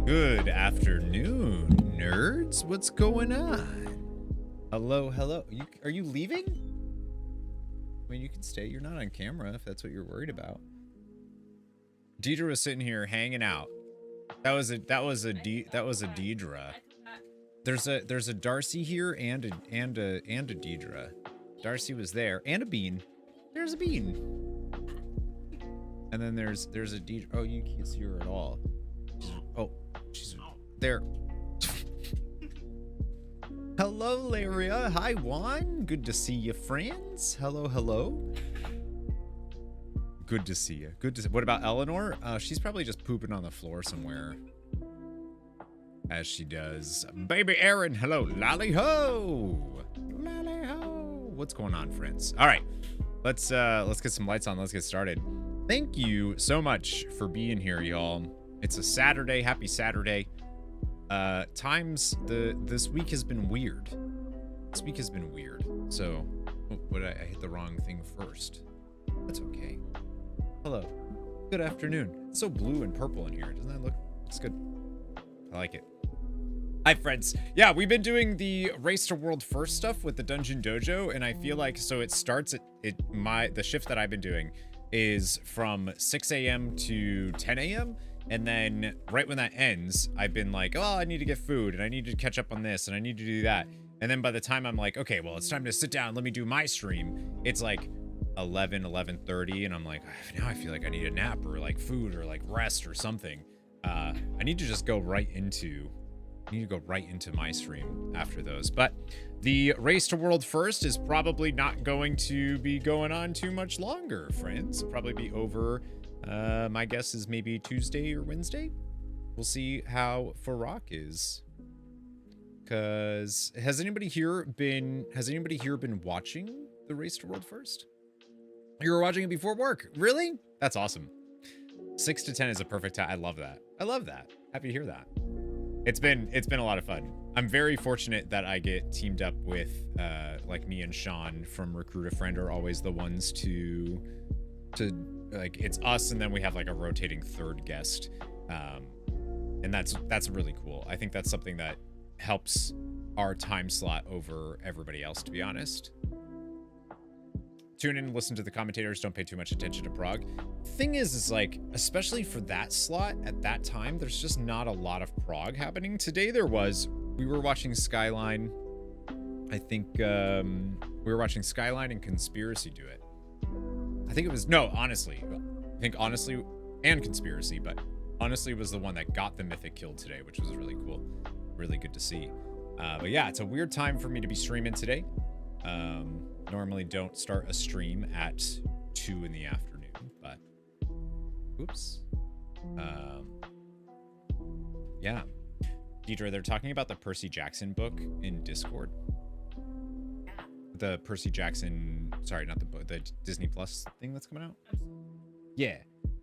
Good afternoon, nerds. What's going on? Hello. Are you leaving? I mean, you can stay. You're not on camera if that's what you're worried about. Deidre was sitting here hanging out. That was a Deidre. There's a Darcy here and a Deidre. Darcy was there and a Bean. There's a Bean. And then there's a Deidre. Oh, you can't see her at all. She's there. Hello, Laria. Hi, Juan. Good to see you, friends. Hello. Good to see you. What about Eleanor? She's probably just pooping on the floor somewhere. As she does. Baby Aaron, hello. Lally ho. Lally ho. What's going on, friends? All right. Let's get some lights on. Let's get started. Thank you so much for being here, y'all. It's a Saturday. Happy Saturday. This week has been weird. So, I hit the wrong thing first. That's okay. Hello. Good afternoon. It's so blue and purple in here. Doesn't that look? It's good. I like it. Hi, friends. Yeah, we've been doing the Race to World First stuff with the Dungeon Dojo, and I feel like it starts at the shift that I've been doing is from 6 a.m. to 10 a.m. And then right when that ends, I've been like, oh, I need to get food and I need to catch up on this and I need to do that. And then by the time I'm like, okay, well, it's time to sit down. Let me do my stream. It's like 11:30. And I'm like, now I feel like I need a nap or like food or like rest or something. I need to just go right into my stream after those. But the Race to World First is probably not going to be going on too much longer, friends. It'll probably be over. My guess is maybe Tuesday or Wednesday. We'll see how Farrak is. Cause has anybody here been watching the Race to World First? You were watching it before work. Really? That's awesome. 6 to 10 is a perfect time. I love that. I love that. Happy to hear that. It's been a lot of fun. I'm very fortunate that I get teamed up with like me and Sean from Recruit a Friend are always the ones to like, it's us and then we have like a rotating third guest. And that's really cool. I think that's something that helps our time slot over everybody else, to be honest. Tune in and listen to the commentators. Don't pay too much attention to Prague. Thing is like, especially for that slot at that time, there's just not a lot of Prague happening. Today there was. We were watching Skyline. I think we were watching Skyline and Conspiracy do it. I think it was, no, honestly. I think honestly and Conspiracy, but honestly was the one that got the Mythic kill today, which was really cool. Really good to see. But yeah, it's a weird time for me to be streaming today. Normally don't start a stream at 2 in the afternoon, but oops. Yeah. Deidre, they're talking about the Percy Jackson book in Discord. Yeah. The Percy Jackson, sorry, not the book, the Disney Plus thing that's coming out. Yeah.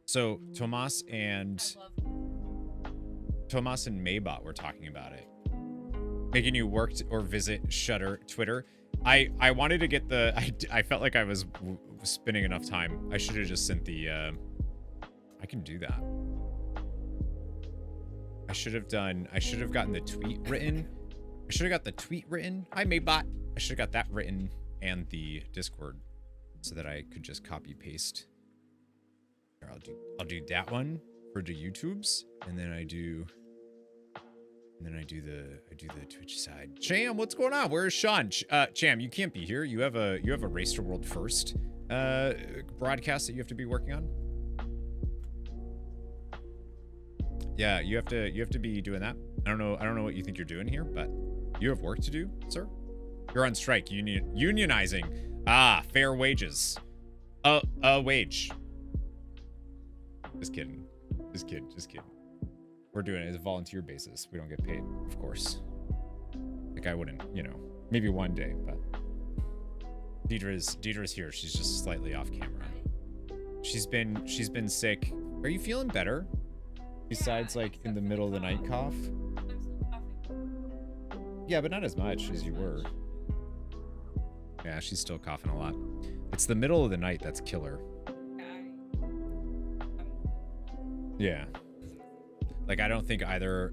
So Tomas and Maybot were talking about it. Making you work or visit Shudder Twitter. I wanted to get the I felt like I was spending enough time. I should have just sent the I can do that. I should have gotten the tweet written. I should have got the tweet written. Hi Maybot. I should have got that written and the Discord so that I could just copy paste. Here, I'll do that one for the YouTubes and then I do the Twitch side. Cham, what's going on? Where's Sean? Cham, you can't be here. You have a Race to World First broadcast that you have to be working on. Yeah, you have to be doing that. I don't know what you think you're doing here, but you have work to do, sir. You're on strike. Unionizing. Ah, fair wages. Wage. Just kidding. Just kidding. We're doing it as a volunteer basis. We don't get paid, of course. Like I wouldn't, maybe one day, but Deidre's here. She's just slightly off camera. She's been sick. Are you feeling better? Besides like in the middle of the night cough? I'm still coughing. Yeah, but not as much as you were. Yeah, she's still coughing a lot. It's the middle of the night that's killer. Yeah. Like, I don't think either,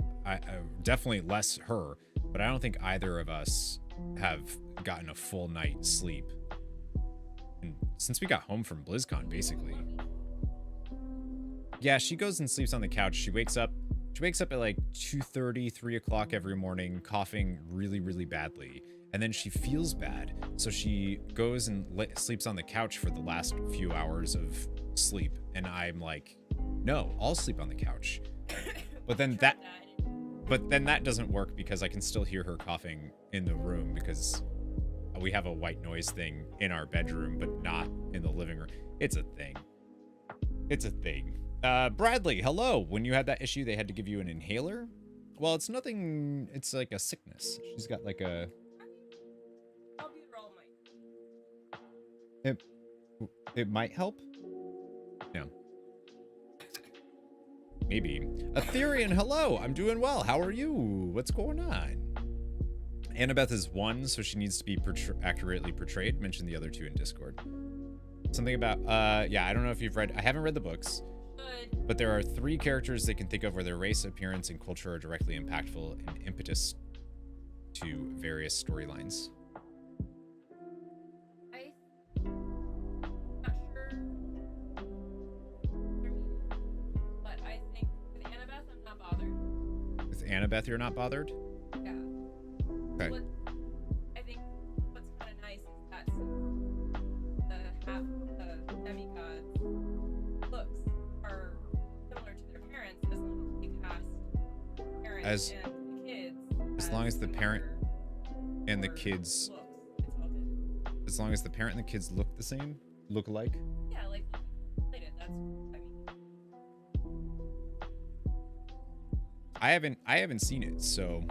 definitely less her, but I don't think either of us have gotten a full night's sleep. And since we got home from BlizzCon, basically. Yeah, she goes and sleeps on the couch. She wakes up at like 2:30, 3 o'clock every morning, coughing really, really badly. And then she feels bad. So she goes and sleeps on the couch for the last few hours of sleep. And I'm like, no, I'll sleep on the couch. But then that doesn't work because I can still hear her coughing in the room because we have a white noise thing in our bedroom, but not in the living room. It's a thing. Bradley, hello. When you had that issue, they had to give you an inhaler? Well, it's nothing. It's like a sickness. She's got like a... It might help? Yeah. Maybe. Aetherian, hello. I'm doing well. How are you? What's going on? Annabeth is 1, so she needs to be accurately portrayed. Mention the other 2 in Discord. Something about, yeah, I don't know if you've read, I haven't read the books. Good. But there are 3 characters they can think of where their race, appearance, and culture are directly impactful and impetus to various storylines. Annabeth, you're not bothered? Yeah. Okay. I think what's kind of nice is that the half of the demigods' looks are similar to their parents as long as they cast parents and the kids. As long as the parent and the kids looks, it's all good. As long as the parent and the kids look the same? Look alike? Yeah, like related. That's what I mean. I haven't seen it, so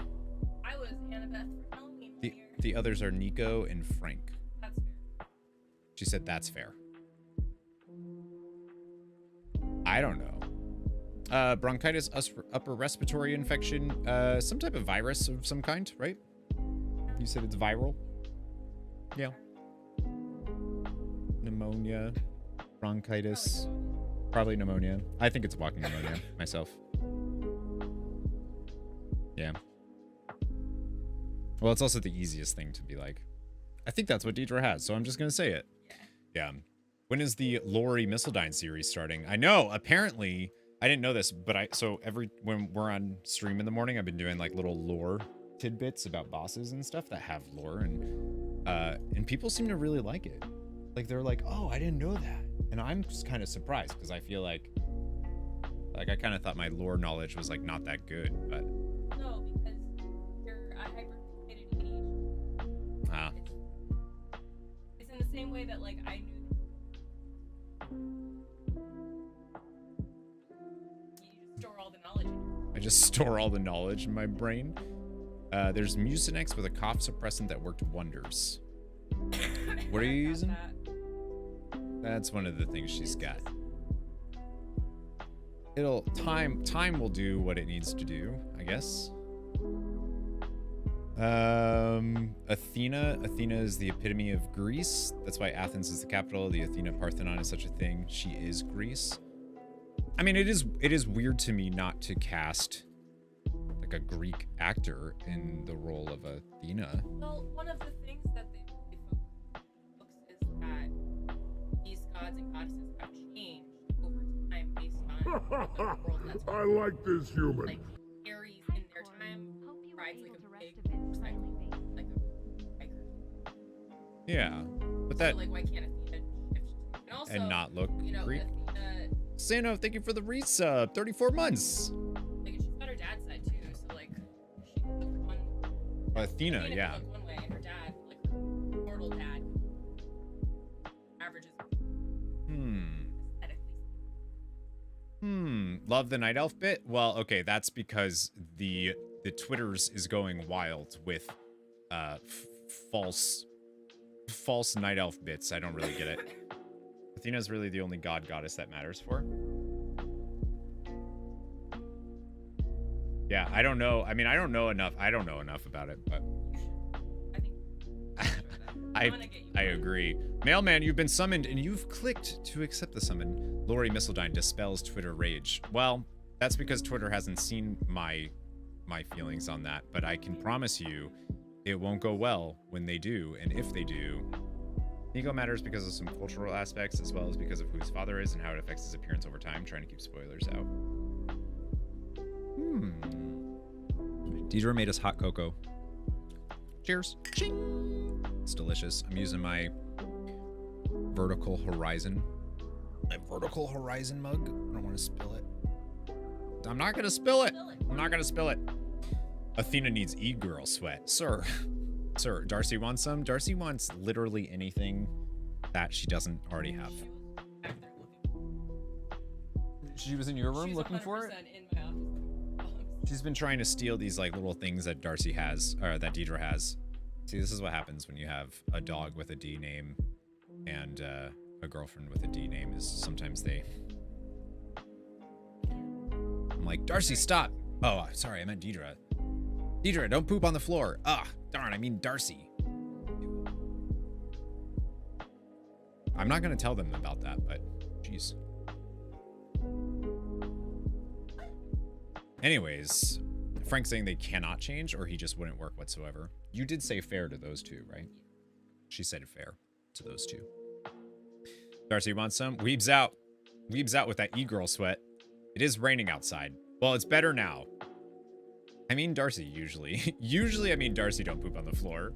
I was Annabeth for Halloween one year. the others are Nico and Frank. That's fair. She said that's fair. I don't know. Bronchitis, upper respiratory infection, some type of virus of some kind, right? You said it's viral? Yeah. Pneumonia, bronchitis, probably pneumonia. I think it's walking pneumonia myself. Yeah. Well, it's also the easiest thing to be like. I think that's what Deidre has, so I'm just going to say it. Yeah. When is the Lori Missildine series starting? I know, apparently, I didn't know this, but when we're on stream in the morning, I've been doing like little lore tidbits about bosses and stuff that have lore, and people seem to really like it. Like they're like, oh, I didn't know that. And I'm just kind of surprised because I feel like I kind of thought my lore knowledge was like not that good, but. No, because you're a hyper-fixated ADHD. Ah. It's in the same way that like I knew. You store all the knowledge in your I just store all the knowledge in my brain. There's Mucinex with a cough suppressant that worked wonders. What are you using? That's one of the things she's got. Time will do what it needs to do, I guess. Athena is the epitome of Greece. That's why Athens is the capital. The Athena Parthenon is such a thing. She is Greece. I mean, it is weird to me not to cast like a Greek actor in the role of Athena. Well, one of the things that they focus is that these gods and goddesses have changed over time based on the world that's I like this human. like Aries in their time rides like a big motorcycle, like a biker. Yeah, but that So, like, why can't Athena shift? And also, and not look you know, Greek. Athena, Sano, thank you for the resub. 34 months. like, she's got her dad's side too. So like, she could look one. Athena, could yeah. look one way, and her dad, like her mortal dad, averages aesthetically. Love the night elf bit. Well, okay, that's because the Twitters is going wild with false night elf bits. I don't really get it. Athena's really the only goddess that matters for. Yeah, I don't know. I mean, I don't know enough about it, but I think I agree. Mailman, you've been summoned and you've clicked to accept the summon. Lori Missildine dispels Twitter rage. Well, that's because Twitter hasn't seen my feelings on that, but I can promise you it won't go well when they do, and if they do. Ego matters because of some cultural aspects as well as because of who his father is and how it affects his appearance over time, trying to keep spoilers out. Deidre made us hot cocoa. Cheers. Ching. It's delicious. I'm using my Vertical Horizon. My Vertical Horizon mug. I don't want to spill it. I'm not going to spill it. I'm not going to spill it. Athena needs e-girl sweat. Sir, Darcy wants some. Darcy wants literally anything that she doesn't already have. She was in your room looking for it? In my office. She's been trying to steal these like little things that Darcy has, or that Deidre has. See, this is what happens when you have a dog with a D name and a girlfriend with a D name is sometimes they... I'm like, Darcy, stop. Oh, sorry, I meant Deidre. Deidre, don't poop on the floor. Ah, darn, I mean Darcy. I'm not going to tell them about that, but jeez. Anyways, Frank's saying they cannot change or he just wouldn't work whatsoever. You did say fair to those two, right? She said fair to those two. Darcy wants some. Weebs out. Weebs out with that e-girl sweat. It is raining outside. Well, it's better now. I mean Darcy usually. Usually I mean Darcy don't poop on the floor.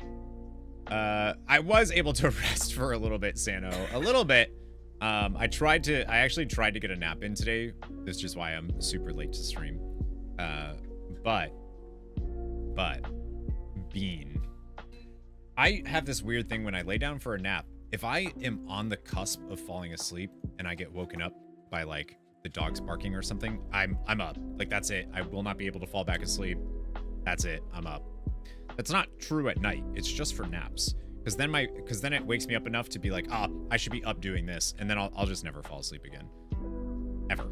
I was able to rest for a little bit, Sano. A little bit. I actually tried to get a nap in today. That's just why I'm super late to stream. But Bean. I have this weird thing when I lay down for a nap. If I am on the cusp of falling asleep and I get woken up by like the dog's barking or something, I'm up. Like, that's it. I will not be able to fall back asleep. That's it. I'm up. That's not true at night. It's just for naps. Because then it wakes me up enough to be like, I should be up doing this, and then I'll just never fall asleep again. Ever.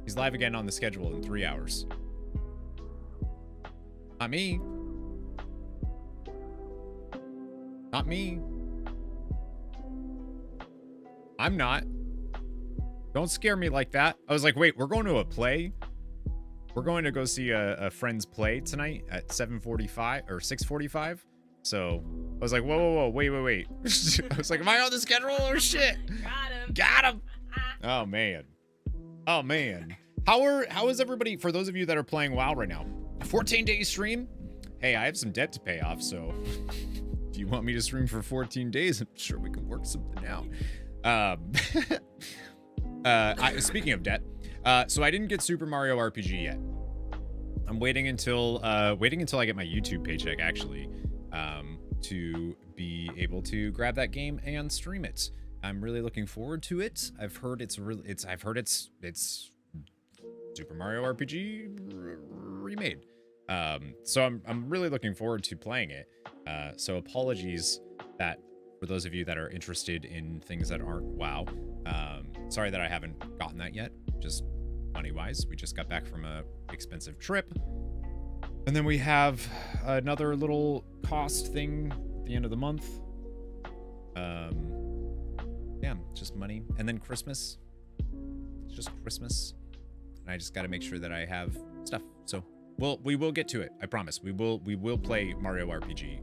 He's live again on the schedule in 3 hours. Not me. Not me. I'm not. Don't scare me like that. I was like, wait, we're going to a play? We're going to go see a friend's play tonight at 7:45 or 6:45. So I was like, whoa, wait. I was like, am I on the schedule or shit? Got him. Oh man. How is everybody, for those of you that are playing WoW right now? A 14-day stream? Hey, I have some debt to pay off, so if you want me to stream for 14 days, I'm sure we can work something out. Speaking of debt, so I didn't get Super Mario RPG yet. I'm waiting until I get my YouTube paycheck, actually, to be able to grab that game and stream it. I'm really looking forward to it. I've heard it's Super Mario RPG remade. So I'm really looking forward to playing it. So apologies that for those of you that are interested in things that aren't WoW. Sorry that I haven't gotten that yet, just money-wise. We just got back from a expensive trip. And then we have another little cost thing at the end of the month. Yeah, just money. And then Christmas. It's just Christmas. And I just got to make sure that I have stuff. So we will get to it. I promise. We will play Mario RPG.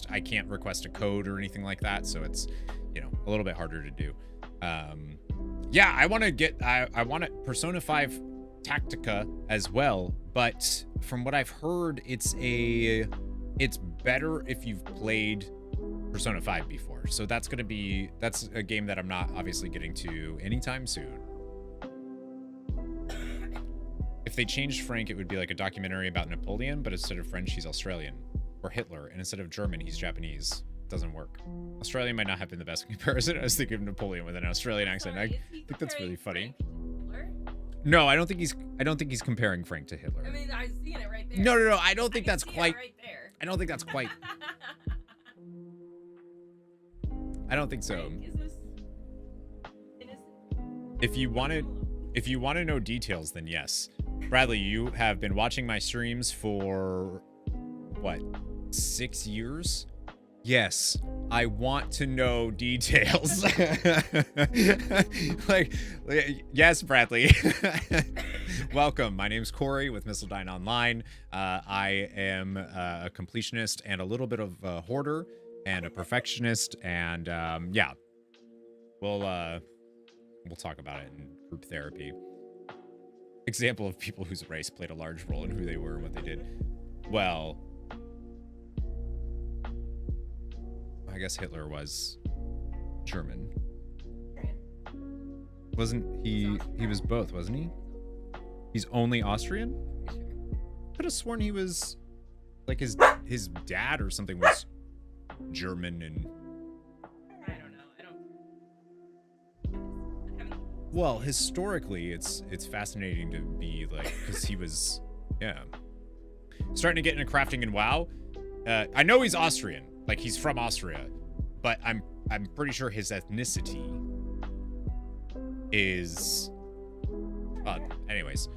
I can't request a code or anything like that. So it's, a little bit harder to do. Yeah, I want to Persona 5 Tactica as well, but from what I've heard, it's better if you've played Persona 5 before. So that's a game that I'm not obviously getting to anytime soon. If they changed Frank, it would be like a documentary about Napoleon, but instead of French, he's Australian. Or Hitler, and instead of German, he's Japanese. Doesn't work. Australian might not have been the best comparison. I was thinking of Napoleon with an Australian accent. I think that's really funny. No, I don't think he's comparing Frank to Hitler. I mean, I was seeing it right there. No. I don't think that's quite. Right there. I don't think that's quite. I don't think so. Frank, is this innocent? If you want to know details, then yes. Bradley, you have been watching my streams for what, 6 years? Yes, I want to know details. like, yes, Bradley. Welcome. My name's Corey with Missildine Online. I am a completionist and a little bit of a hoarder and a perfectionist. And yeah, we'll talk about it in group therapy. Example of people whose race played a large role in who they were and what they did. Well, I guess Hitler was German. Wasn't he? He was both, wasn't he? He's only Austrian? Could have sworn he was like his dad or something was German and I don't know. I haven't. Well, historically it's fascinating to be like, because he was starting to get into crafting in WoW. I know he's Austrian. Like, he's from Austria, but I'm pretty sure his ethnicity is... anyways,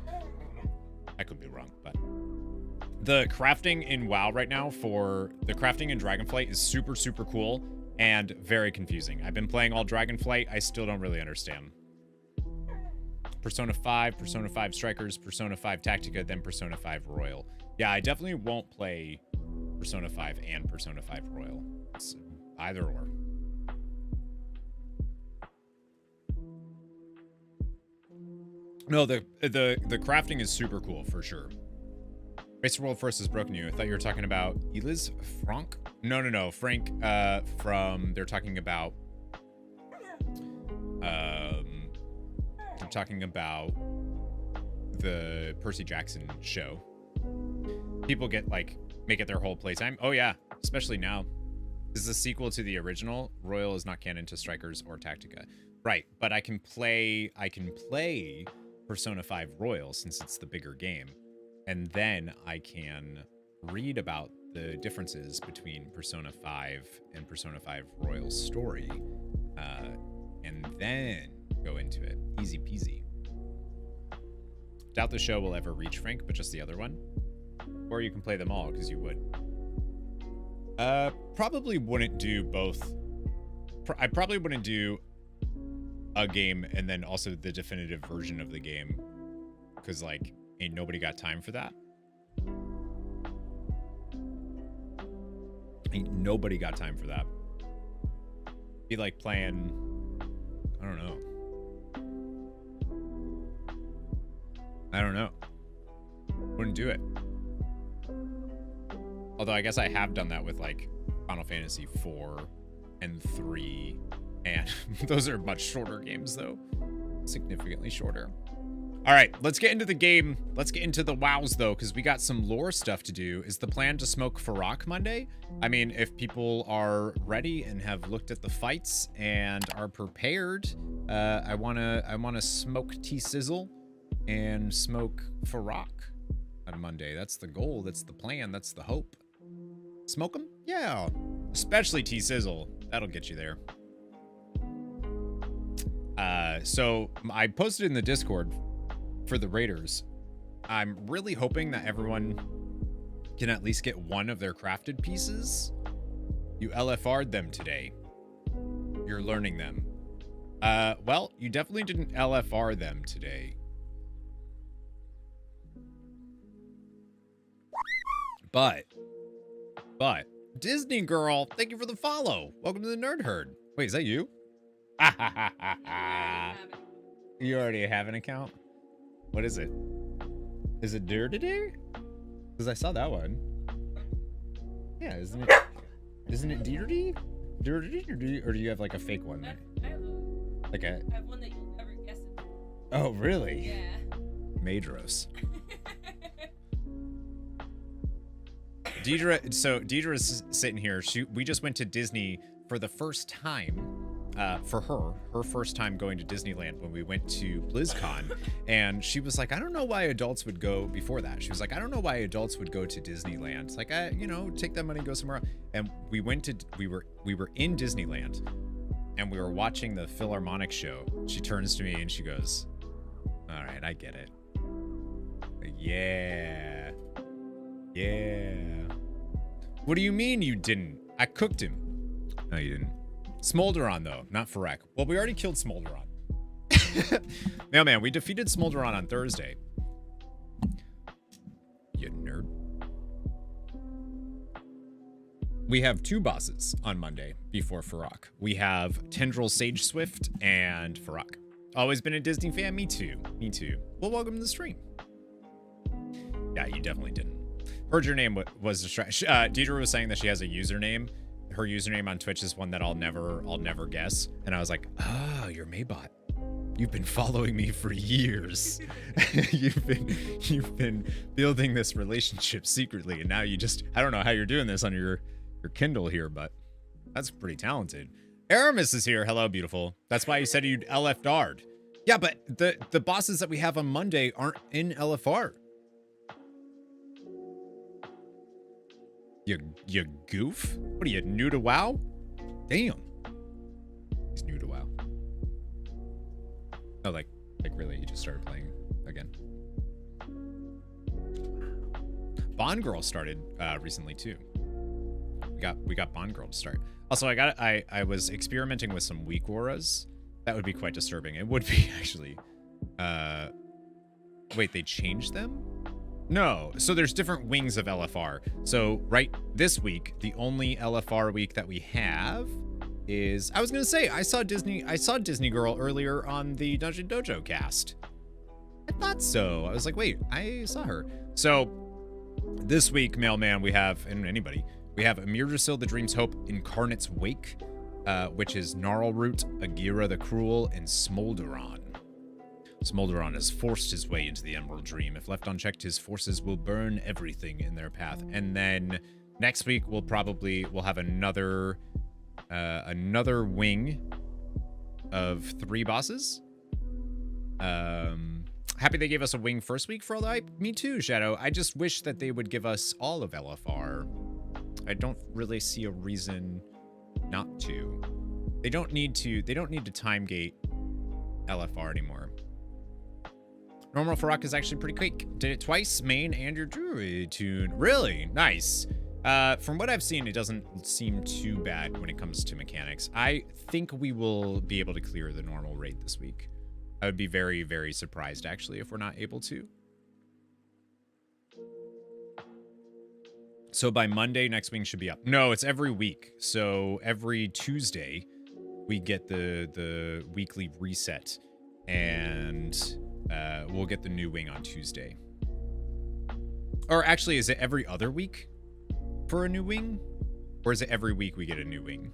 I could be wrong, but... The crafting in WoW right now for... The crafting in Dragonflight is super, super cool and very confusing. I've been playing all Dragonflight. I still don't really understand. Persona 5, Persona 5 Strikers, Persona 5 Tactica, then Persona 5 Royal. Yeah, I definitely won't play Persona 5 and Persona 5 Royal. It's either or. No, the crafting is super cool for sure. Race World First has broken you. I thought you were talking about Eliz Frank. No, Frank. They're talking about. They're talking about the Percy Jackson show. People make it their whole playtime. Oh yeah, especially now. This is a sequel to the original. Royal is not canon to Strikers or Tactica. Right, but I can play Persona 5 Royal since it's the bigger game. And then I can read about the differences between Persona 5 and Persona 5 Royal story. And then go into it. Easy peasy. Doubt the show will ever reach Frank, but just the other one. Or you can play them all, because you would. Probably wouldn't do both. I probably wouldn't do a game and then also the definitive version of the game, because like ain't nobody got time for that. Ain't nobody got time for that. Be like playing, I don't know. Wouldn't do it. Although I guess I have done that with like Final Fantasy 4 and 3, and those are much shorter games though. Significantly shorter. All right, let's get into the game. Let's get into the wows though, because we got some lore stuff to do. Is the plan to smoke Farrak Monday? I mean, if people are ready and have looked at the fights and are prepared, I wanna smoke T-Sizzle and smoke Farrak on Monday. That's the goal. That's the plan. That's the hope. Smoke them? Yeah. Especially T-Sizzle. That'll get you there. So I posted in the Discord for the Raiders. I'm really hoping that everyone can at least get one of their crafted pieces. You LFR'd them today. You're learning them. Well, you definitely didn't LFR them today. But, Disney girl, thank you for the follow. Welcome to the Nerd Herd. Wait, is that you? You already have an account? What is it? Is it Dirty? Because I saw that one. Yeah, isn't it Dirty? Dirty? Or do you have like a fake one? I have one that you'll never guess it. Oh, really? Yeah. Madros. Deidre's sitting here. We just went to Disney for the first time. For her first time going to Disneyland when we went to BlizzCon, and she was like, I don't know why adults would go before that. She was like, I don't know why adults would go to Disneyland. It's like, take that money and go somewhere else. And we were in Disneyland, and we were watching the Philharmonic show. She turns to me and she goes, all right, I get it. Yeah. What do you mean you didn't? I cooked him. No, you didn't. Smolderon, though, not Farrak. Well, we already killed Smolderon. Man, we defeated Smolderon on Thursday. You nerd. We have 2 bosses on Monday before Farrak. We have Tendril Sage Swift and Farrak. Always been a Disney fan? Me too. Well, welcome to the stream. Yeah, you definitely didn't. Heard your name was distracted. Deidre was saying that she has a username. Her username on Twitch is one that I'll never guess. And I was like, you're Maybot. You've been following me for years. You've been building this relationship secretly, and now you just, I don't know how you're doing this on your Kindle here, but that's pretty talented. Aramis is here. Hello, beautiful. That's why you said you'd LFR'd. Yeah, but the bosses that we have on Monday aren't in LFR. You goof? What are you, new to WoW? Damn. He's new to WoW. Oh, like really, he just started playing again. Bond Girl started recently too. We got Bond Girl to start. Also, I was experimenting with some weak auras. That would be quite disturbing. It would be actually. Wait, they changed them? No, so there's different wings of LFR. So right this week, the only LFR week that we have is, I was gonna say, I saw Disney Girl earlier on the Dungeon Dojo cast. I thought so. I was like, wait, I saw her. So this week, Mailman, we have, and anybody, we have Amirdrasil, the Dream's Hope, Incarnate's Wake, which is Gnarlroot, Agira the Cruel, and Smolderon. Smolderon has forced his way into the Emerald Dream. If left unchecked, his forces will burn everything in their path. And then next week we'll have another wing of 3 bosses. Happy they gave us a wing first week for all the hype. Me too, Shadow. I just wish that they would give us all of LFR. I don't really see a reason not to. They don't need to time gate LFR anymore. Normal for Rock is actually pretty quick. Did it twice, main and your druid tune. Really? Nice. From what I've seen, it doesn't seem too bad when it comes to mechanics. I think we will be able to clear the normal raid this week. I would be very, very surprised, actually, if we're not able to. So by Monday, next wing should be up. No, it's every week. So every Tuesday, we get the weekly reset. And we'll get the new wing on Tuesday. Or actually, is it every other week for a new wing? Or is it every week we get a new wing?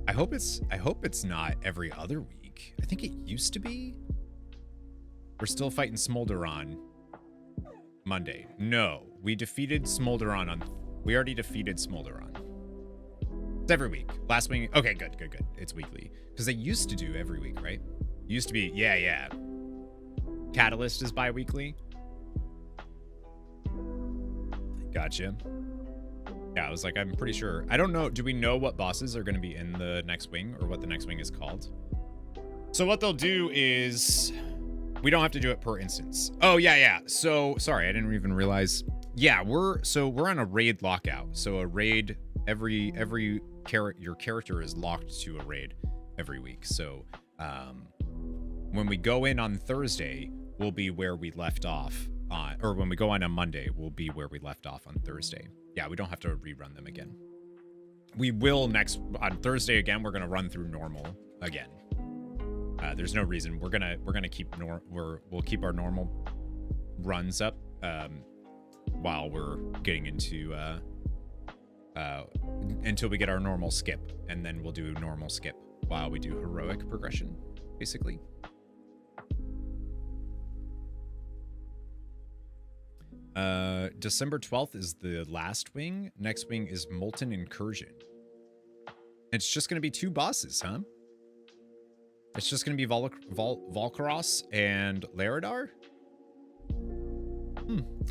I hope it's not every other week. I think it used to be. We're still fighting Smolder on Monday. No, we defeated Smolder on. We already defeated Smolder on. It's every week. Last wing. Okay, good. It's weekly because they used to do every week, right? Used to be. Yeah. Catalyst is bi-weekly. Gotcha. Yeah, I was like, I'm pretty sure. I don't know. Do we know what bosses are going to be in the next wing or what the next wing is called? So what they'll do is we don't have to do it per instance. Oh, yeah. So sorry, I didn't even realize. Yeah, we're on a raid lockout. So a raid your character is locked to a raid every week. So when we go in on Thursday, we'll be where we left off on, or when we go on Monday, we'll be where we left off on Thursday. Yeah, we don't have to rerun them again. We will on Thursday again. We're gonna run through normal again. There's no reason we're gonna keep we'll keep our normal runs up while we're getting into until we get our normal skip, and then we'll do normal skip while we do heroic progression, basically. December 12th is the last wing. Next wing is Molten Incursion. It's just going to be 2 bosses, huh? It's just going to be Volcaros and Laradar?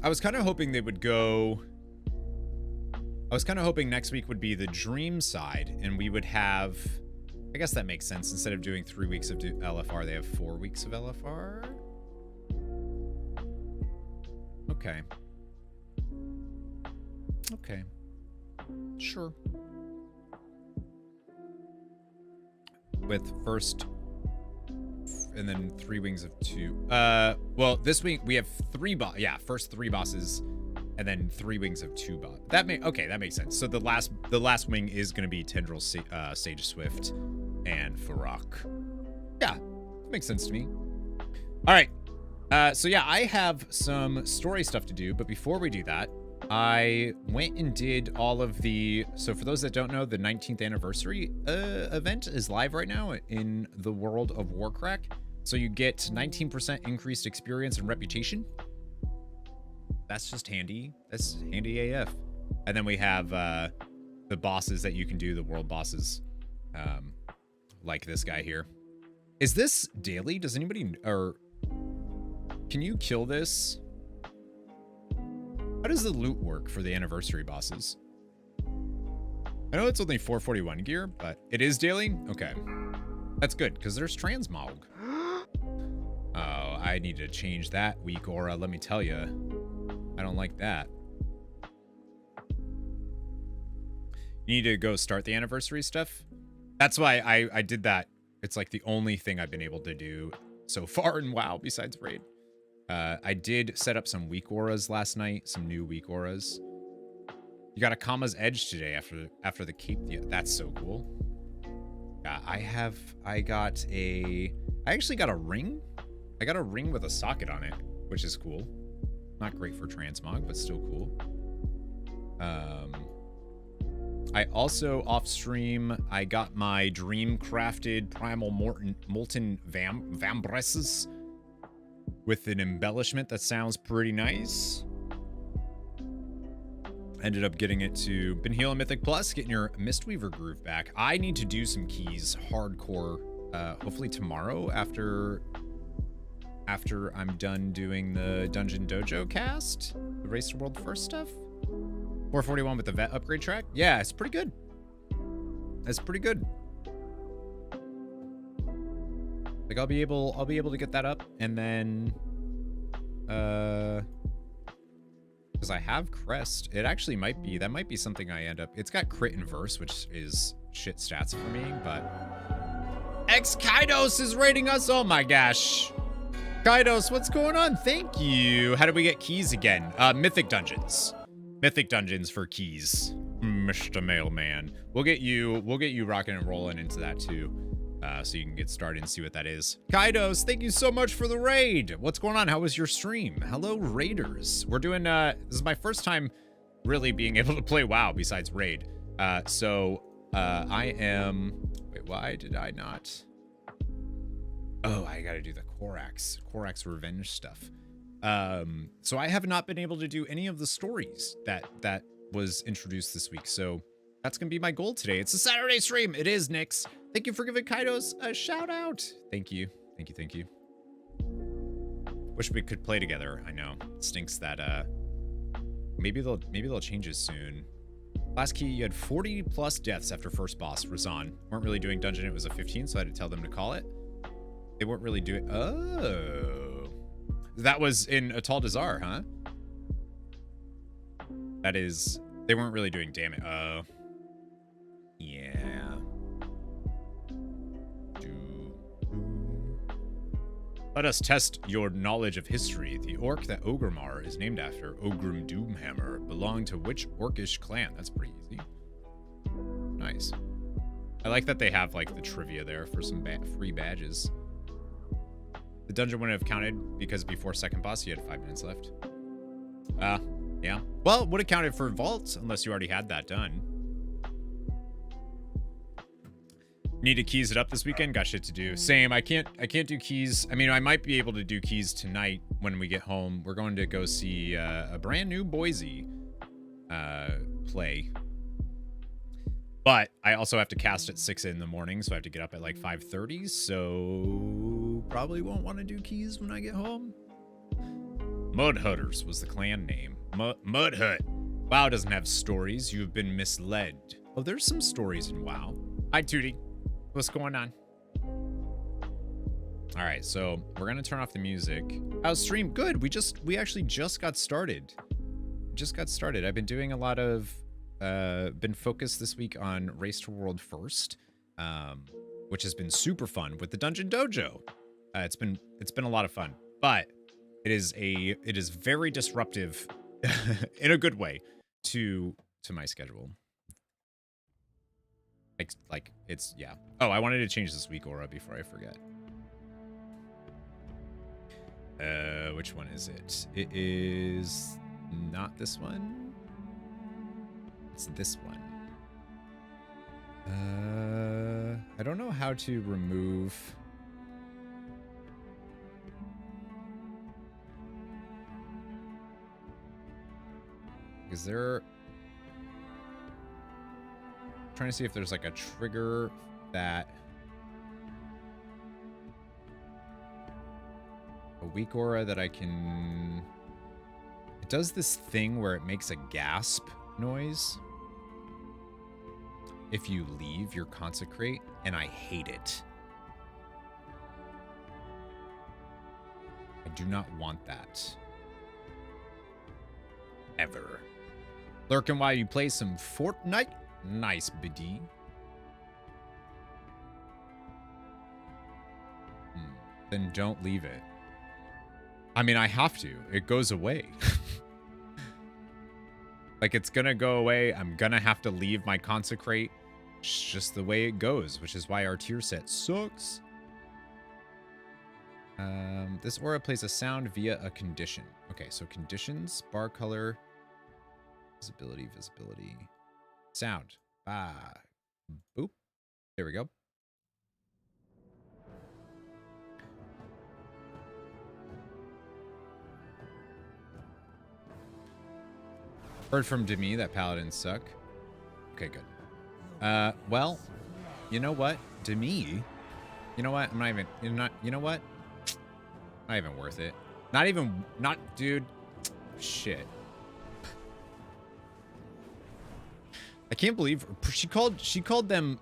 I was kind of hoping they would go... I was kind of hoping next week would be the Dream side, and we would have... I guess that makes sense. Instead of doing 3 weeks of LFR, they have 4 weeks of LFR? Okay. Sure. With first and then 3 wings of 2. Well, this week we have 3 first 3 bosses and then 3 wings of 2 bosses. That makes sense. So the last wing is going to be Tendril, Sage Swift, and Farak. Yeah, makes sense to me. All right. So yeah, I have some story stuff to do, but before we do that, I went and did all of the... So for those that don't know, the 19th anniversary event is live right now in the world of Warcraft. So you get 19% increased experience and reputation. That's just handy. That's handy AF. And then we have the bosses that you can do, the world bosses, like this guy here. Is this daily? Does anybody... or can you kill this? How does the loot work for the anniversary bosses? I know it's only 441 gear, but it is daily? Okay. That's good, because there's transmog. Oh, I need to change that weak aura, let me tell you. I don't like that. You need to go start the anniversary stuff? That's why I did that. It's like the only thing I've been able to do so far in WoW besides raid. I did set up some weak auras last night, some new weak auras. You got a Kama's Edge today after the keep. Yeah, that's so cool. Yeah, I actually got a ring. I got a ring with a socket on it, which is cool. Not great for transmog, but still cool. I also off stream, I got my dream crafted primal molten vambresses with an embellishment that sounds pretty nice. Ended up getting it to been healing Mythic Plus, getting your Mistweaver groove back. I need to do some keys hardcore, hopefully tomorrow after I'm done doing the Dungeon Dojo cast, the Race to World First stuff. 441 with the vet upgrade track. Yeah, it's pretty good. That's pretty good. Like I'll be able to get that up, and then because I have Crest, it actually might be, that might be something I end up, it's got crit and verse, which is shit stats for me, but X Kaidos is rating us. Oh my gosh. Kaidos, what's going on? Thank you. How do we get keys again? Mythic Dungeons. Mythic Dungeons for keys. Mr. Mailman. We'll get you rocking and rolling into that too. So you can get started and see what that is. Kaidos, thank you so much for the raid. What's going on? How was your stream? Hello, Raiders. We're doing, this is my first time really being able to play WoW besides raid. I am, wait, why did I not? Oh, I gotta do the Korax revenge stuff. So I have not been able to do any of the stories that was introduced this week. So that's gonna be my goal today. It's a Saturday stream. It is, Nyx. Thank you for giving Kaidos a shout out. Thank you. Thank you. Thank you. Wish we could play together. I know. It stinks that maybe they'll change it soon. Last key, you had 40 plus deaths after first boss, Razan. Weren't really doing dungeon, it was a 15, so I had to tell them to call it. They weren't really doing, oh. That was in Atal Dazar, huh? That is, they weren't really doing damage. Oh. Yeah. Let us test your knowledge of history. The orc that Ogremar is named after, Ogrim Doomhammer, belonged to which orcish clan? That's pretty easy. Nice. I like that they have like the trivia there for some free badges. The dungeon wouldn't have counted because before second boss you had 5 minutes left. Yeah. Well, it would have counted for vaults unless you already had that done. Need to keys it up this weekend. Got shit to do. Same. I can't do keys. I mean, I might be able to do keys tonight when we get home. We're going to go see a brand new Boise play. But I also have to cast at 6 in the morning, so I have to get up at like 5:30. So probably won't want to do keys when I get home. Mudhutters was the clan name. Mudhut. WoW doesn't have stories. You have been misled. Oh, there's some stories in WoW. Hi, Tootie. What's going on? All right, so we're gonna turn off the music. How's stream? Good. We actually just got started. I've been doing a lot of been focused this week on Race to World First, which has been super fun with the Dungeon Dojo. It's been a lot of fun, but it is very disruptive in a good way to my schedule. Like it's, yeah. Oh, I wanted to change this week aura before I forget. Which one is it? It is not this one. It's this one. I don't know how to remove. Is there? Trying to see if there's like a trigger that a weak aura that I can. It does this thing where it makes a gasp noise if you leave your consecrate, and I hate it. I do not want that ever. Lurking while you play some Fortnite. Nice, BD. Then don't leave it. I mean, I have to. It goes away. Like, it's gonna go away. I'm gonna have to leave my consecrate. It's just the way it goes, which is why our tier set sucks. This aura plays a sound via a condition. Okay, so conditions, bar color, visibility. Sound. Boop. There we go. Heard from Demi that paladins suck. Okay, good. Well, you know what? Demi, you know what? I'm not even, you know what? Not even worth it. Dude. Shit. I can't believe she called them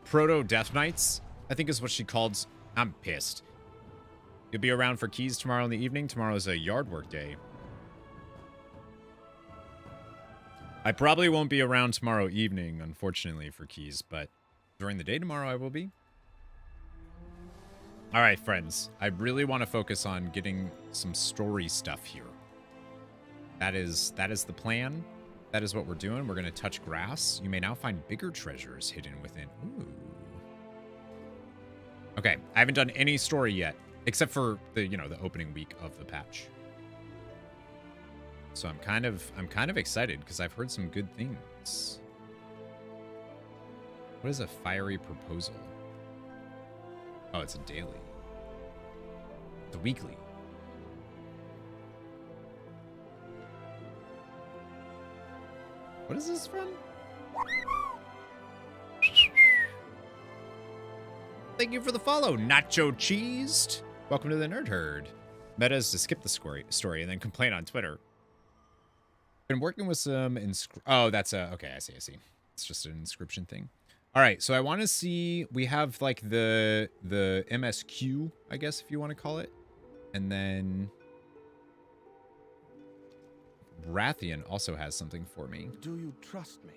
proto death knights, I think is what she called. I'm pissed. You'll be around for keys tomorrow in the evening. Tomorrow's a yard work day. I probably won't be around tomorrow evening, unfortunately, for keys, but during the day tomorrow I will be. All right, friends. I really want to focus on getting some story stuff here. That is the plan. That is what we're doing. We're going to touch grass. You may now find bigger treasures hidden within. Ooh. Okay, I haven't done any story yet, except for the, the opening week of the patch. So I'm kind of excited because I've heard some good things. What is a fiery proposal? Oh, it's a daily. It's a weekly. What is this from? Thank you for the follow, Nacho Cheesed. Welcome to the Nerd Herd. Meta is to skip the story and then complain on Twitter. Been working with some oh, that's a okay. I see. It's just an inscription thing. All right, so I want to see. We have like the MSQ, I guess, if you want to call it, and then Rathian also has something for me. Do you trust me?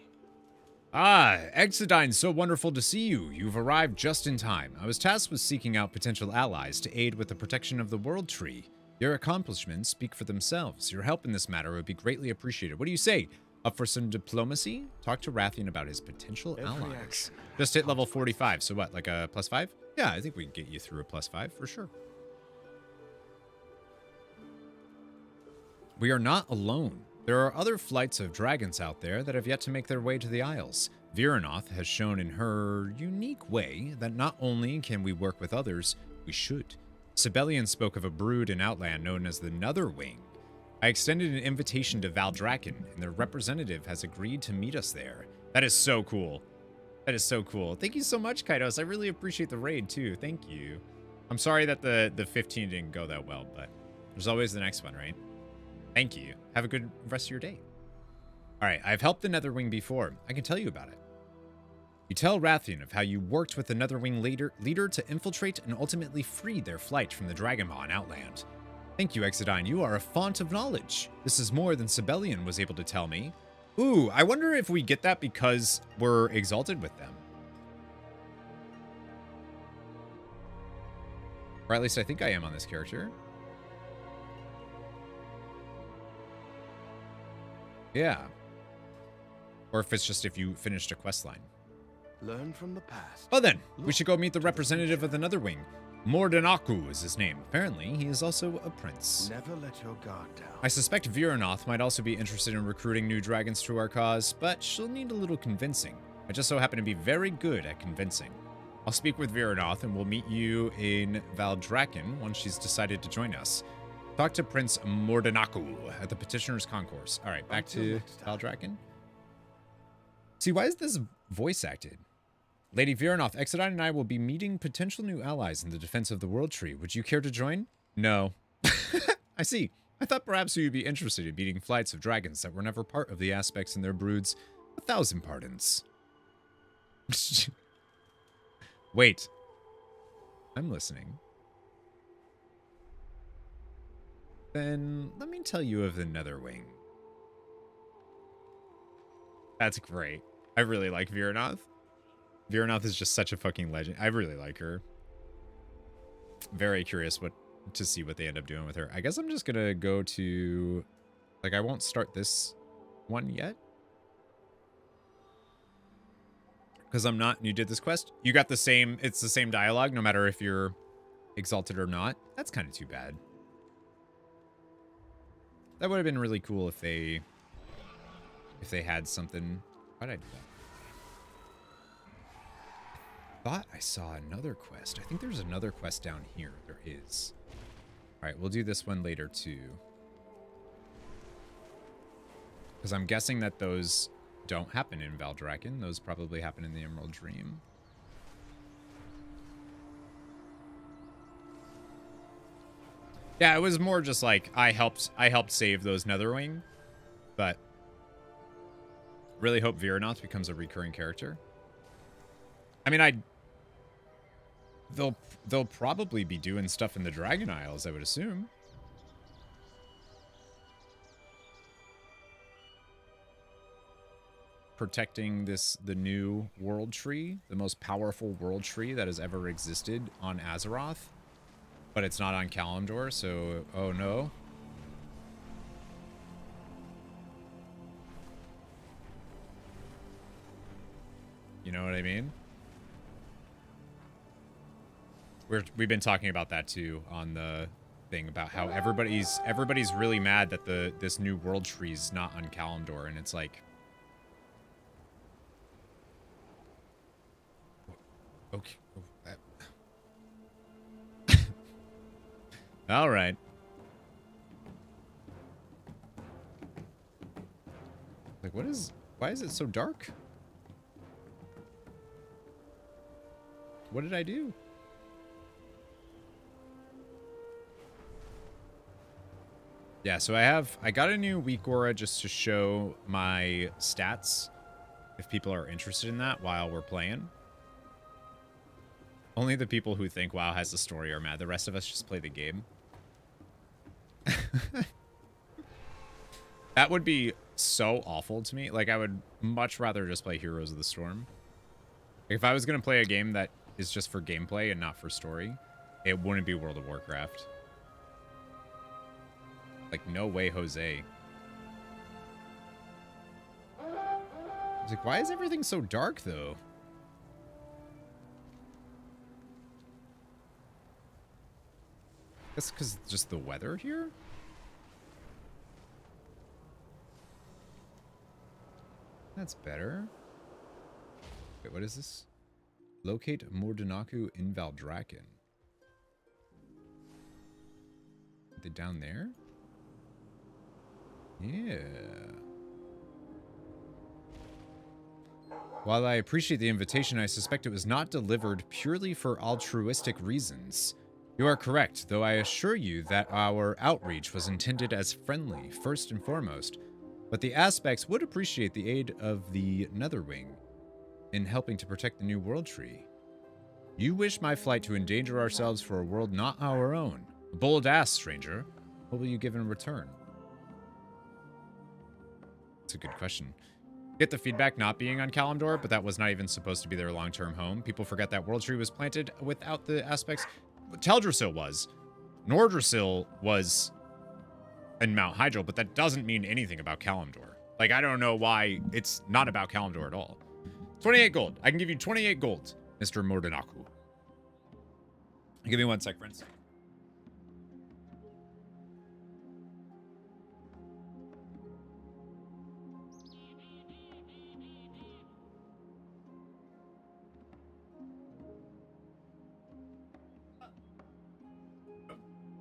Ah, Exodine, so wonderful to see you. You've arrived just in time. I was tasked with seeking out potential allies to aid with the protection of the World Tree. Your accomplishments speak for themselves. Your help in this matter would be greatly appreciated. What do you say? Up for some diplomacy? Talk to Rathian about his potential allies. Just hit level 45. So what, like a +5? Yeah, I think we can get you through a +5 for sure. We are not alone. There are other flights of dragons out there that have yet to make their way to the Isles. Viranoth has shown in her unique way that not only can we work with others, we should. Sibelian spoke of a brood in Outland known as the Netherwing. I extended an invitation to Valdraken, and their representative has agreed to meet us there. That is so cool. That is so cool. Thank you so much, Kaitos. I really appreciate the raid, too. Thank you. I'm sorry that the 15 didn't go that well, but there's always the next one, right? Thank you. Have a good rest of your day. All right, I've helped the Netherwing before. I can tell you about it. You tell Rathian of how you worked with the Netherwing leader to infiltrate and ultimately free their flight from the Dragonmaw in Outland. Thank you, Exodine. You are a font of knowledge. This is more than Sibelian was able to tell me. Ooh, I wonder if we get that because we're exalted with them. Or at least I think I am on this character. Yeah. Or if it's just if you finished a quest line. Learn from the past. Well then, we should go meet the representative of the Netherwing. Mordanaku is his name. Apparently, he is also a prince. Never let your guard down. I suspect Viranoth might also be interested in recruiting new dragons to our cause, but she'll need a little convincing. I just so happen to be very good at convincing. I'll speak with Viranoth and we'll meet you in Valdraken once she's decided to join us. Talk to Prince Mordanaku at the Petitioner's Concourse. All right, back to Valdraken. See, why is this voice acted? Lady Viranoth, Exodine and I will be meeting potential new allies in the defense of the World Tree. Would you care to join? No. I see. I thought perhaps you would be interested in meeting flights of dragons that were never part of the aspects in their broods. 1,000 pardons. Wait. I'm listening. Then let me tell you of the Netherwing. That's great. I really like Viranoth. Viranoth is just such a fucking legend. I really like her. Very curious to see what they end up doing with her. I guess I'm just gonna go to, like, I won't start this one yet. Because I'm not, you did this quest. You got the same, it's the same dialogue no matter if you're exalted or not. That's kind of too bad. That would have been really cool if they had something. Why'd I do that? Thought I saw another quest. I think there's another quest down here. There is. All right, we'll do this one later too. Because I'm guessing that those don't happen in Valdrakken. Those probably happen in the Emerald Dream. Yeah, it was more just like I helped save those Netherwing, but really hope Viranoth becomes a recurring character. I mean, they'll probably be doing stuff in the Dragon Isles, I would assume. Protecting the new world tree, the most powerful world tree that has ever existed on Azeroth. But it's not on Kalimdor, so oh no. You know what I mean? We've been talking about that too on the thing about how everybody's really mad that this new world tree is not on Kalimdor, and it's like, okay. All right. Like, why is it so dark? What did I do? Yeah, so I got a new weak aura just to show my stats if people are interested in that while we're playing. Only the people who think WoW has a story are mad. The rest of us just play the game. That would be so awful to me. Like, I would much rather just play Heroes of the Storm. If I was going to play a game that is just for gameplay and not for story, it wouldn't be World of Warcraft. Like, no way, Jose. I was like, why is everything so dark, though? That's because just the weather here? That's better. Wait, what is this? Locate Mordinaku in Valdrakken. Are they down there? Yeah. While I appreciate the invitation, I suspect it was not delivered purely for altruistic reasons. You are correct, though I assure you that our outreach was intended as friendly, first and foremost, but the aspects would appreciate the aid of the Netherwing in helping to protect the new world tree. You wish my flight to endanger ourselves for a world not our own. A bold ask, stranger. What will you give in return? That's a good question. Get the feedback not being on Kalimdor, but that was not even supposed to be their long-term home. People forget that world tree was planted without the aspects. Teldrassil was. Nordrassil was in Mount Hydro, but that doesn't mean anything about Kalimdor. Like, I don't know why it's not about Kalimdor at all. 28 gold. I can give you 28 gold, Mr. Mordinaku. Give me 1 sec, friends.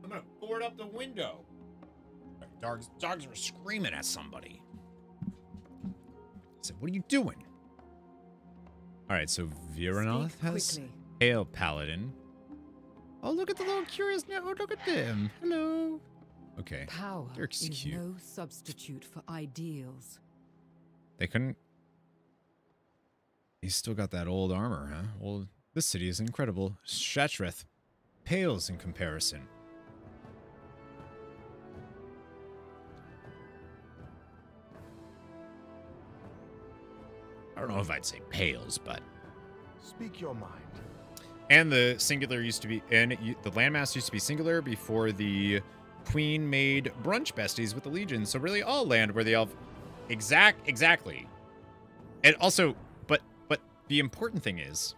I'm gonna board up the window. Dogs are screaming at somebody. I said, what are you doing? All right, so Viranoth has Hail Paladin. Oh, look at the little curious now. Oh, look at them. Hello. Okay. Power They're is cute. no substitute for ideals. They couldn't. He's still got that old armor, huh? Well, this city is incredible. Shatreth pales in comparison. I don't know if I'd say pales, but... Speak your mind. And the singular used to be... And the landmass used to be singular before the queen made brunch besties with the Legion. So really all land where the elf... Exactly. And also... But the important thing is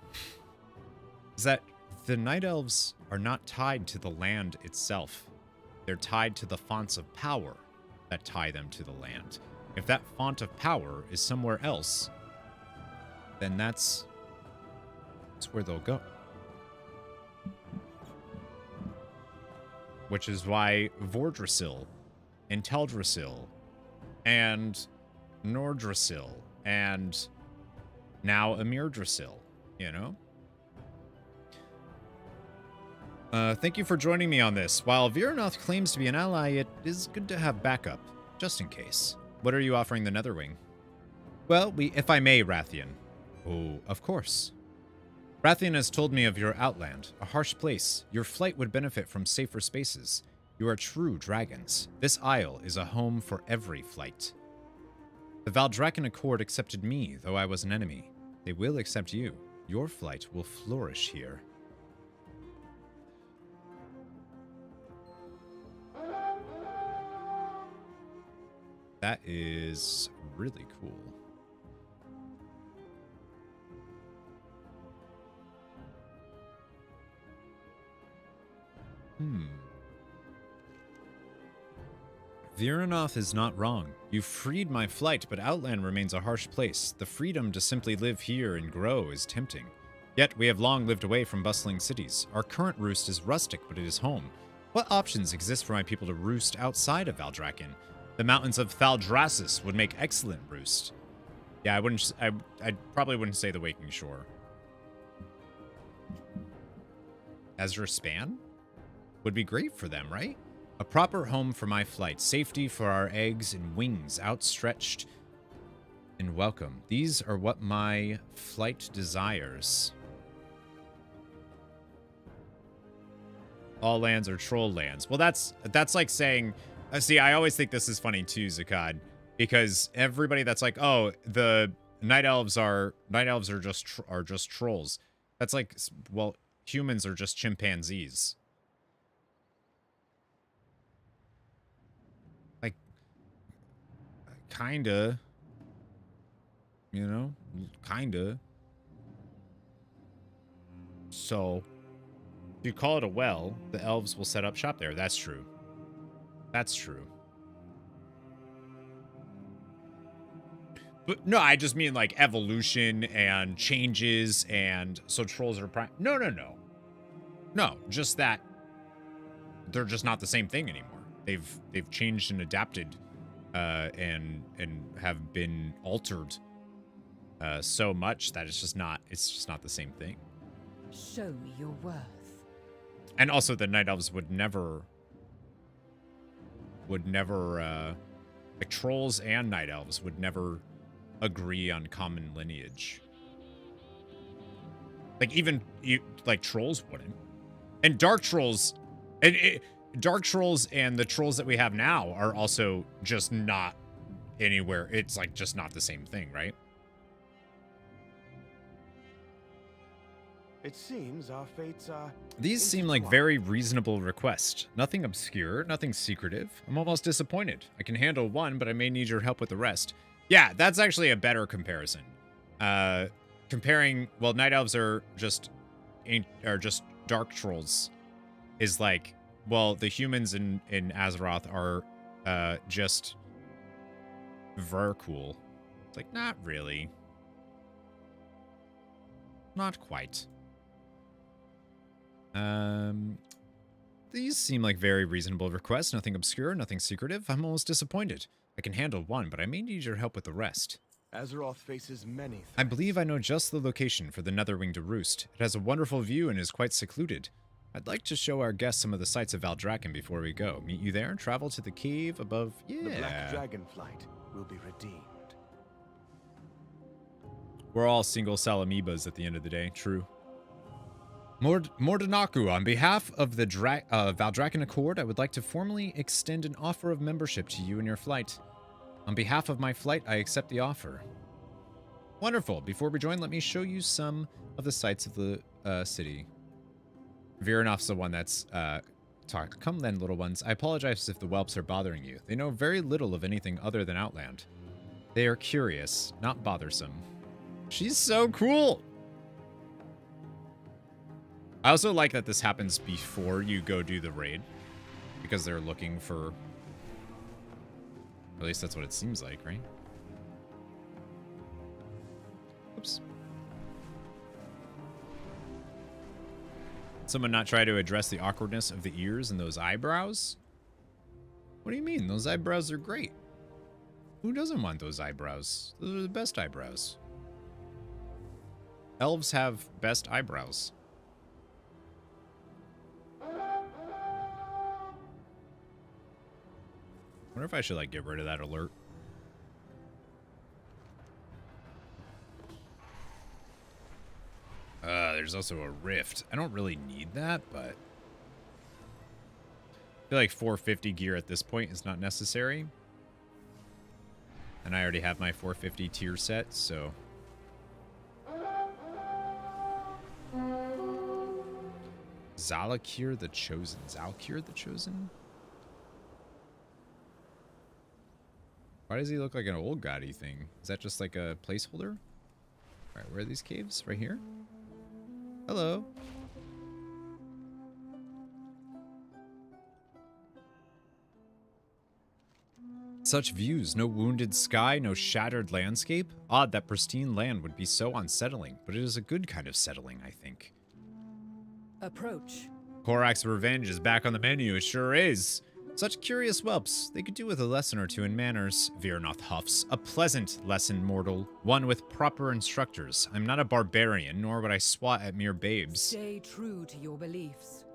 that the Night Elves are not tied to the land itself. They're tied to the fonts of power that tie them to the land. If that font of power is somewhere else... then that's where they'll go. Which is why Vordrassil and Teldrassil and Nordrassil, and now Amirdrassil, you know? Thank you for joining me on this. While Viranoth claims to be an ally, it is good to have backup, just in case. What are you offering the Netherwing? Well, if I may, Rathian. Oh, of course. Rathian has told me of your outland, a harsh place. Your flight would benefit from safer spaces. You are true dragons. This isle is a home for every flight. The Valdrakken Accord accepted me, though I was an enemy. They will accept you. Your flight will flourish here. That is really cool. Viranoth is not wrong. You freed my flight, but Outland remains a harsh place. The freedom to simply live here and grow is tempting. Yet we have long lived away from bustling cities. Our current roost is rustic, but it is home. What options exist for my people to roost outside of Valdrakken? The mountains of Thaldraszus would make excellent roost. Yeah, I probably wouldn't say the Waking Shore. Ezra Span would be great for them, right? A proper home for my flight, safety for our eggs and wings outstretched and welcome. These are what my flight desires. All lands are troll lands. Well, that's like saying, see, I always think this is funny too, Zakad, because everybody that's like, oh, the night elves are just trolls. That's like, well, humans are just chimpanzees. Like, kinda, you know, kinda. So, if you call it a well, the elves will set up shop there. That's true. That's true. But no, I just mean like evolution and changes, and so trolls are no, just that they're just not the same thing anymore. They've changed and adapted, and have been altered so much that it's just not the same thing. Show me your worth. And also, the night elves would never, like trolls and night elves would never agree on common lineage. Like even like trolls wouldn't, and dark trolls, dark trolls and the trolls that we have now are also just not anywhere. It's like just not the same thing, right? It seems our fates are... These seem like very reasonable requests. Nothing obscure, nothing secretive. I'm almost disappointed. I can handle one, but I may need your help with the rest. Yeah, that's actually a better comparison. Comparing, well, night elves are just dark trolls is like, well, the humans in Azeroth are just Vrkul. It's like, not really. Not quite. These seem like very reasonable requests. Nothing obscure, nothing secretive. I'm almost disappointed. I can handle one, but I may need your help with the rest. Azeroth faces many threats. I believe I know just the location for the Netherwing to roost. It has a wonderful view and is quite secluded. I'd like to show our guests some of the sights of Valdrakken before we go. Meet you there, travel to the cave above... Yeah. The Black Dragonflight will be redeemed. We're all single-cell amoebas at the end of the day. True. Mordanaku, on behalf of the Valdrakken Accord, I would like to formally extend an offer of membership to you and your flight. On behalf of my flight, I accept the offer. Wonderful. Before we join, let me show you some of the sights of the city. Viranoth's the one that's talked. Come then, little ones. I apologize if the whelps are bothering you. They know very little of anything other than Outland. They are curious, not bothersome. She's so cool! I also like that this happens before you go do the raid, because they're looking for... Or at least that's what it seems like, right? Oops. Someone not try to address the awkwardness of the ears and those eyebrows? What do you mean? Those eyebrows are great. Who doesn't want those eyebrows? Those are the best eyebrows. Elves have best eyebrows. Wonder if I should like get rid of that alert. There's also a rift. I don't really need that, but I feel like 450 gear at this point is not necessary. And I already have my 450 tier set, so. Zalakir the Chosen. Zalkir the Chosen? Why does he look like an old gaudy thing? Is that just like a placeholder? Alright, where are these caves? Right here? Hello. Such views, no wounded sky, no shattered landscape. Odd that pristine land would be so unsettling, but it is a good kind of settling, I think. Approach. Korak's Revenge is back on the menu, it sure is. Such curious whelps, they could do with a lesson or two in manners. Virnoth huffs. A pleasant lesson, mortal. One with proper instructors. I'm not a barbarian, nor would I swat at mere babes. Stay true to your beliefs.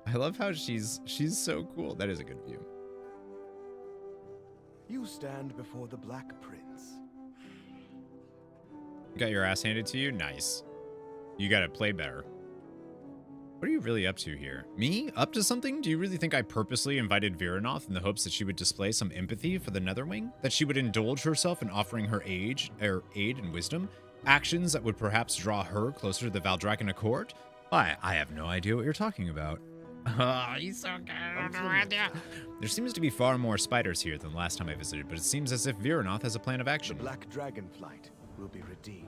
I love how she's so cool. That is a good view. You stand before the Black Prince. You got your ass handed to you? Nice. You gotta play better. What are you really up to here? Me? Up to something? Do you really think I purposely invited Viranoth in the hopes that she would display some empathy for the Netherwing? That she would indulge herself in offering her aid and wisdom? Actions that would perhaps draw her closer to the Valdrakken Accord? Why, I have no idea what you're talking about. Oh, he's so good. I have no idea. There seems to be far more spiders here than the last time I visited, but it seems as if Viranoth has a plan of action. The Black Dragonflight will be redeemed.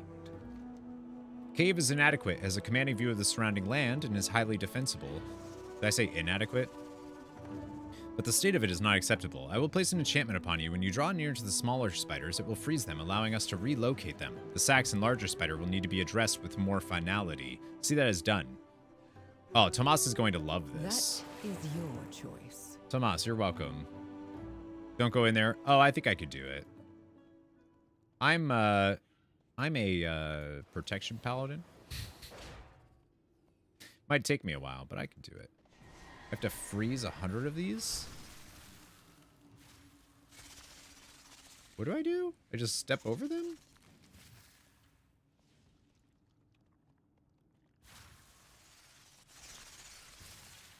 Cave is inadequate, has a commanding view of the surrounding land, and is highly defensible. Did I say inadequate? But the state of it is not acceptable. I will place an enchantment upon you. When you draw near to the smaller spiders, it will freeze them, allowing us to relocate them. The sacks and larger spider will need to be addressed with more finality. See that as done. Oh, Tomas is going to love this. That is your choice. Tomas, you're welcome. Don't go in there. Oh, I think I could do it. I'm a protection paladin. Might take me a while, but I can do it. I have to freeze 100 of these. What do I do? I just step over them?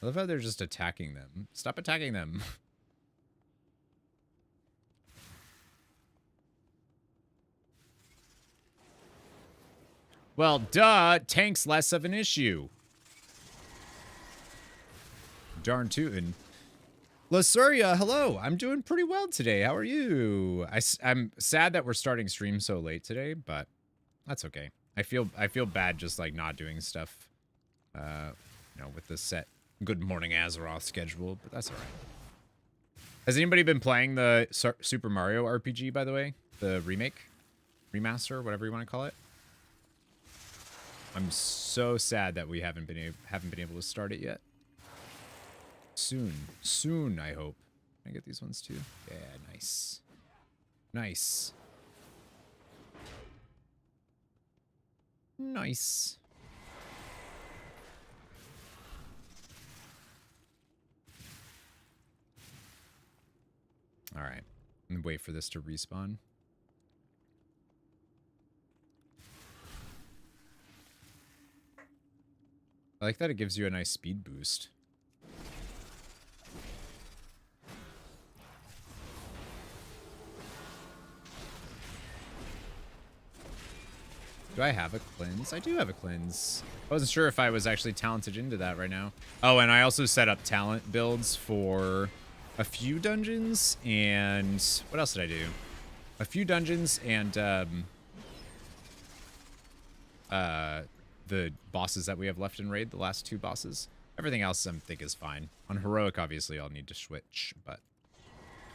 I love how they're just attacking them. Stop attacking them. Well, duh, tank's less of an issue. Darn tootin'. Lasuria, hello. I'm doing pretty well today. How are you? I'm sad that we're starting stream so late today, but that's okay. I feel bad just like not doing stuff, you know, with the set Good Morning Azeroth schedule, but that's all right. Has anybody been playing the Super Mario RPG, by the way? The remake? Remaster? Whatever you want to call it? I'm so sad that we haven't been able to start it yet. Soon, I hope. Can I get these ones too? Yeah, nice. Nice. Nice. All right. I'm gonna wait for this to respawn. I like that it gives you a nice speed boost. Do I have a cleanse? I do have a cleanse. I wasn't sure if I was actually talented into that right now. Oh, and I also set up talent builds for a few dungeons, and what else did I do? A few dungeons and the bosses that we have left in raid, the last two bosses. Everything else I think is fine. On heroic, obviously, I'll need to switch, but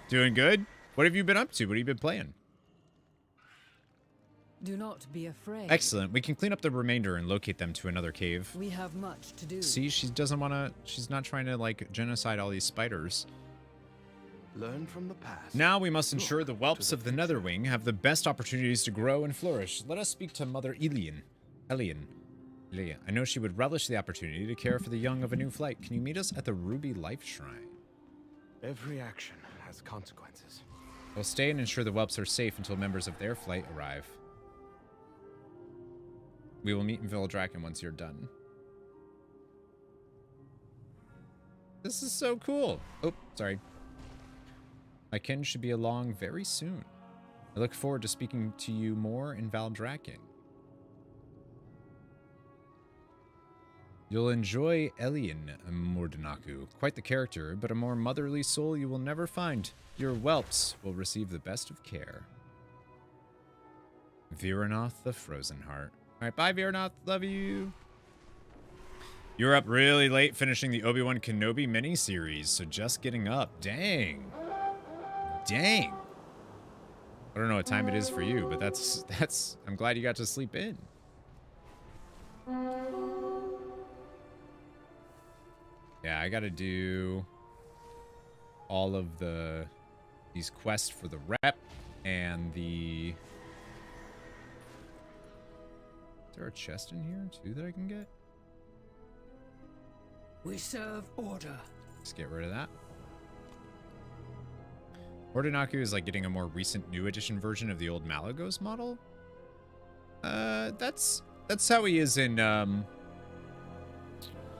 doing good. What have you been up to? What have you been playing? Do not be afraid. Excellent. We can clean up the remainder and locate them to another cave. We have much to do. See, she doesn't want to. She's not trying to like genocide all these spiders. Learn from the past. Now we must ensure Look the to whelps of the future. Netherwing have the best opportunities to grow and flourish. Let us speak to Mother Elian. Leah, I know she would relish the opportunity to care for the young of a new flight. Can you meet us at the Ruby Life Shrine? Every action has consequences. We'll stay and ensure the whelps are safe until members of their flight arrive. We will meet in Vildraken once you're done. This is so cool. Oh, sorry. My kin should be along very soon. I look forward to speaking to you more in Valdraken. You'll enjoy Elian Mordinaku. Quite the character, but a more motherly soul you will never find. Your whelps will receive the best of care. Viranoth the Frozen Heart. Alright, bye Viranoth. Love you. You were up really late finishing the Obi-Wan Kenobi miniseries, so just getting up. Dang. Dang. I don't know what time it is for you, but that's I'm glad you got to sleep in. Yeah, I gotta do all of these quests for the rep and the... Is there a chest in here too that I can get? We serve order. Let's get rid of that. Ordinaku is like getting a more recent new edition version of the old Malagos model. That's how he is in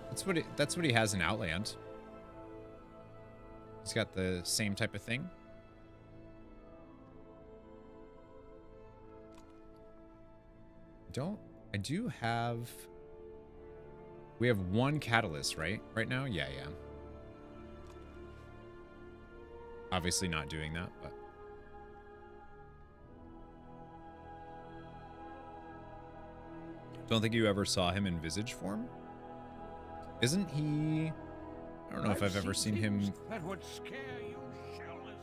that's what he has in Outland. He's got the same type of thing. We have one catalyst, right? Right now? Yeah. Obviously not doing that, but... Don't think you ever saw him in Visage form? Isn't he... I don't know if I've ever seen him... That would scare you shellers.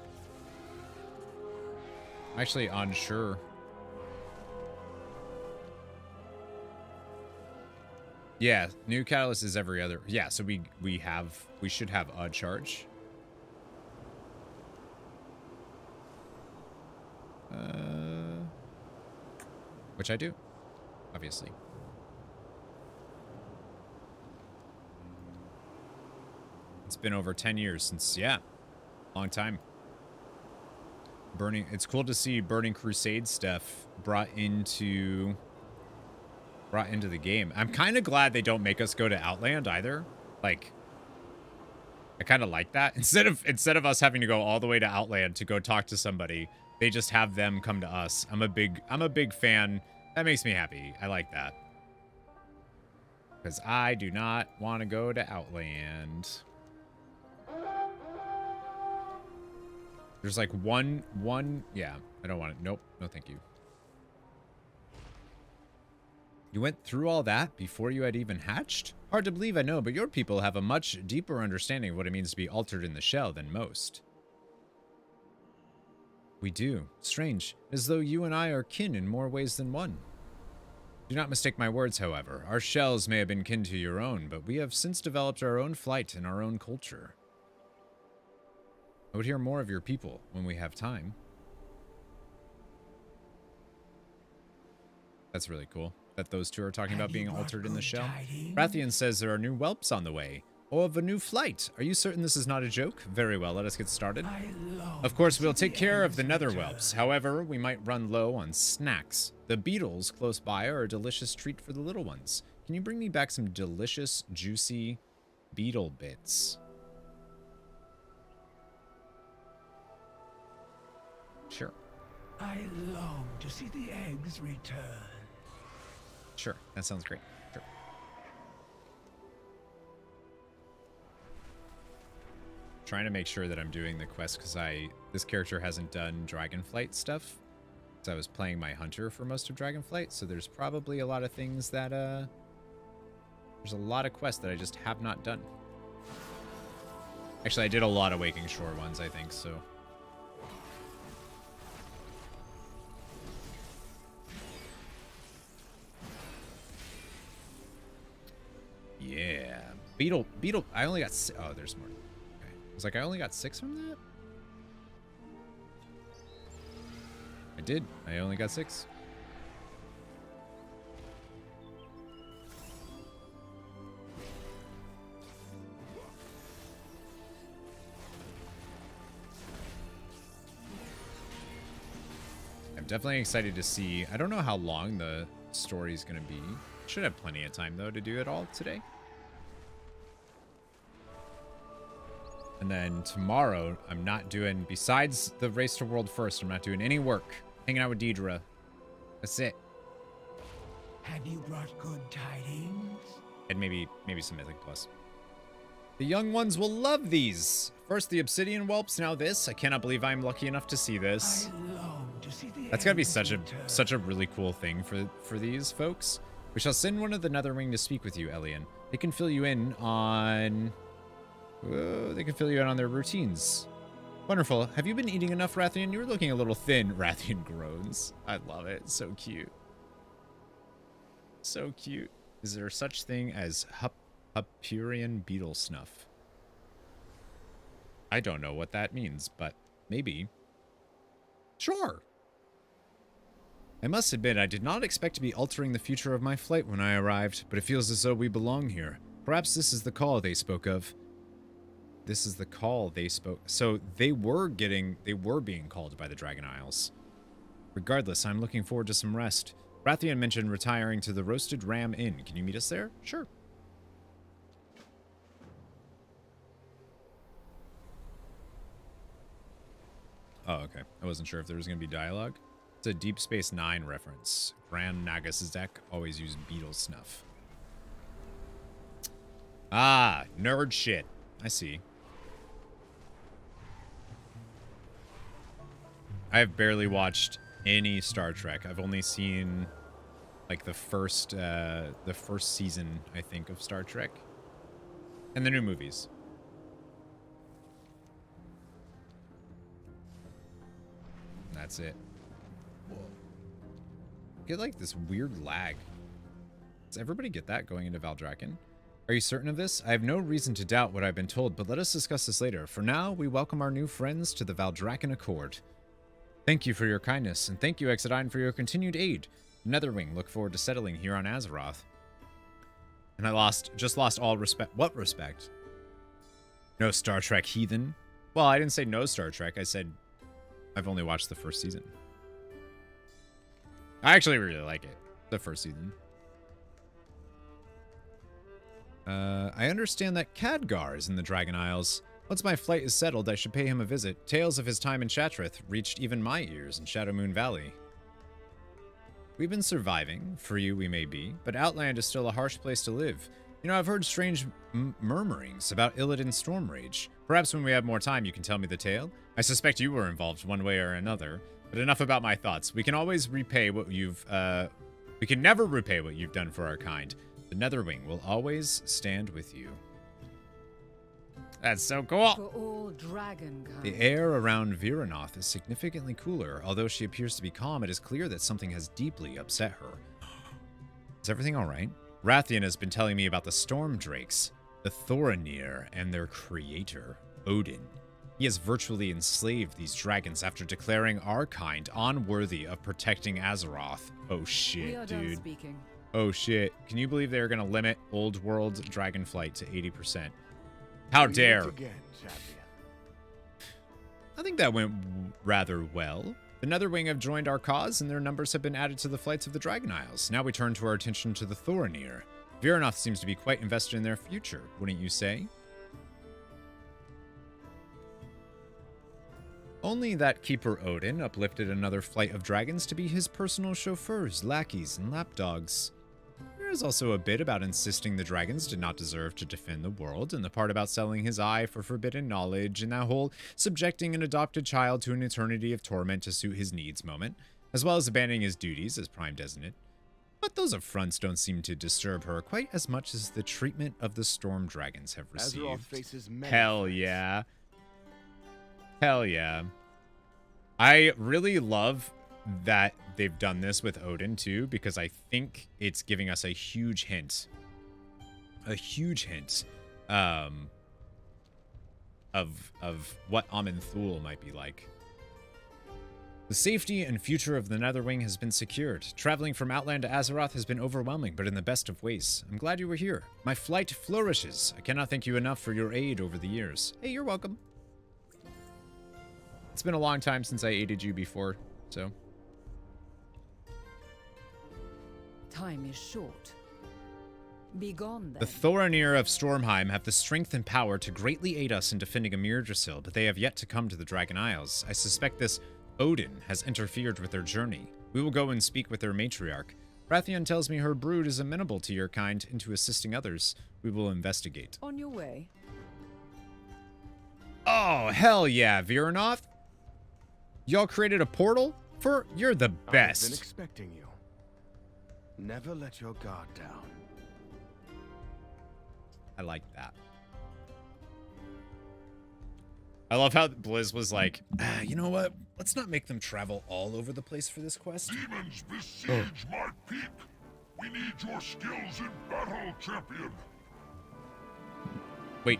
I'm actually unsure. Yeah, new catalyst is every other... Yeah, so we should have a charge. Which I do, obviously. It's been over 10 years since, yeah, long time. It's cool to see Burning Crusade stuff brought into the game. I'm kind of glad they don't make us go to Outland either. Like, I kind of like that. Instead of us having to go all the way to Outland to go talk to somebody, they just have them come to us. I'm a big fan. That makes me happy. I like that. Because I do not want to go to Outland. There's like one, yeah, I don't want it. Nope, no thank you. You went through all that before you had even hatched? Hard to believe, I know, but your people have a much deeper understanding of what it means to be altered in the shell than most. We do. Strange. As though you and I are kin in more ways than one. Do not mistake my words, however. Our shells may have been kin to your own, but we have since developed our own flight and our own culture. I would hear more of your people when we have time. That's really cool that those two are talking about being altered in the shell. Rathian says there are new whelps on the way. Oh, of a new flight. Are you certain this is not a joke? Very well, let us get started. Of course, we'll take care of the nether whelps. However, we might run low on snacks. The beetles close by are a delicious treat for the little ones. Can you bring me back some delicious, juicy beetle bits? Sure. I long to see the eggs return. Sure, that sounds great. Sure. Trying to make sure that I'm doing the quest because this character hasn't done Dragonflight stuff. So I was playing my hunter for most of Dragonflight, so there's probably a lot of things that there's a lot of quests that I just have not done. Actually, I did a lot of Waking Shore ones, I think, so. Yeah. Beetle. I only got... Oh, there's more. Okay. I was like, I only got 6 from that? did. I only got 6. I'm definitely excited to see. I don't know how long the story is going to be. Should have plenty of time, though, to do it all today. And then tomorrow, I'm not doing, besides the race to world first, I'm not doing any work. Hanging out with Deidre. That's it. Have you brought good tidings? And maybe some Mythic Plus. The young ones will love these. First the Obsidian Whelps, now this. I cannot believe I'm lucky enough to see this. I long to see the That's gotta be eggs such a really cool thing for these folks. We shall send one of the Netherwing to speak with you, Elian. They can fill you in on... they can fill you in on their routines. Wonderful. Have you been eating enough, Rathian? You're looking a little thin. Rathian groans. I love it. So cute. So cute. Is there such thing as Hyperion beetle snuff? I don't know what that means, but maybe. Sure. I must admit, I did not expect to be altering the future of my flight when I arrived, but it feels as though we belong here. Perhaps this is the call they spoke of. This is the call they spoke. So they were being called by the Dragon Isles. Regardless, I'm looking forward to some rest. Rathian mentioned retiring to the Roasted Ram Inn. Can you meet us there? Sure. Oh, okay. I wasn't sure if there was going to be dialogue. It's a Deep Space Nine reference. Grand Nagus deck always used beetle snuff. Ah, nerd shit. I see. I have barely watched any Star Trek. I've only seen like the first season, I think, of Star Trek. And the new movies. And that's it. Get like this weird lag. Does everybody get that going into Valdrakken? Are you certain of this? I have no reason to doubt what I've been told, but let us discuss this later. For now, we welcome our new friends to the Valdrakken Accord. Thank you for your kindness, and thank you, Exodine, for your continued aid. Netherwing look forward to settling here on Azeroth. And I just lost all respect. What respect? No Star Trek heathen? Well, I didn't say no Star Trek. I said I've only watched the first season. I actually really like it. The first season. I understand that Khadgar is in the Dragon Isles. Once my flight is settled, I should pay him a visit. Tales of his time in Shatrith reached even my ears in Shadowmoon Valley. We've been surviving, for you we may be, but Outland is still a harsh place to live. You know, I've heard strange murmurings about Illidan Stormrage. Perhaps when we have more time you can tell me the tale? I suspect you were involved one way or another. But enough about my thoughts. We can always repay what you've, we can never repay what you've done for our kind. The Netherwing will always stand with you. That's so cool. For all dragon kind. The air around Viranoth is significantly cooler. Although she appears to be calm, it is clear that something has deeply upset her. Is everything all right? Rathian has been telling me about the Storm Drakes, the Thorinir, and their creator, Odin. He has virtually enslaved these dragons after declaring our kind unworthy of protecting Azeroth. Oh shit, dude. Speaking. Oh shit. Can you believe they're gonna limit Old World Dragonflight to 80%? How dare. Again, champion. I think that went rather well. The Netherwing have joined our cause, and their numbers have been added to the flights of the Dragon Isles. Now we turn to our attention to the Thorinir. Viranoth seems to be quite invested in their future, wouldn't you say? Only that Keeper Odin uplifted another flight of dragons to be his personal chauffeurs, lackeys, and lapdogs. There is also a bit about insisting the dragons did not deserve to defend the world, and the part about selling his eye for forbidden knowledge, and that whole subjecting an adopted child to an eternity of torment to suit his needs moment, as well as abandoning his duties as Prime Designate. But those affronts don't seem to disturb her quite as much as the treatment of the Storm Dragons have received. Azeroth faces many Hell threats. yeah. Hell yeah. I really love that they've done this with Odin too, because I think it's giving us a huge hint of what Amin Thul might be like. The safety and future of the Netherwing has been secured. Traveling from Outland to Azeroth has been overwhelming, but in the best of ways. I'm glad you were here. My flight flourishes. I cannot thank you enough for your aid over the years. Hey, you're welcome. It's been a long time since I aided you before, so. Time is short. Be gone then. The Thorinir of Stormheim have the strength and power to greatly aid us in defending Emirdrasil, but they have yet to come to the Dragon Isles. I suspect this Odin has interfered with their journey. We will go and speak with their matriarch. Rathian tells me her brood is amenable to your kind into assisting others. We will investigate. On your way. Oh, hell yeah, Viranoth. Y'all created a portal? You're the I've been best. expecting you. Never let your guard down. I like that. I love how Blizz was like, you know what? Let's not make them travel all over the place for this quest. Demons besiege my peak. We need your skills in battle, champion. Wait.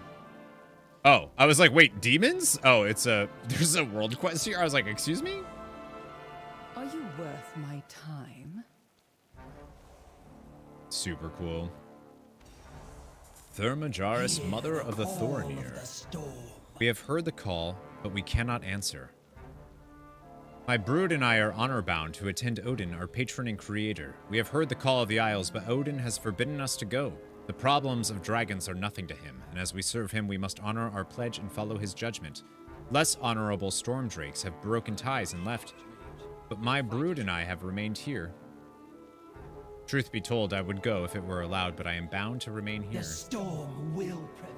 Oh, I was like, wait, demons? Oh, there's a world quest here? I was like, excuse me? Are you worth my time? Super cool. Thermajaris, mother of the Thorinir. We have heard the call, but we cannot answer. My brood and I are honor-bound to attend Odin, our patron and creator. We have heard the call of the Isles, but Odin has forbidden us to go. The problems of dragons are nothing to him, and as we serve him, we must honor our pledge and follow his judgment. Less honorable storm drakes have broken ties and left, but my brood and I have remained here. Truth be told, I would go if it were allowed, but I am bound to remain here. The storm will prevail.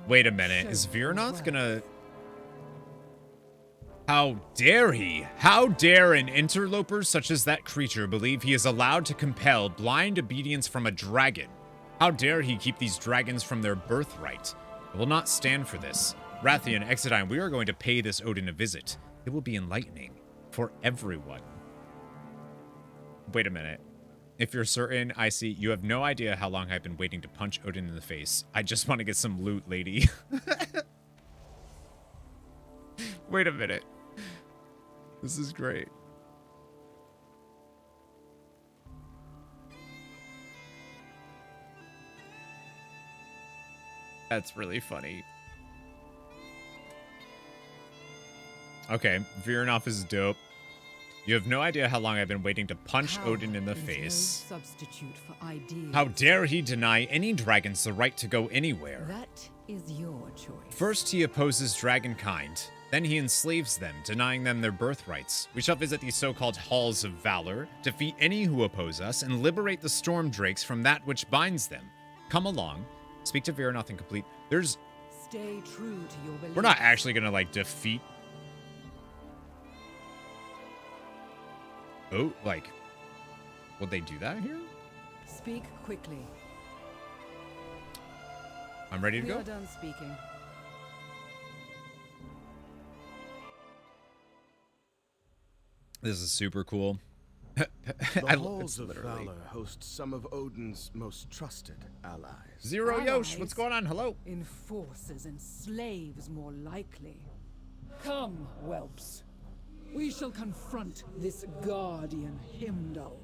Wait a minute, is Viranoth gonna... How dare he? How dare an interloper such as that creature believe he is allowed to compel blind obedience from a dragon? How dare he keep these dragons from their birthright? I will not stand for this. Rathian, Exodine, we are going to pay this Odin a visit. It will be enlightening for everyone. Wait a minute. If you're certain, I see you have no idea how long I've been waiting to punch Odin in the face. I just want to get some loot, lady. Wait a minute. This is great. That's really funny. Okay, Viranoth is dope. You have no idea how long I've been waiting to punch Odin in the face. No substitute for ideas. How dare he deny any dragons the right to go anywhere? That is your choice. First, he opposes dragonkind. Then he enslaves them, denying them their birthrights. We shall visit these so-called halls of valor, defeat any who oppose us, and liberate the storm drakes from that which binds them. Come along. Speak to Viranoth and complete. Stay true to your beliefs. We're not actually gonna, like, defeat... Oh, like... Would they do that here? Speak quickly. I'm ready to We go. are done speaking. This is super cool. The halls of valor host some of Odin's most trusted allies. Zero Yosh, Allies? what's going on? Hello. Enforcers and slaves more likely. Come, whelps. We shall confront this guardian Himdall.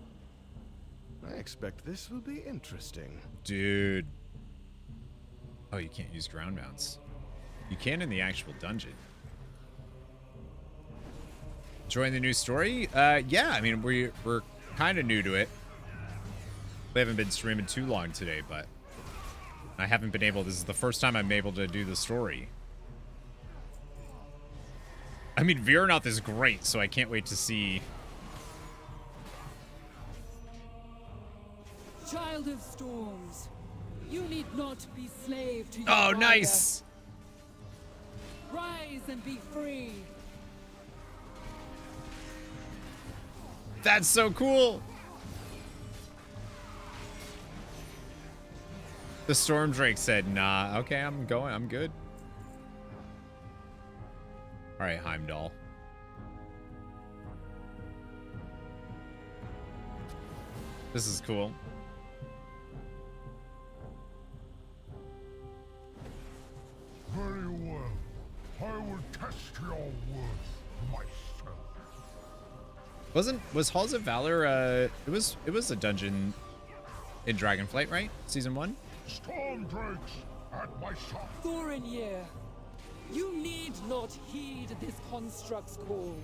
I expect this will be interesting. Dude. Oh, you can't use ground mounts. You can in the actual dungeon. Enjoying the new story? Yeah, I mean, we're kind of new to it. We haven't been streaming too long today, but I haven't been able, this is the first time I'm able to do the story. I mean, Viranoth is great, so I can't wait to see. Child of storms, you need not be slave to your Oh, rider. nice! Rise and be free. That's so cool! The Storm Drake said, nah, okay, I'm going, I'm good. Alright, Heimdall. This is cool. Very well. I will test your worth myself. Was Halls of Valor it was a dungeon in Dragonflight, right? Season 1? Storm drakes at my side. Thorinir, you need not heed this construct's call.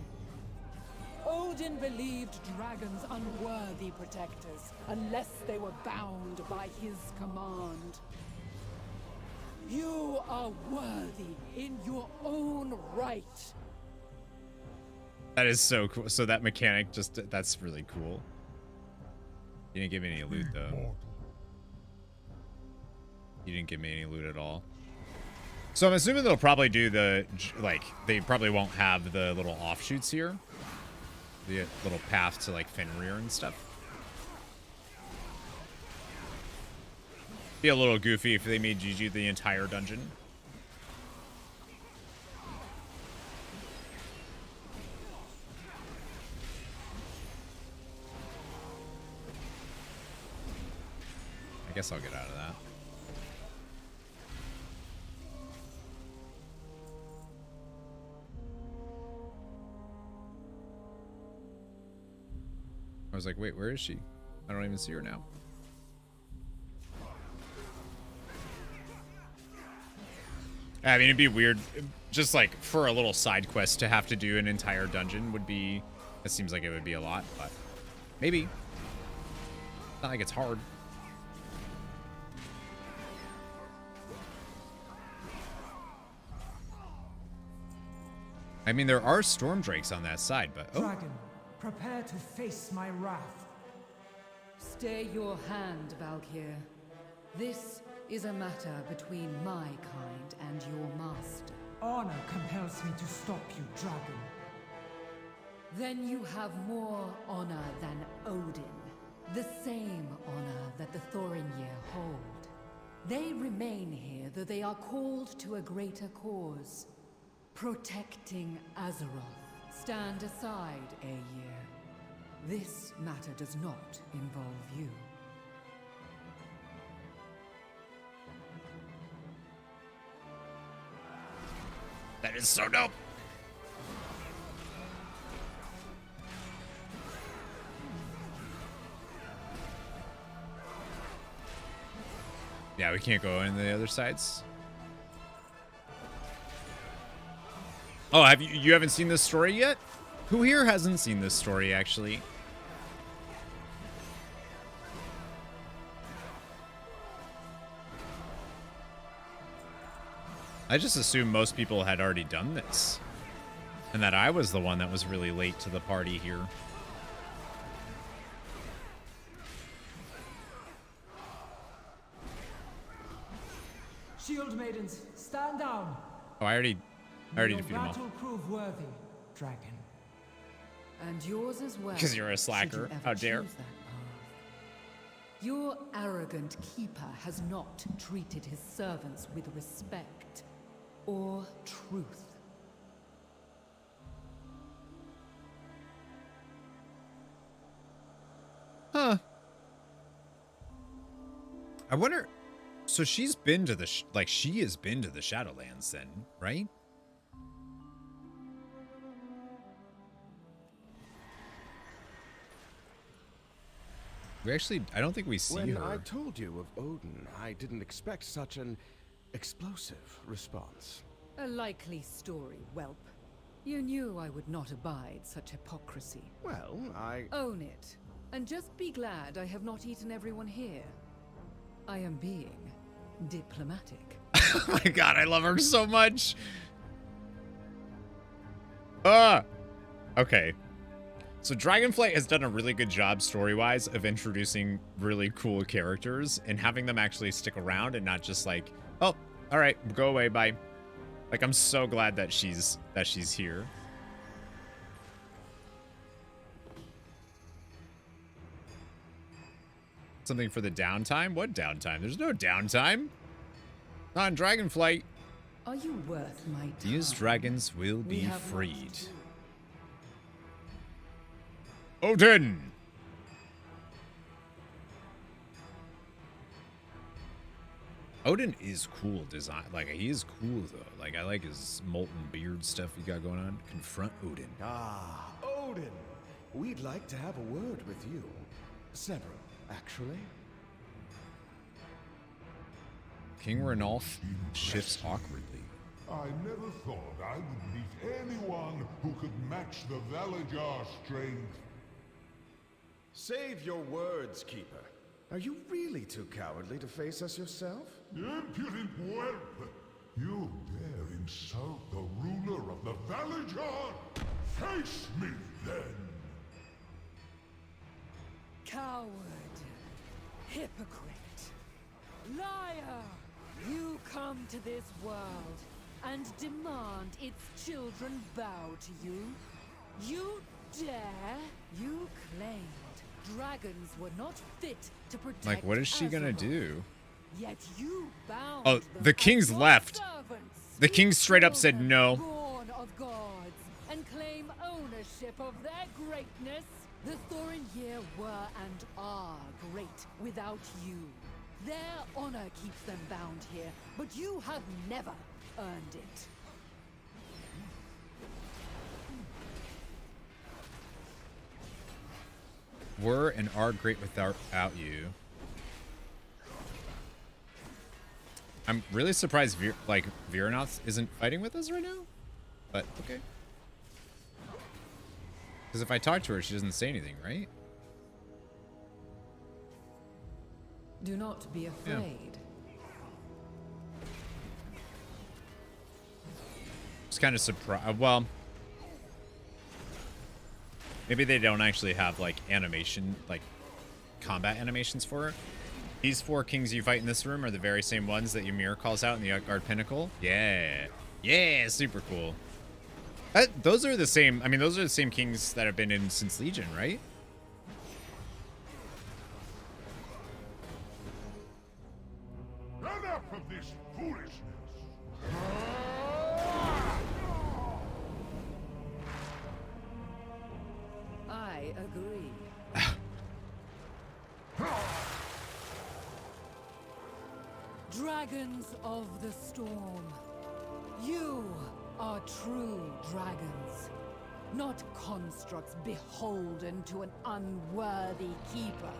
Odin believed dragons unworthy protectors unless they were bound by his command. You are worthy in your own right. That is so cool. So that mechanic that's really cool. You didn't give me any loot though. You didn't give me any loot at all. So I'm assuming they'll probably do the, like, they probably won't have the little offshoots here. The little path to, like, Fenrir and stuff. Be a little goofy if they made GG the entire dungeon. I guess I'll get out of that. I was like, wait, where is she? I don't even see her now. I mean, it'd be weird, just like for a little side quest to have to do an entire dungeon would be, it seems like it would be a lot, but maybe. Not like it's hard. I mean, there are storm drakes on that side, but oh. Dragon, prepare to face my wrath. Stay your hand, Valkyr. This is a matter between my kind and your master. Honor compels me to stop you, dragon. Then you have more honor than Odin. The same honor that the Thorinir hold. They remain here, though they are called to a greater cause. Protecting Azeroth. Stand aside, Aegir. This matter does not involve you. That is so dope. Yeah, we can't go in the other sides. Oh, have you haven't seen this story yet? Who here hasn't seen this story, actually? I just assumed most people had already done this. And that I was the one that was really late to the party here. Shield maidens, stand down. Oh, I already defeated them Your all. battle prove worthy, dragon. And yours as well. 'Cause you're a slacker. should you ever How dare. choose that path. Your arrogant keeper has not treated his servants with respect or truth. Huh. I wonder. So she's been to the she has been to the Shadowlands then, right? We actually, I don't think we see When her. I told you of Odin, I didn't expect such an explosive response. A likely story, whelp. You knew I would not abide such hypocrisy. Well, Own it, and just be glad I have not eaten everyone here. I am being diplomatic. Oh my god, I love her so much. Ah. Okay. So Dragonflight has done a really good job story-wise of introducing really cool characters and having them actually stick around and not just like, oh, all right, go away, bye. Like, I'm so glad that she's here. Something for the downtime? What downtime? There's no downtime. Not in Dragonflight. Are you worth my time? These dragons will We be have much freed. to do. Odin! Odin is cool design. Like, he is cool, though. Like, I like his molten beard stuff he got going on. Confront Odin. Ah, Odin, we'd like to have a word with you. Several, actually. King Ranulf shifts awkwardly. I never thought I would meet anyone who could match the Valajar strength. Save your words, Keeper. Are you really too cowardly to face us yourself? Impudent whelp! You dare insult the ruler of the Valajar? Face me, then! Coward. Hypocrite. Liar! You come to this world and demand its children bow to you. You dare? You claimed dragons were not fit to protect. Like, what is she gonna do? Yet you bound Oh, them the as king's your left. servants. The king straight up said Children no. Born of gods and claim ownership of their greatness. The Thorin'yir were and are great without you. Their honor keeps them bound here, but you have never earned it. Were and are great without you. I'm really surprised Viranoth isn't fighting with us right now. But okay. Because if I talk to her, she doesn't say anything, right? Do not be afraid. Just kind of surprised. Well, maybe they don't actually have like animation, like combat animations for her. These 4 kings you fight in this room are the very same ones that Ymir calls out in the Utgard Pinnacle. Yeah. Yeah, super cool. Those are the same. I mean, those are the same kings that have been in since Legion, right? Enough of this foolishness! I agree. Dragons of the storm. You are true dragons, not constructs beholden to an unworthy keeper.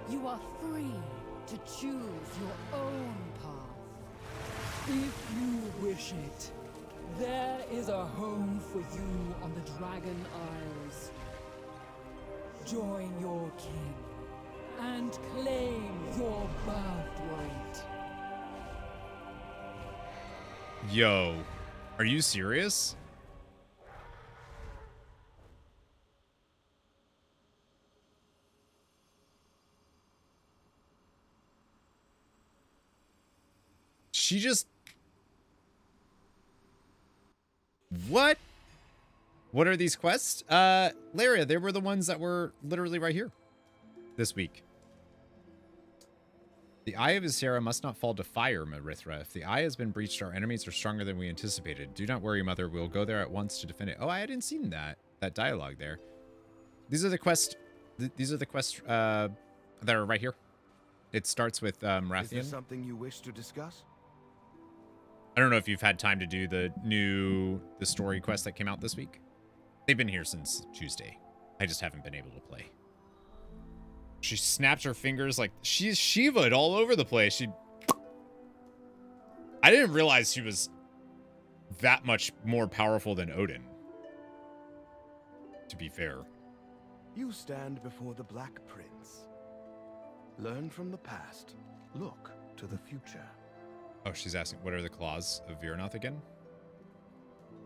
You are free to choose your own path. If you wish it, there is a home for you on the Dragon Isles. Join your king and claim your birthright. Yo, are you serious? She just... What? What are these quests? Laria, they were the ones that were literally right here this week. The Eye of Ysera must not fall to fire, Marithra. If the Eye has been breached, our enemies are stronger than we anticipated. Do not worry, Mother. We'll go there at once to defend it. Oh, I hadn't seen that dialogue there. These are the quests. These are the quests that are right here. It starts with Rathian. Is there something you wish to discuss? I don't know if you've had time to do the story quest that came out this week. They've been here since Tuesday. I just haven't been able to play. She snapped her fingers like she's Shiva'd all over the place. I didn't realize she was that much more powerful than Odin. To be fair. You stand before the Black Prince. Learn from the past. Look to the future. Oh, she's asking, what are the claws of Viranoth again?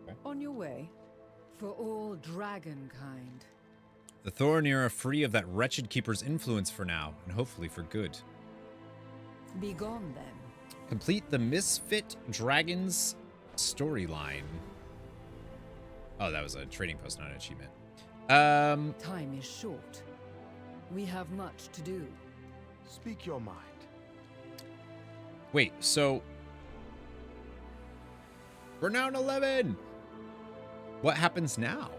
Okay. On your way, for all dragonkind. The Thorin'yir are free of that wretched keeper's influence for now, and hopefully for good. Be gone then. Complete the Misfit Dragons storyline. Oh, that was a trading post, not an achievement. Time is short. We have much to do. Speak your mind. Wait, so we're now in 11. What happens now?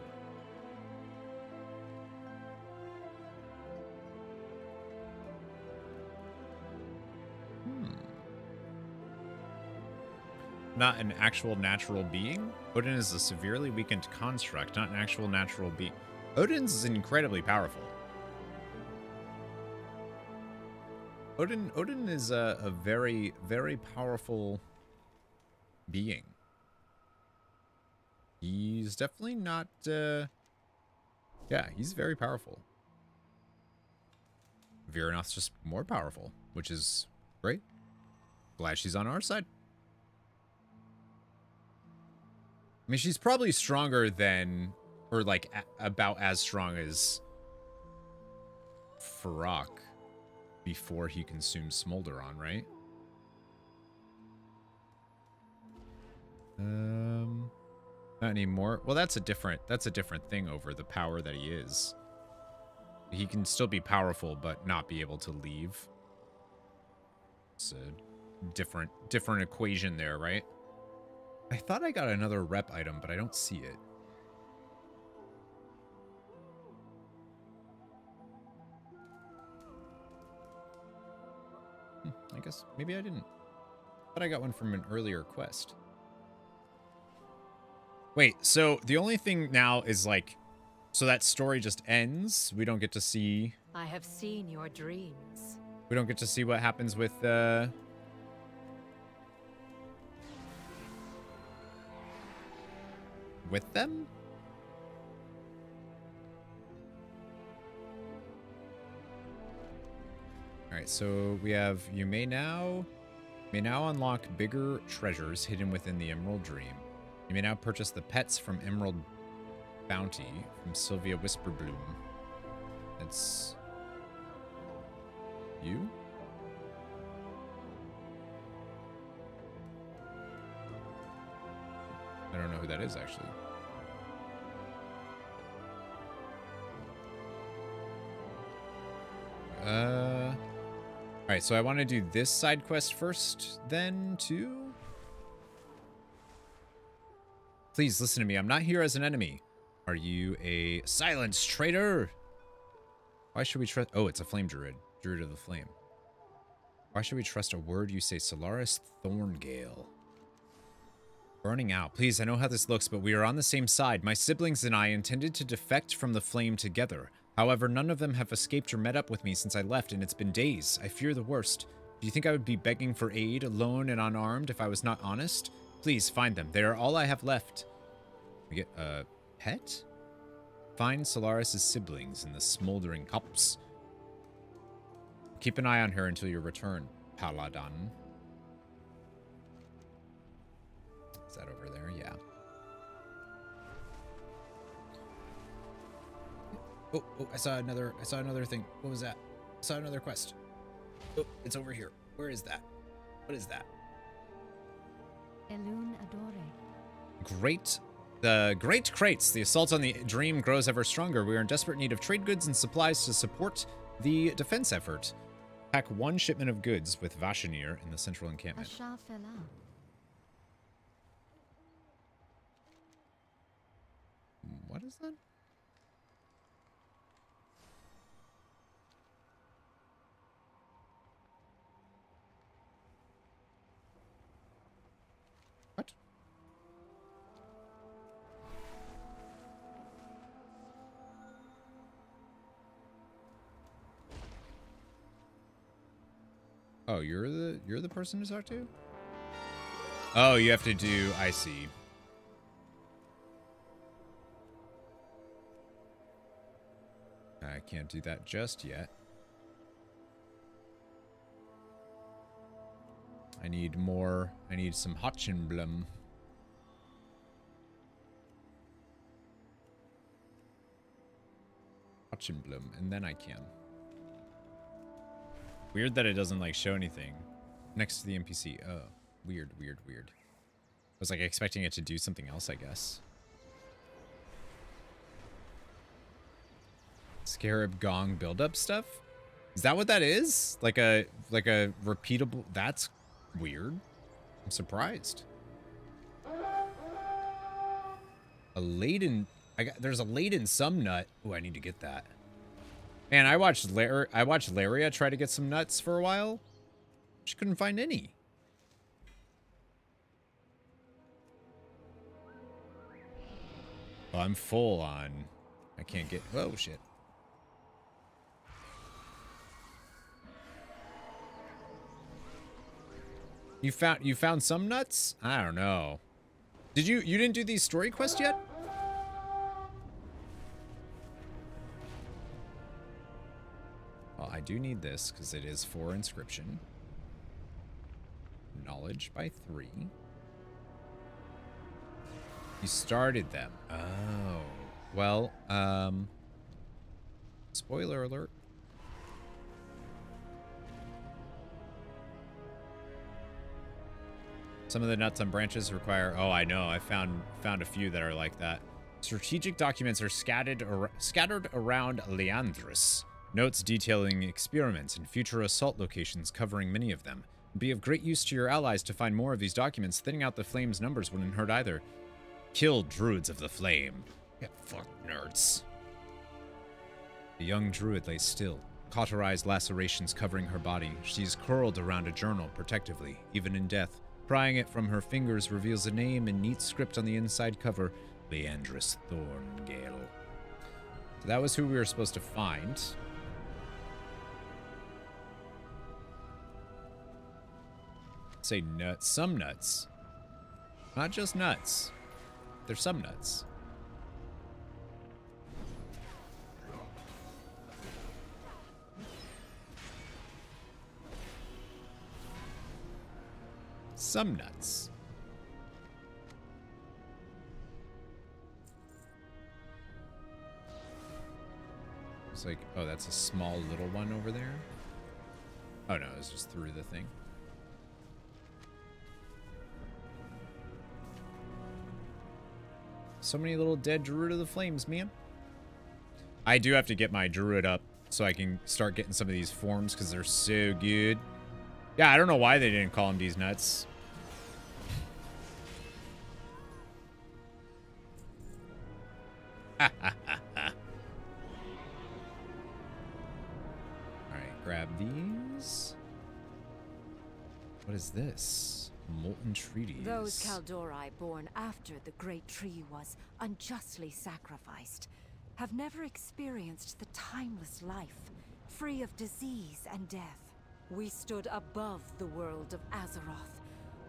Not an actual natural being? Odin is a severely weakened construct, not an actual natural being. Odin's incredibly powerful. Odin is a very, very powerful being. He's definitely not, yeah, he's very powerful. Vyranoth's just more powerful, which is great. Glad she's on our side. I mean, she's probably stronger than, or like about as strong as Farak before he consumed Smolderon, right? Not anymore. Well, that's a different thing over the power that he is. He can still be powerful, but not be able to leave. It's a different equation there, right? I thought I got another rep item, but I don't see it. I guess maybe I didn't. But I got one from an earlier quest. Wait, so the only thing now is like, so that story just ends. We don't get to see. I have seen your dreams. We don't get to see what happens with them. All right, so we have you may now unlock bigger treasures hidden within the Emerald Dream. You may now purchase the pets from Emerald Bounty from Sylvia Whisperbloom. It's you? I don't know who that is actually. Alright, so I want to do this side quest first, then too. Please listen to me. I'm not here as an enemy. Are you a silence traitor? Why should we trust? Oh, it's a flame druid. Druid of the flame. Why should we trust a word you say? Solaris Thorngale. Burning out. Please, I know how this looks, but we are on the same side. My siblings and I intended to defect from the flame together. However, none of them have escaped or met up with me since I left, and it's been days. I fear the worst. Do you think I would be begging for aid, alone and unarmed, if I was not honest? Please, find them. They are all I have left. We get a pet? Find Solaris' siblings in the smoldering copse. Keep an eye on her until your return, Paladin. Is that over there? Yeah. Oh, I saw another thing. What was that? I saw another quest. Oh, it's over here. Where is that? What is that? Elun Adore. Great. The great crates. The assault on the dream grows ever stronger. We are in desperate need of trade goods and supplies to support the defense effort. Pack one shipment of goods with Vashenir in the central encampment. What is that? What? Oh, you're the person to talk to? Oh, you have to do, I see. I can't do that just yet. I need more. I need some Hotchinblum. Hotchinblum, and then I can. Weird that it doesn't like show anything next to the NPC. Oh, weird. I was like expecting it to do something else, I guess. Scarab Gong build-up stuff? Is that what that is? Like a repeatable... That's weird. I'm surprised. A laden... There's a laden some nut. Oh, I need to get that. Man, I watched Laria try to get some nuts for a while. She couldn't find any. Oh, I'm full on I can't get... Oh, shit. You found some nuts? I don't know. You didn't do these story quests yet? Well, I do need this because it is for inscription. Knowledge by 3. You started them. Oh. Well, spoiler alert. Some of the nuts on branches require... Oh, I know. I found a few that are like that. Strategic documents are scattered around Leandrus. Notes detailing experiments and future assault locations covering many of them. It'd be of great use to your allies to find more of these documents. Thinning out the flame's numbers wouldn't hurt either. Kill druids of the flame. Yeah, fuck nerds. The young druid lay still. Cauterized lacerations covering her body. She's curled around a journal protectively, even in death. Prying it from her fingers reveals a name in neat script on the inside cover. Leandrus Thorngale. So that was who we were supposed to find. Say nuts. Some nuts. Not just nuts. There's some nuts. Some nuts. It's like, oh, that's a small little one over there. Oh no, it's just through the thing. So many little dead Druid of the Flames, man. I do have to get my Druid up so I can start getting some of these forms because they're so good. Yeah, I don't know why they didn't call him these nuts. Alright, grab these. What is this? Molten treaties. Those Kaldori born after the great tree was unjustly sacrificed have never experienced the timeless life, free of disease and death. We stood above the world of Azeroth,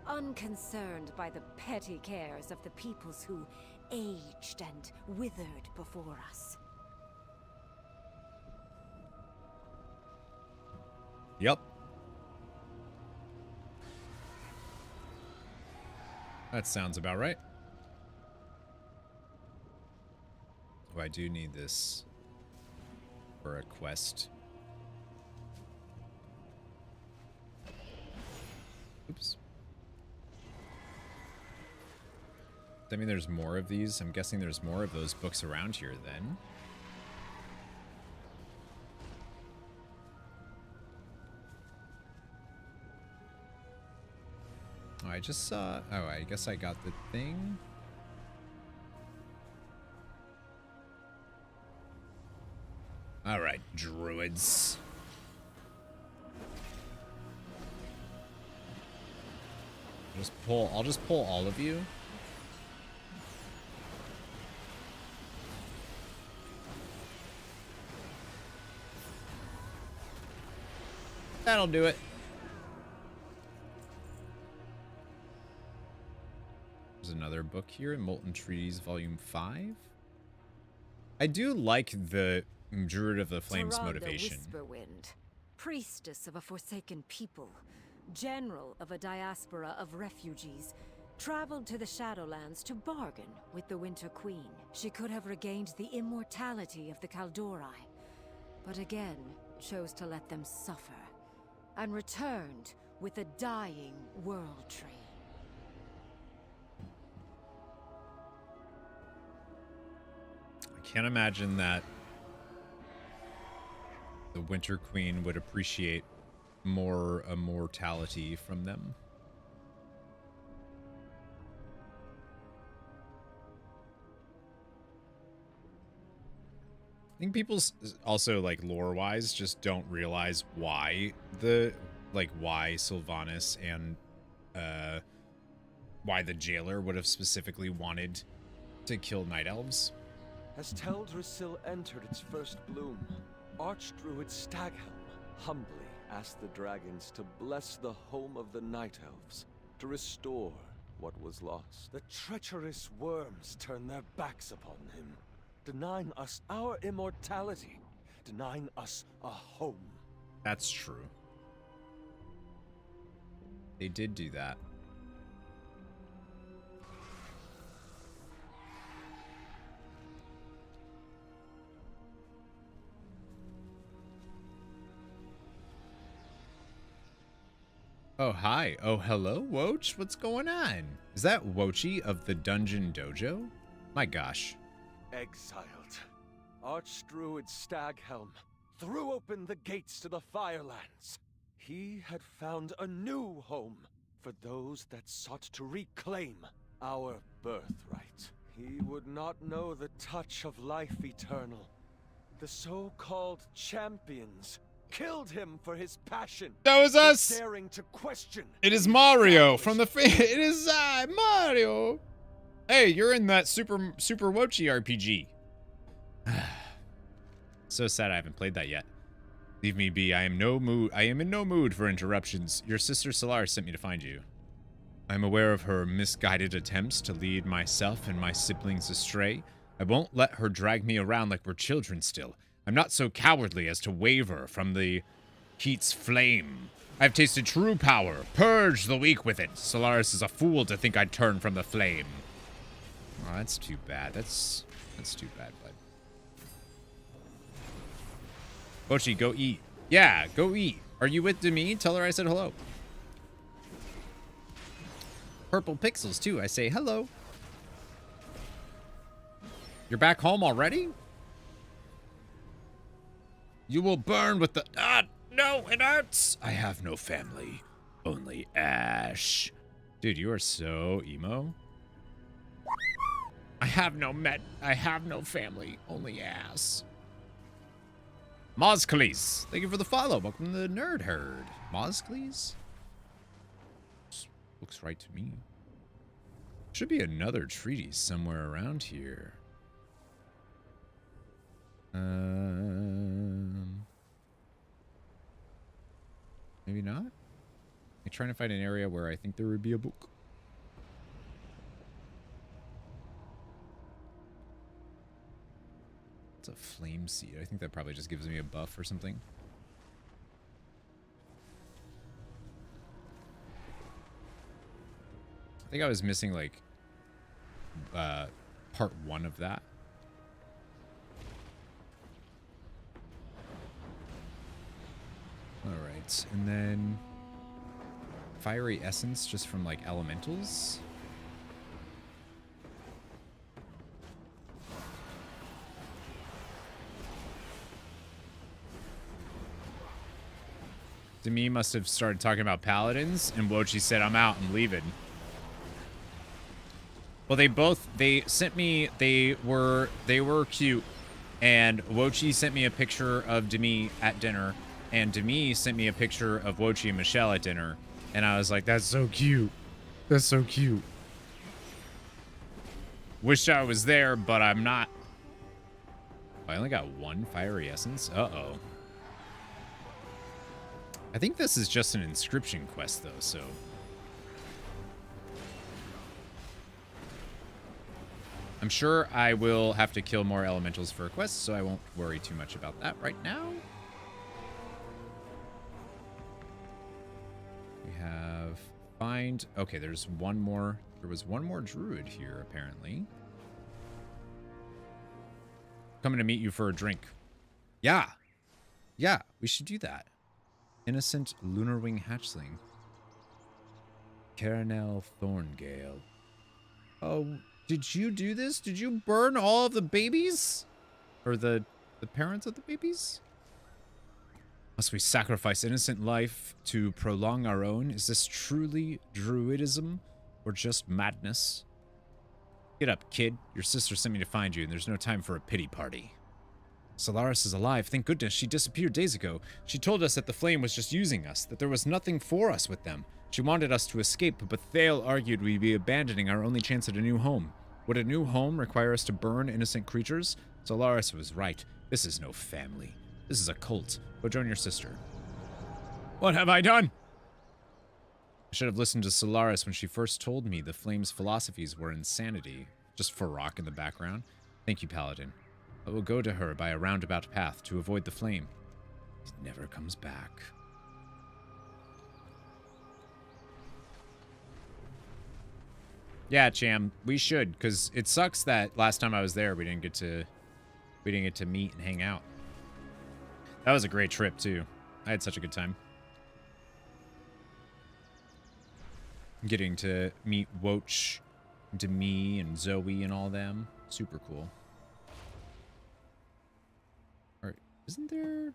unconcerned by the petty cares of the peoples who aged and withered before us. Yep. That sounds about right. Oh, I do need this for a quest. Oops. Does that mean there's more of these? I'm guessing there's more of those books around here then. Oh, I just saw... Oh, I guess I got the thing. Alright, druids. I'll just pull all of you. That'll do it. There's another book here, Molten Treaties, Volume 5. I do like the Druid of the Flames Taraga motivation. Whisperwind, priestess of a forsaken people, general of a diaspora of refugees, traveled to the Shadowlands to bargain with the Winter Queen. She could have regained the immortality of the Kaldori, but again chose to let them suffer, and returned with a dying world tree. I can't imagine that the Winter Queen would appreciate more immortality from them. I think people also, like, lore-wise, just don't realize why why Sylvanas and why the jailer would have specifically wanted to kill night elves. As Teldrassil entered its first bloom, Archdruid Staghelm humbly asked the dragons to bless the home of the Night Elves, to restore what was lost. The treacherous worms turned their backs upon him, denying us our immortality, denying us a home. That's true. They did do that. Oh, hi. Oh, hello, Woach. What's going on? Is that Wochi of the Dungeon Dojo? My gosh. Exiled, Archdruid Staghelm threw open the gates to the Firelands. He had found a new home for those that sought to reclaim our birthright. He would not know the touch of life eternal. The so-called champions killed him for his passion. That was us. Daring to question. It is Mario from the. It is Mario. Hey, you're in that Super Wochi RPG. So sad I haven't played that yet. Leave me be. I am in no mood for interruptions. Your sister Solar sent me to find you. I am aware of her misguided attempts to lead myself and my siblings astray. I won't let her drag me around like we're children still. I'm not so cowardly as to waver from the heat's flame. I've tasted true power. Purge the weak with it. Solaris is a fool to think I'd turn from the flame. Oh, that's too bad. That's too bad, bud. Bochi, go eat. Yeah, go eat. Are you with Demi? Tell her I said hello. Purple pixels, too. I say hello. You're back home already? You will burn with the... no, it hurts. I have no family. Only ash. Dude, you are so emo. I have no family. Only ass. Mozcles, thank you for the follow. Welcome to the Nerd Herd. Mozcles? Looks right to me. Should be another treaty somewhere around here. Maybe not? I'm trying to find an area where I think there would be a book. It's a flame seed. I think that probably just gives me a buff or something. I think I was missing like part 1 of that. All right, and then fiery essence just from like elementals. Demi must have started talking about paladins, and Wochi said, I'm out, I'm leaving. Well, they sent me, they were cute, and Wochi sent me a picture of Demi at dinner, and Demi sent me a picture of Wochi and Michelle at dinner, and I was like, that's so cute. That's so cute. Wish I was there, but I'm not. I only got 1 fiery essence? Uh-oh. I think this is just an inscription quest, though, so... I'm sure I will have to kill more elementals for a quest, so I won't worry too much about that right now. We have... Find... Okay, there's one more... There was one more druid here, apparently. Coming to meet you for a drink. Yeah. Yeah, we should do that. Innocent Lunarwing Hatchling. Caranel Thorngale. Oh, did you do this? Did you burn all of the babies? Or the parents of the babies? Must we sacrifice innocent life to prolong our own? Is this truly druidism or just madness? Get up, kid. Your sister sent me to find you, and there's no time for a pity party. Solaris is alive. Thank goodness. She disappeared days ago. She told us that the flame was just using us, that there was nothing for us with them. She wanted us to escape, but Thale argued we'd be abandoning our only chance at a new home. Would a new home require us to burn innocent creatures? Solaris was right. This is no family. This is a cult. Go join your sister. What have I done? I should have listened to Solaris when she first told me the Flame's philosophies were insanity. Just Farrak in the background. Thank you, Paladin. I will go to her by a roundabout path to avoid the Flame. It never comes back. Yeah, Cham, we should, because it sucks that last time I was there we didn't get to meet and hang out. That was a great trip too. I had such a good time. Getting to meet Woach, Demi, and Zoe and all them. Super cool. Alright, isn't there...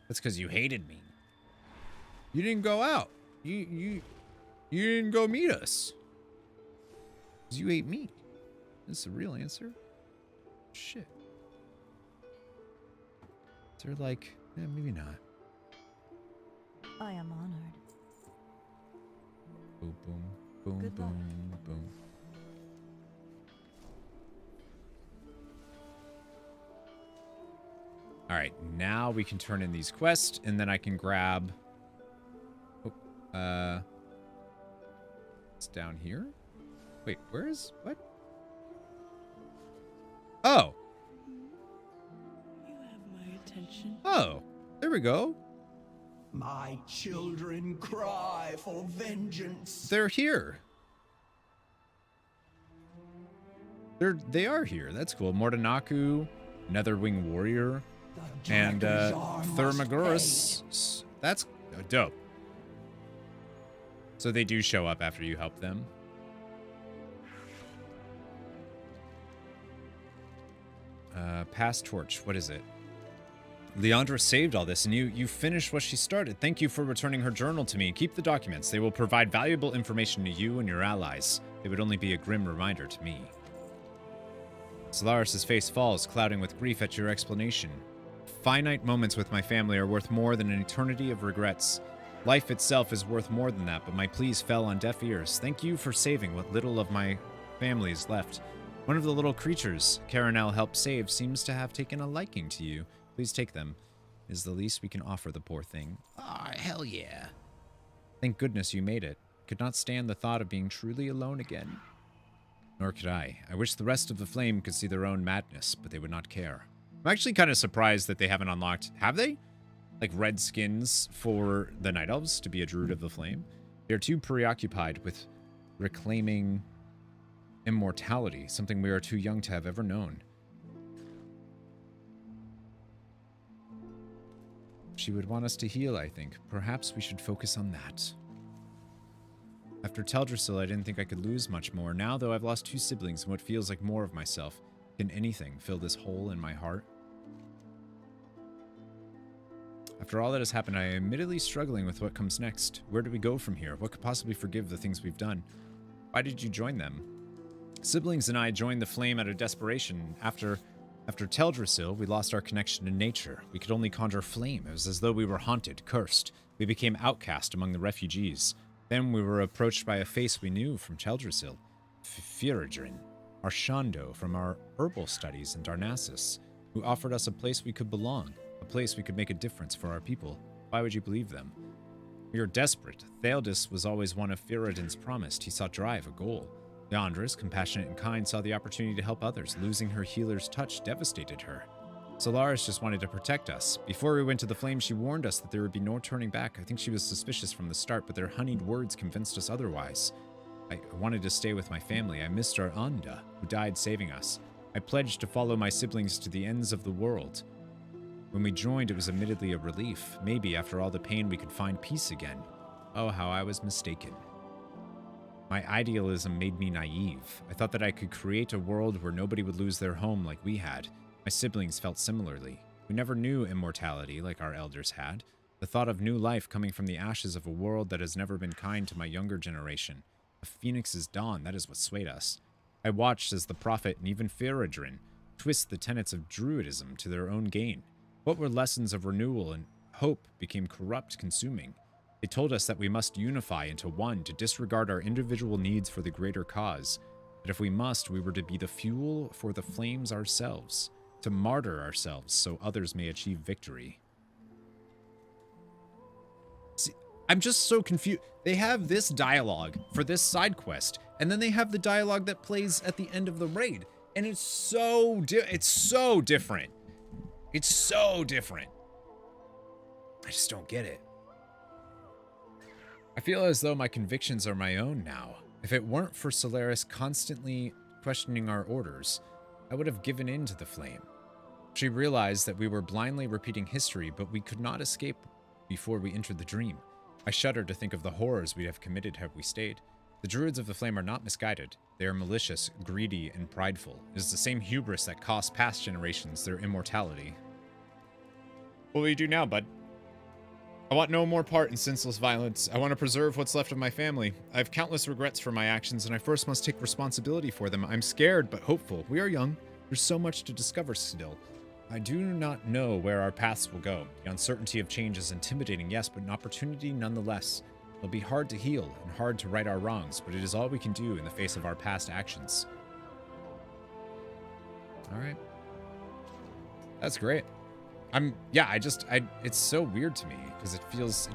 That's because you hated me. You didn't go out. You didn't go meet us. Because you ate meat. That's the real answer. Shit. Is there like... maybe not. I am honored. Boom, boom, boom, Good luck. boom, boom. Alright, now we can turn in these quests, and then I can grab... Oh, it's down here? Wait, where is... What? Oh! You have my attention. Oh! There we go. My children cry for vengeance. They're here. They are here. That's cool. Mordanaku, Netherwing Warrior, and Thermagorus. That's dope. So they do show up after you help them. Pass torch. What is it? Leandra saved all this, and you finished what she started. Thank you for returning her journal to me. Keep the documents. They will provide valuable information to you and your allies. They would only be a grim reminder to me. Solaris' face falls, clouding with grief at your explanation. Finite moments with my family are worth more than an eternity of regrets. Life itself is worth more than that, but my pleas fell on deaf ears. Thank you for saving what little of my family is left. One of the little creatures Caranel helped save seems to have taken a liking to you. Please take them. It is the least we can offer the poor thing. Ah, hell yeah. Thank goodness you made it. Could not stand the thought of being truly alone again. Nor could I. I wish the rest of the Flame could see their own madness, but they would not care. I'm actually kind of surprised that they haven't unlocked... Have they? Like red skins for the Night Elves to be a Druid of the Flame? They are too preoccupied with reclaiming immortality, something we are too young to have ever known. She would want us to heal, I think. Perhaps we should focus on that. After Teldrassil, I didn't think I could lose much more. Now, though, I've lost 2 siblings and what feels like more of myself. Can anything fill this hole in my heart? After all that has happened, I am admittedly struggling with what comes next. Where do we go from here? What could possibly forgive the things we've done? Why did you join them? Siblings and I joined the Flame out of desperation. After Teldrassil, we lost our connection to nature. We could only conjure flame. It was as though we were haunted, cursed. We became outcast among the refugees. Then we were approached by a face we knew from Teldrassil. Firadrin, Arshando from our herbal studies in Darnassus, who offered us a place we could belong, a place we could make a difference for our people. Why would you believe them? We are desperate. Theodis was always one of Firadrin's promised. He saw drive, a goal. Leandris, compassionate and kind, saw the opportunity to help others. Losing her healer's touch devastated her. Solaris just wanted to protect us. Before we went to the Flame, she warned us that there would be no turning back. I think she was suspicious from the start, but their honeyed words convinced us otherwise. I wanted to stay with my family. I missed our Anda, who died saving us. I pledged to follow my siblings to the ends of the world. When we joined, it was admittedly a relief. Maybe, after all the pain, we could find peace again. Oh, how I was mistaken. My idealism made me naive. I thought that I could create a world where nobody would lose their home like we had. My siblings felt similarly. We never knew immortality like our elders had. The thought of new life coming from the ashes of a world that has never been kind to my younger generation. A phoenix's dawn, that is what swayed us. I watched as the Prophet and even Firadrin twist the tenets of Druidism to their own gain. What were lessons of renewal and hope became corrupt, consuming. They told us that we must unify into one to disregard our individual needs for the greater cause. That if we must, we were to be the fuel for the flames ourselves, to martyr ourselves so others may achieve victory. See, I'm just so confused. They have this dialogue for this side quest, and then they have the dialogue that plays at the end of the raid, and it's so different. It's so different. I just don't get it. I feel as though my convictions are my own now. If it weren't for Solaris constantly questioning our orders, I would have given in to the flame. She realized that we were blindly repeating history, but we could not escape before we entered the dream. I shudder to think of the horrors we'd have committed had we stayed. The Druids of the Flame are not misguided. They are malicious, greedy, and prideful. It is the same hubris that cost past generations their immortality. What will you do now, bud? I want no more part in senseless violence. I want to preserve what's left of my family. I have countless regrets for my actions, and I first must take responsibility for them. I'm scared, but hopeful. We are young. There's so much to discover still. I do not know where our paths will go. The uncertainty of change is intimidating, yes, but an opportunity nonetheless. It'll be hard to heal and hard to right our wrongs, but it is all we can do in the face of our past actions. All right. That's great. It's so weird to me because it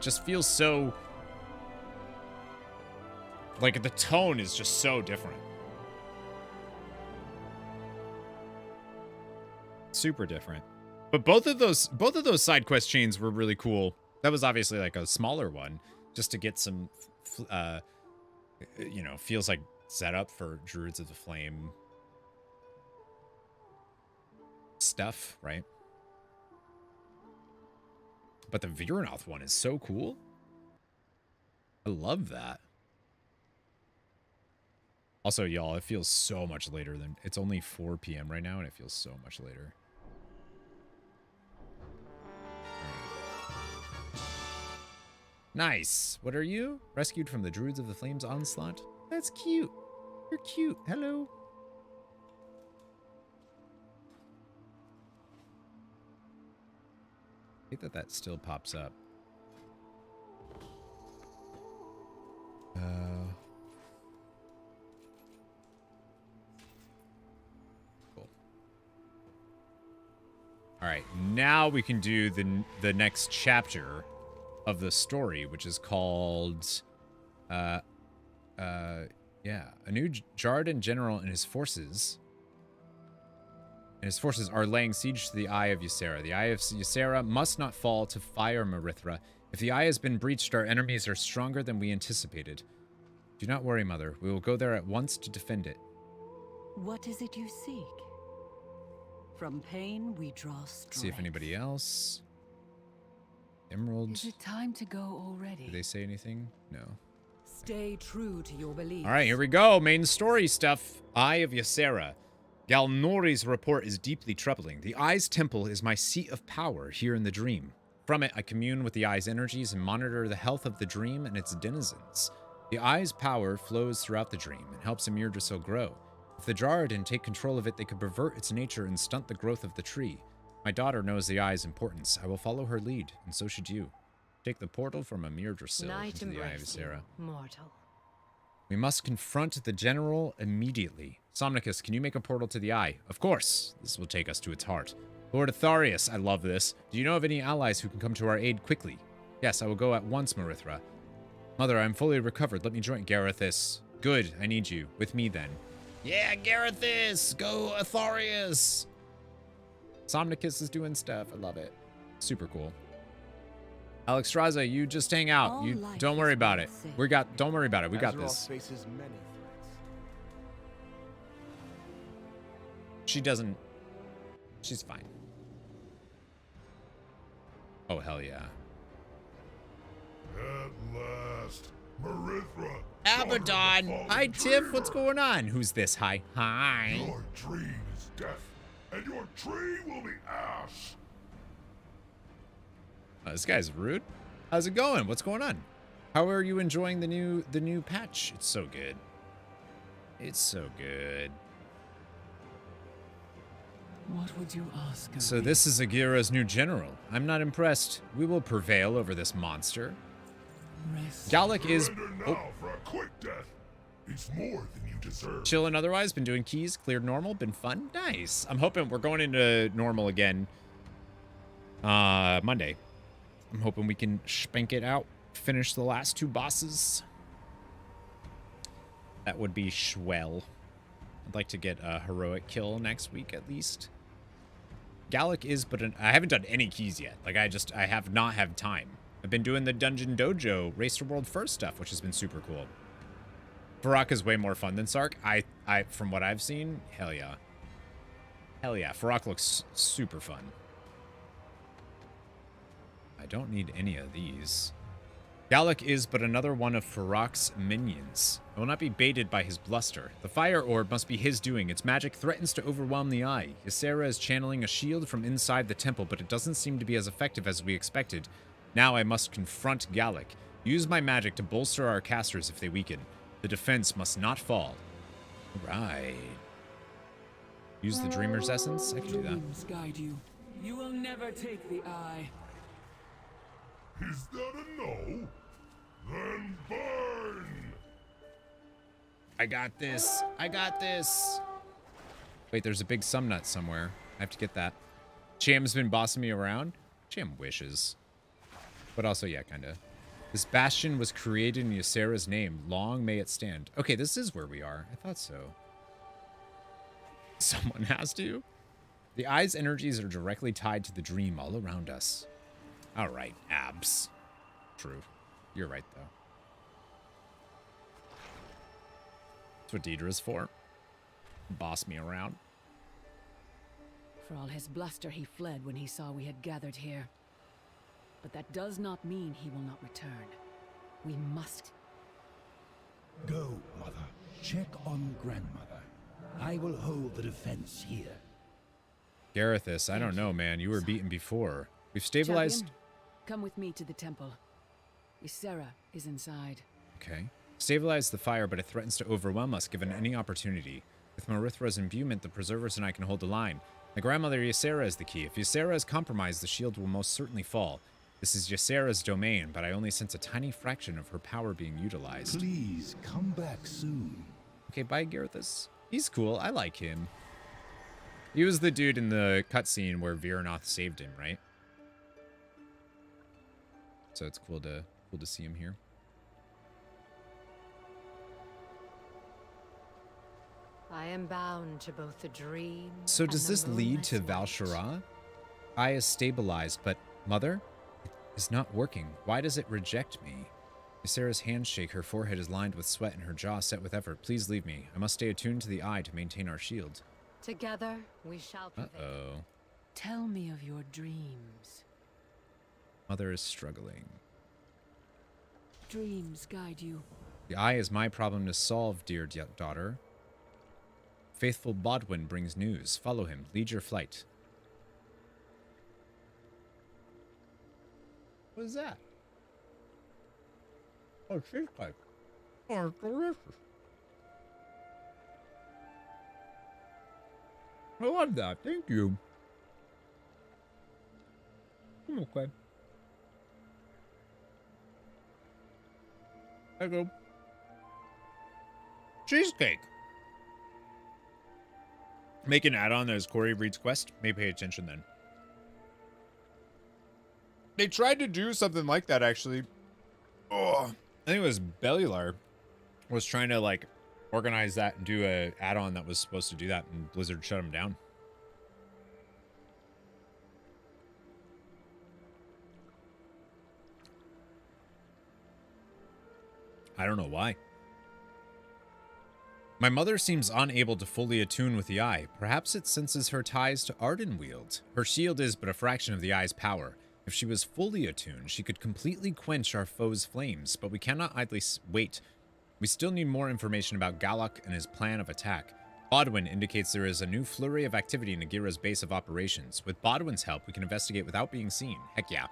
just feels so, like, the tone is just so different. Super different. But both of those side quest chains were really cool. That was obviously like a smaller one just to get some feels like setup for Druids of the Flame stuff, right? But the Viranoth one is so cool. I love that. Also, y'all, it feels so much later than... It's only 4 p.m. right now, and it feels so much later. Nice. What are you? Rescued from the Druids of the Flames onslaught? That's cute. You're cute. Hello. I hate that still pops up. Cool. All right, now we can do the next chapter of the story, which is called, a new Jarden general and his forces are laying siege to the Eye of Ysera. The Eye of Ysera must not fall to fire Marithra. If the Eye has been breached, our enemies are stronger than we anticipated. Do not worry, Mother. We will go there at once to defend it. What is it you seek? From pain, we draw strength. See if anybody else. Emerald. Is it time to go already? Did they say anything? No. Stay true to your beliefs. All right, here we go. Main story stuff. Eye of Ysera. Galnori's report is deeply troubling. The Eye's temple is my seat of power here in the dream. From it, I commune with the Eye's energies and monitor the health of the dream and its denizens. The Eye's power flows throughout the dream and helps Emir Drasil grow. If the Jarden take control of it, they could pervert its nature and stunt the growth of the tree. My daughter knows the Eye's importance. I will follow her lead, and so should you. Take the portal from Emir Drasil into the Eye of Ysera. Mortal. We must confront the general immediately. Somnicus, can you make a portal to the Eye? Of course. This will take us to its heart. Lord Atharius, I love this. Do you know of any allies who can come to our aid quickly? Yes, I will go at once, Marithra. Mother, I am fully recovered. Let me join Garethis. Good, I need you. With me, then. Yeah, Garethis! Go, Atharius! Somnicus is doing stuff. I love it. Super cool. Alexstrasza, you just hang out. You don't worry about it. Don't worry about it. We got this. Faces many threats. She doesn't. She's fine. Oh, hell yeah. At last, Marithra. Abaddon! Hi, Tiff. What's going on? Who's this? Hi. Hi. Your dream is death, and your tree will be ash. This guy's rude. How's it going? What's going on? How are you enjoying the new patch? It's so good. It's so good. What would you ask of So me? this is Agira's new general. I'm not impressed. We will prevail over this monster. Rest. Gallic is Now for a quick death. It's more than you deserve. chilling otherwise. Been doing keys, cleared normal, been fun. Nice. I'm hoping we're going into normal again Monday. I'm hoping we can spank it out, finish the last 2 bosses. That would be swell. I'd like to get a heroic kill next week at least. Gallic is, but I haven't done any keys yet. Like I have not had time. I've been doing the Dungeon Dojo Race to World First stuff, which has been super cool. Farak is way more fun than Sark. I from what I've seen, hell yeah. Hell yeah. Farak looks super fun. I don't need any of these. Gallic is but another one of Farak's minions. I will not be baited by his bluster. The fire orb must be his doing. Its magic threatens to overwhelm the eye. Ysera is channeling a shield from inside the temple, but it doesn't seem to be as effective as we expected. Now I must confront Gallic. Use my magic to bolster our casters if they weaken. The defense must not fall. Right. Use the Dreamer's Essence? I can do that. Dreams guide you. You will never take the eye. Is that a no? Then burn! I got this. I got this. Wait, there's a big Sumnut somewhere. I have to get that. Cham's been bossing me around. Cham wishes. But also, yeah, kind of. This bastion was created in Ysera's name. Long may it stand. Okay, this is where we are. I thought so. Someone has to. The eye's energies are directly tied to the dream all around us. All right, abs. True. You're right, though. That's what Deidre's for. Boss me around. For all his bluster, he fled when he saw we had gathered here. But that does not mean he will not return. We must. Go, Mother. Check on Grandmother. I will hold the defense here. Garethus, I don't know, man. You were beaten before. We've stabilized... Champion, come with me to the temple. Ysera is inside. Okay. Stabilize the fire, but it threatens to overwhelm us given any opportunity. With Marithra's imbuement, the Preservers and I can hold the line. My grandmother Ysera is the key. If Ysera is compromised, the shield will most certainly fall. This is Ysera's domain, but I only sense a tiny fraction of her power being utilized. Please, come back soon. Okay, bye, Garethus. He's cool. I like him. He was the dude in the cutscene where Viranoth saved him, right? So it's cool to see him here. I am bound to both the dream. So does and this the lead to moonless light. Val'Shara? Eye is stabilized, but Mother? It is not working. Why does it reject me? Ysera's hands shake. Her forehead is lined with sweat and her jaw set with effort. Please leave me. I must stay attuned to the eye to maintain our shield. Together we shall prevail. Uh-oh. Tell me of your dreams. Mother is struggling. Dreams guide you. The eye is my problem to solve, dear daughter. Faithful Bodwin brings news. Follow him. Lead your flight. What is that? Oh, cheesecake. Oh, it's delicious. I love that. Thank you. I'm okay. I go. Cheesecake. Make an add-on that is Corey Reed's quest. May pay attention then. They tried to do something like that, actually. Oh, I think it was Bellular was trying to, like, organize that and do a add-on that was supposed to do that, and Blizzard shut him down. I don't know why. My mother seems unable to fully attune with the eye. Perhaps it senses her ties to Ardenweald. Her shield is but a fraction of the eye's power. If she was fully attuned, she could completely quench our foe's flames, but we cannot idly wait. We still need more information about Galak and his plan of attack. Bodwin indicates there is a new flurry of activity in Nagira's base of operations. With Bodwin's help, we can investigate without being seen. Heck yeah.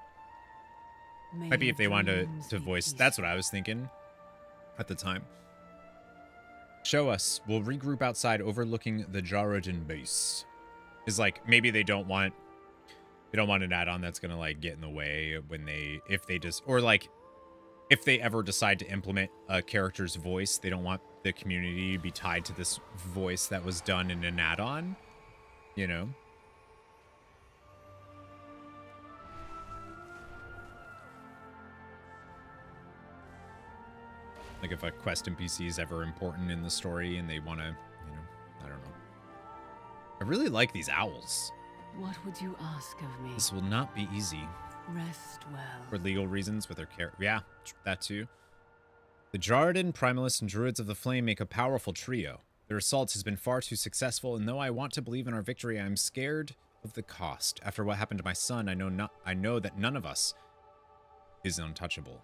Might be if they wanted to voice. That's what I was thinking at the time. Show us. We'll regroup outside overlooking the Jarrodin base. Is like, maybe they don't want an add-on that's gonna like get in the way when if they just, or like if they ever decide to implement a character's voice, they don't want the community to be tied to this voice that was done in an add-on, you know? Like if a quest NPC is ever important in the story and they want to, you know, I don't know. I really like these owls. What would you ask of me? This will not be easy. Rest well. For legal reasons with their character. Yeah, that too. The Jarden, Primalists, and Druids of the Flame make a powerful trio. Their assault has been far too successful, and though I want to believe in our victory, I am scared of the cost. After what happened to my son, I know that none of us is untouchable.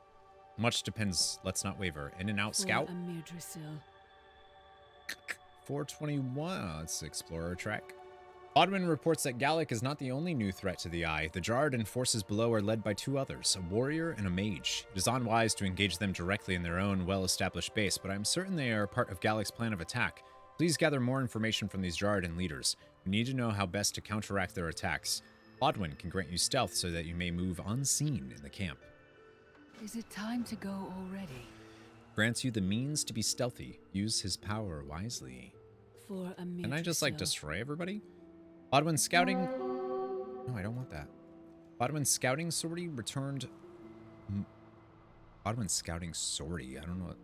Much depends. Let's not waver. In and out, scout. 421. Let's Explorer track. Odwin reports that Gallic is not the only new threat to the Eye. The Jarden forces below are led by two others, a warrior and a mage. It is unwise to engage them directly in their own well-established base, but I am certain they are part of Gallic's plan of attack. Please gather more information from these Jarden leaders. We need to know how best to counteract their attacks. Odwin can grant you stealth so that you may move unseen in the camp. Is it time to go already? Grants you the means to be stealthy. Use his power wisely. For a minute. Can I just, like, destroy everybody? Odwin scouting... No, I don't want that. Odwin scouting sortie returned... Odwin scouting sortie? I don't know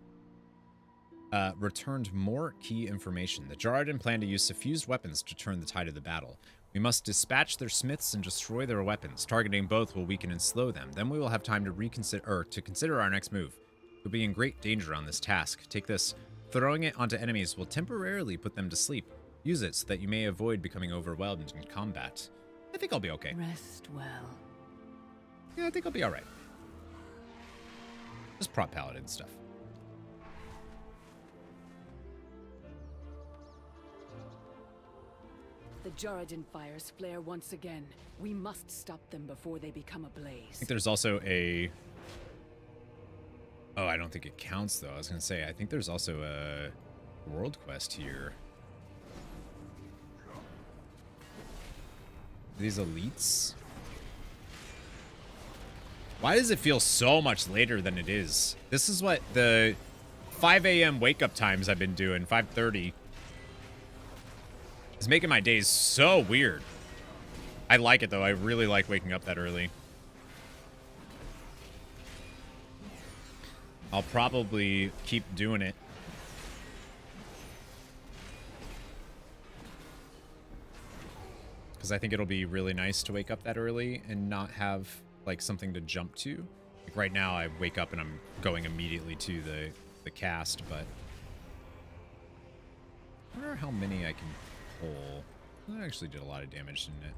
what... returned more key information. The Jarden plan to use suffused weapons to turn the tide of the battle. We must dispatch their smiths and destroy their weapons. Targeting both will weaken and slow them. Then we will have time to consider our next move. We'll be in great danger on this task. Take this. Throwing it onto enemies will temporarily put them to sleep. Use it so that you may avoid becoming overwhelmed in combat. I think I'll be okay. Rest well. Yeah, I think I'll be alright. Just prop paladin stuff. The Jarden fires flare once again. We must stop them before they become a blaze. I think there's also a... Oh, I don't think it counts, though. I was going to say, I think there's also a world quest here. These elites? Why does it feel so much later than it is? This is what the 5 a.m. wake-up times I've been doing, 5:30. It's making my days so weird. I like it, though. I really like waking up that early. I'll probably keep doing it. Because I think it'll be really nice to wake up that early and not have, like, something to jump to. Like, right now, I wake up and I'm going immediately to the cast, but... I wonder how many I can pull. That actually did a lot of damage, didn't it?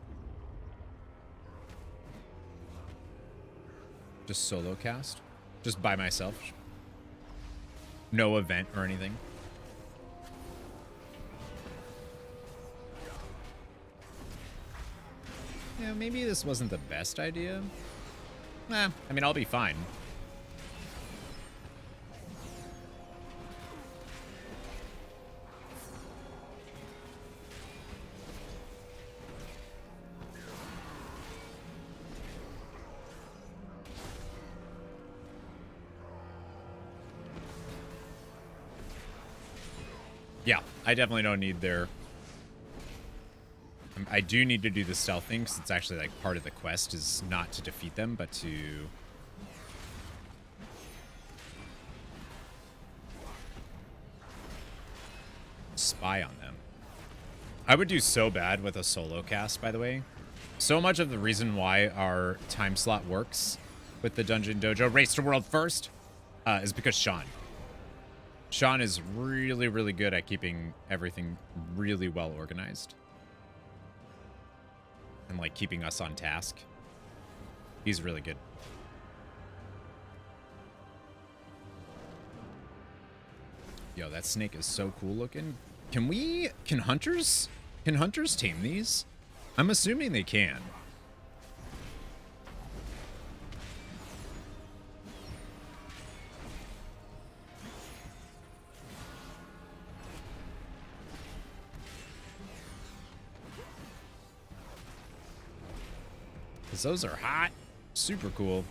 Just solo cast? Just by myself? No event or anything? Yeah, maybe this wasn't the best idea. I mean, I'll be fine. Yeah, I definitely don't need their... I do need to do the stealth thing, because it's actually, like, part of the quest is not to defeat them, but to... spy on them. I would do so bad with a solo cast, by the way. So much of the reason why our time slot works with the Dungeon Dojo Race to World First is because Sean. Sean is really, really good at keeping everything really well organized. And, like, keeping us on task. He's really good. Yo, that snake is so cool looking. Can hunters tame these? I'm assuming they can. Those are hot. Super cool.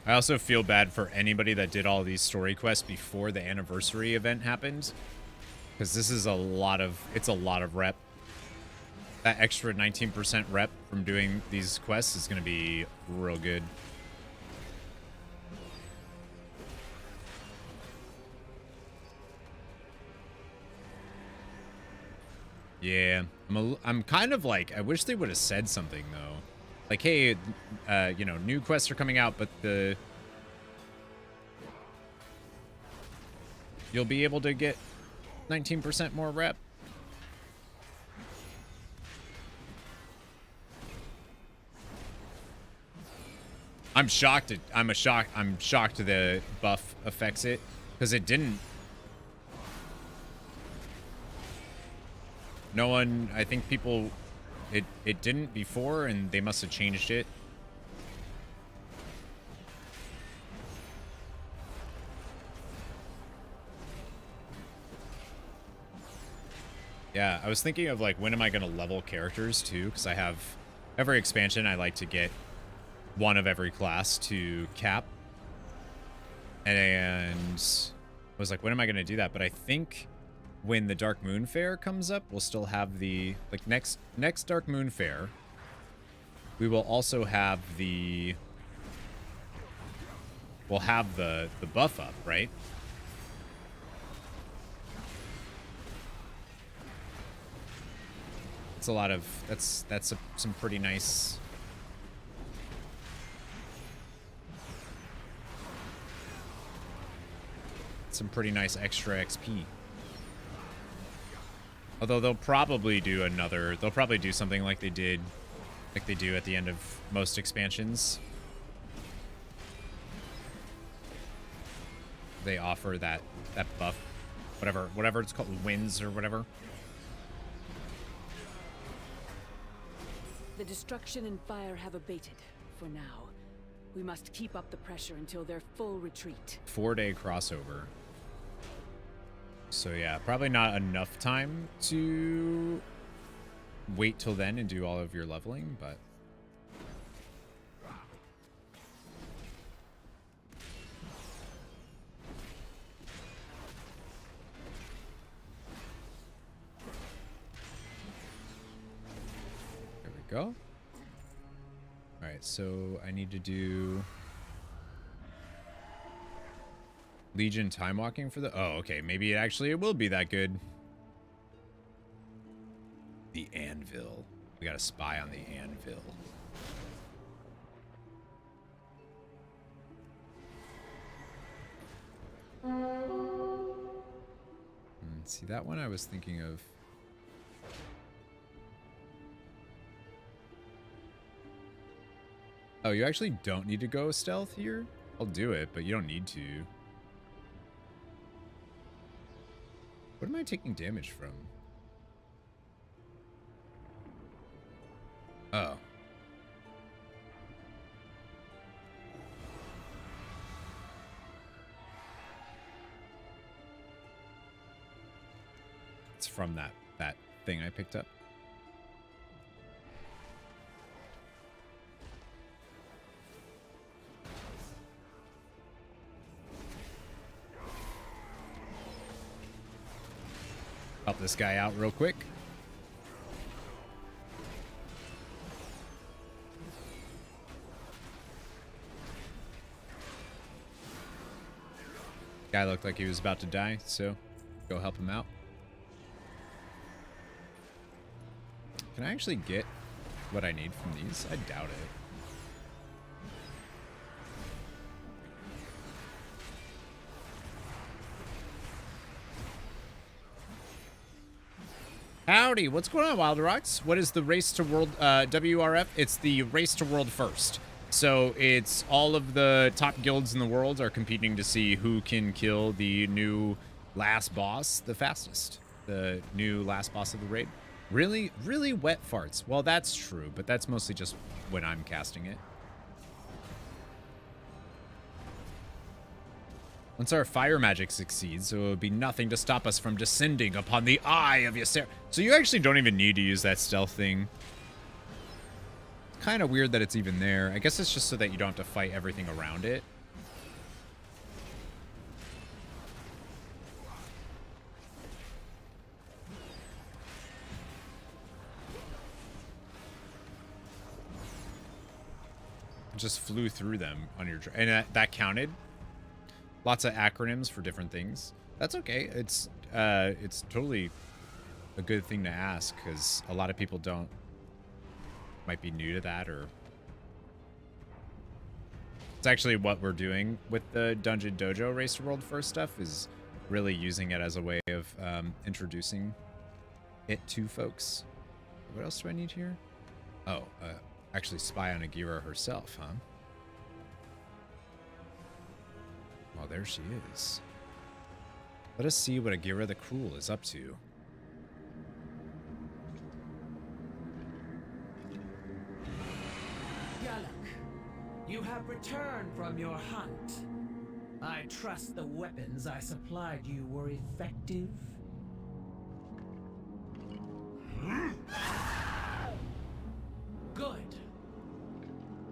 I also feel bad for anybody that did all these story quests before the anniversary event happened. Because this is a lot of rep. That extra 19% rep from doing these quests is going to be real good. Yeah, I'm kind of like, I wish they would have said something though. Like, hey, you know, new quests are coming out, but you'll be able to get 19% more rep. I'm shocked the buff affects it, because it didn't. No one, I think people, it didn't before, and they must have changed it. Yeah, I was thinking of like, when am I going to level characters too? Because I have, every expansion I like to get one of every class to cap. And I was like, when am I going to do that? But I think when the Dark Moon Fair comes up, we'll still have the, like, next Dark Moon Fair, we will also have the, we'll have the buff up, right? It's a lot of, that's some pretty nice, some pretty nice extra XP. Although they'll probably do another, they'll probably do something like they do at the end of most expansions. They offer that buff, whatever it's called, winds or whatever. The destruction and fire have abated, for now. We must keep up the pressure until their full retreat. 4-day crossover. So yeah, probably not enough time to wait till then and do all of your leveling, but... There we go. Alright, so I need to do... Legion time walking for the... Oh, okay. Maybe it will be that good. The anvil. We got to spy on the anvil. See, that one I was thinking of... Oh, you actually don't need to go stealth here? I'll do it, but you don't need to. What am I taking damage from? Oh. It's from that thing I picked up. Help this guy out real quick. Guy looked like he was about to die, so go help him out. Can I actually get what I need from these? I doubt it. Howdy, what's going on, Wild Rocks? What is the race to world, WRF? It's the race to world first. So it's all of the top guilds in the world are competing to see who can kill the new last boss the fastest. The new last boss of the raid. Really, really wet farts. Well, that's true, but that's mostly just when I'm casting it. Once our fire magic succeeds, there will be nothing to stop us from descending upon the eye of Ysera. So you actually don't even need to use that stealth thing. It's kind of weird that it's even there. I guess it's just so that you don't have to fight everything around it. just flew through them on your and that counted. Lots of acronyms for different things. That's okay. It's totally a good thing to ask because a lot of people might be new to that, or it's actually what we're doing with the Dungeon Dojo Race to World First stuff, is really using it as a way of introducing it to folks. What else do I need here? Oh, actually spy on Agira herself, huh? Oh, there she is. Let us see what Agira the Cruel is up to. Galak, you have returned from your hunt. I trust the weapons I supplied you were effective. Good.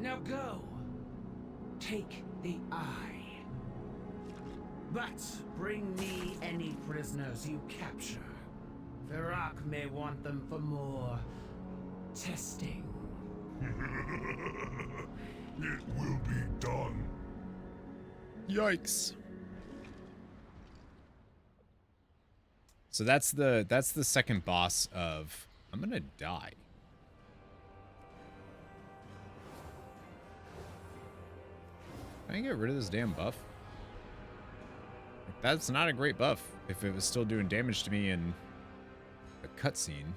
Now go. Take the eye. But bring me any prisoners you capture. Virak may want them for more testing. It will be done. Yikes. So that's the second boss of I'm gonna die. Can I get rid of this damn buff? That's not a great buff if it was still doing damage to me in a cutscene.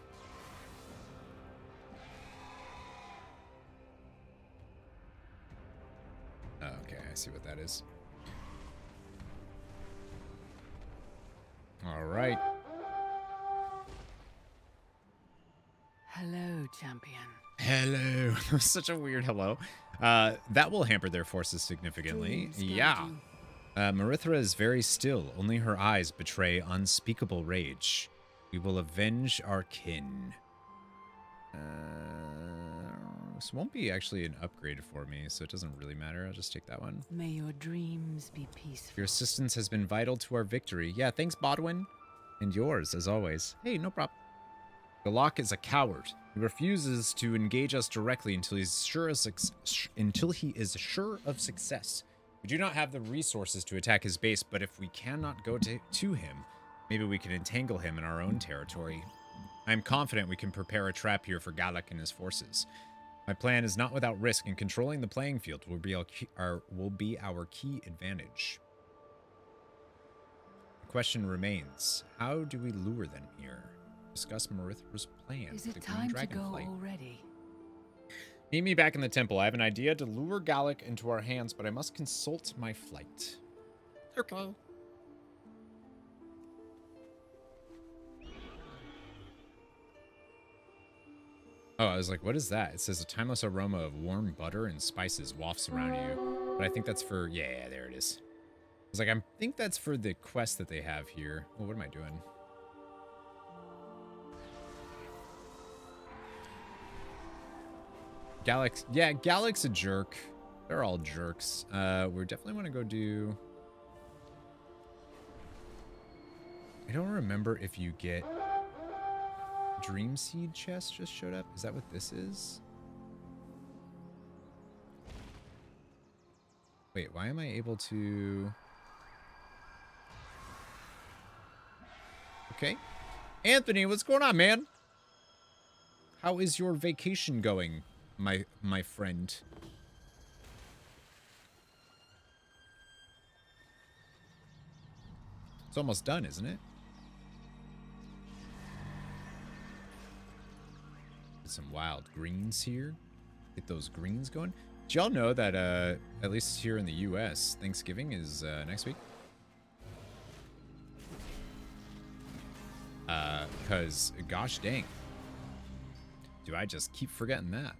Oh, okay, I see what that is. All right. Hello, champion. Hello. That was such a weird hello. That will hamper their forces significantly. Dreams guide Yeah. you. Marithra is very still. Only her eyes betray unspeakable rage. We will avenge our kin. This won't be actually an upgrade for me, so it doesn't really matter. I'll just take that one. May your dreams be peaceful. Your assistance has been vital to our victory. Yeah, thanks, Bodwin. And yours, as always. Hey, no problem. Galak is a coward. He refuses to engage us directly until he is sure of success. We do not have the resources to attack his base, but if we cannot go to him, maybe we can entangle him in our own territory. I am confident we can prepare a trap here for Galak and his forces. My plan is not without risk, and controlling the playing field will be our key advantage. The question remains, how do we lure them here? Discuss Marithra's plan. Is with it the Green time to go Dragonflight. already? Meet me back in the temple. I have an idea to lure Galak into our hands, but I must consult my flight. Okay. Oh, I was like, what is that? It says a timeless aroma of warm butter and spices wafts around you. But I think that's for, yeah, there it is. I was like, I think that's for the quest that they have here. Oh, what am I doing? Galak's, yeah, Galak's a jerk. They're all jerks. We definitely want to go do... I don't remember if you get... Dream Seed chest just showed up. Is that what this is? Wait, why am I able to... Okay. Anthony, what's going on, man? How is your vacation going, my friend? It's almost done, isn't it? Get some wild greens here. Get those greens going. Did y'all know that, at least here in the U.S., Thanksgiving is next week? Because, gosh dang. Do I just keep forgetting that?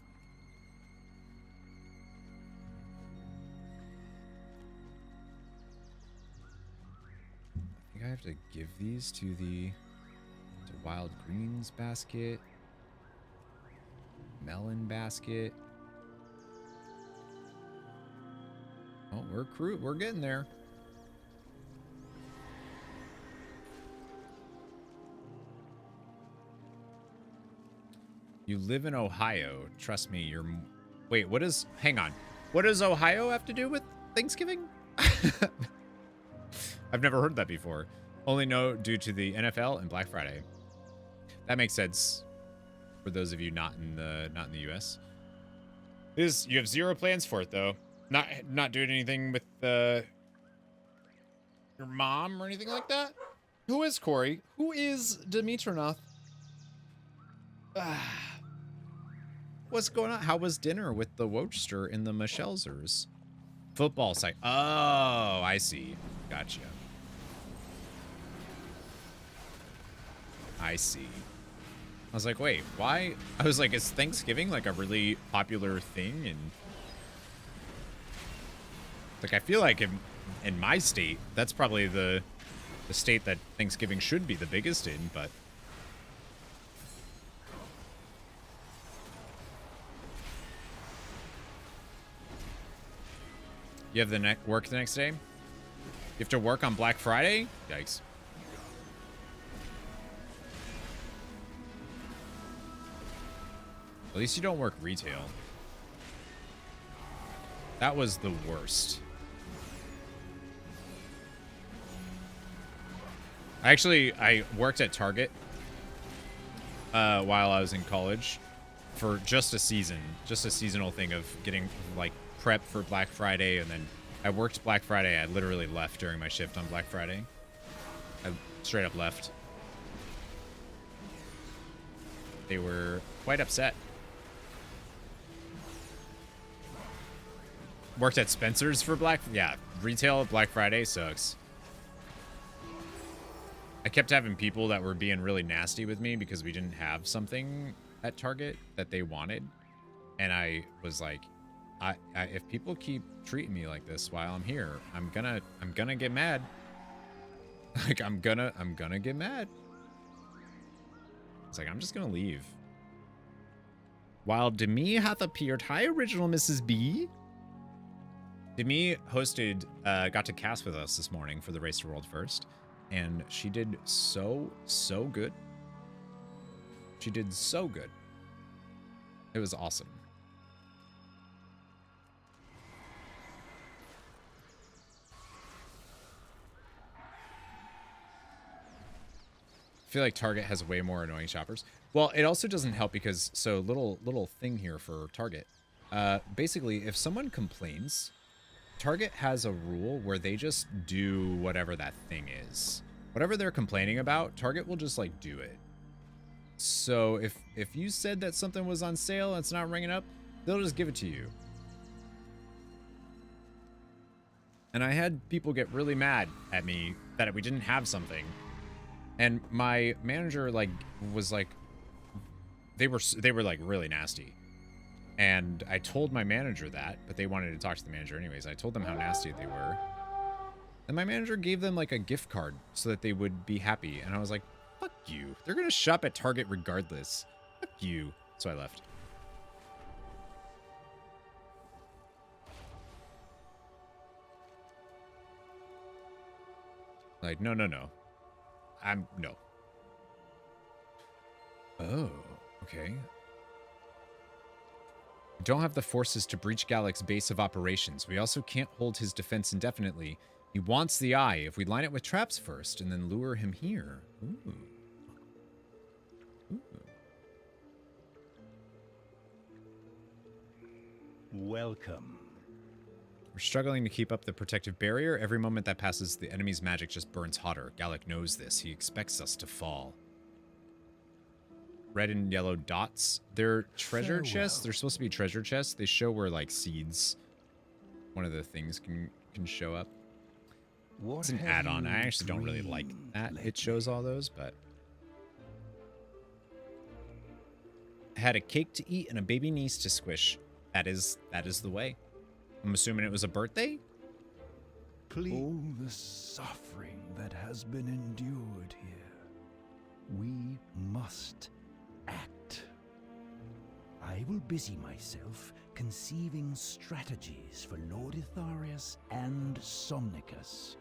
I think I have to give these to the wild greens basket. Melon basket. Oh, we're getting there. You live in Ohio. Trust me, you're... Wait, what is... Hang on. What does Ohio have to do with Thanksgiving? I've never heard that before. Only know due to the NFL and Black Friday. That makes sense for those of you not in the US. You have zero plans for it though. Not doing anything with your mom or anything like that. Who is Corey? Who is Dimitrinoth? What's going on? How was dinner with the Wochster and the Michelzers? Football site. Oh, I see. Gotcha. I see. I was like, wait, why? I was like, is Thanksgiving like a really popular thing? And like, I feel like in my state, that's probably the state that Thanksgiving should be the biggest in, but you have work the next day? You have to work on Black Friday? Yikes. At least you don't work retail. That was the worst. I worked at Target while I was in college for just a seasonal thing of getting like prep for Black Friday, and then I worked Black Friday. I literally left during my shift on Black Friday. I straight up left. They were quite upset. Worked at Spencer's for retail Black Friday sucks. I kept having people that were being really nasty with me because we didn't have something at Target that they wanted. And I was like, if people keep treating me like this while I'm here, I'm gonna get mad. Like I'm gonna get mad. It's like, I'm just gonna leave. While Demi hath appeared. Hi, original Mrs. B. Demi hosted, got to cast with us this morning for the Race to World First, and she did so good. She did so good. It was awesome. I feel like Target has way more annoying shoppers. Well, it also doesn't help because, so little thing here for Target. Basically, if someone complains, Target has a rule where they just do whatever that thing is. Whatever they're complaining about, Target will just like do it. So if you said that something was on sale and it's not ringing up, they'll just give it to you. And I had people get really mad at me that we didn't have something. And my manager was like, they were like really nasty. And I told my manager that, but they wanted to talk to the manager anyways. I told them how nasty they were. And my manager gave them like a gift card so that they would be happy. And I was like, fuck you. They're going to shop at Target regardless. Fuck you. So I left. Like, no. No. Oh, okay. We don't have the forces to breach Gallic's base of operations. We also can't hold his defense indefinitely. He wants the eye. If we line it with traps first and then lure him here. Ooh. Ooh. Welcome. We're struggling to keep up the protective barrier. Every moment that passes, the enemy's magic just burns hotter. Gallic knows this. He expects us to fall. Red and yellow dots. They're treasure chests. They're supposed to be treasure chests. They show where like seeds, one of the things can show up. It's an add-on. I actually don't really like that it shows all those, but I had a cake to eat and a baby niece to squish. That is the way. I'm assuming it was a birthday? All the suffering that has been endured here. We must act. I will busy myself conceiving strategies for Lord Itharius and Somnicus.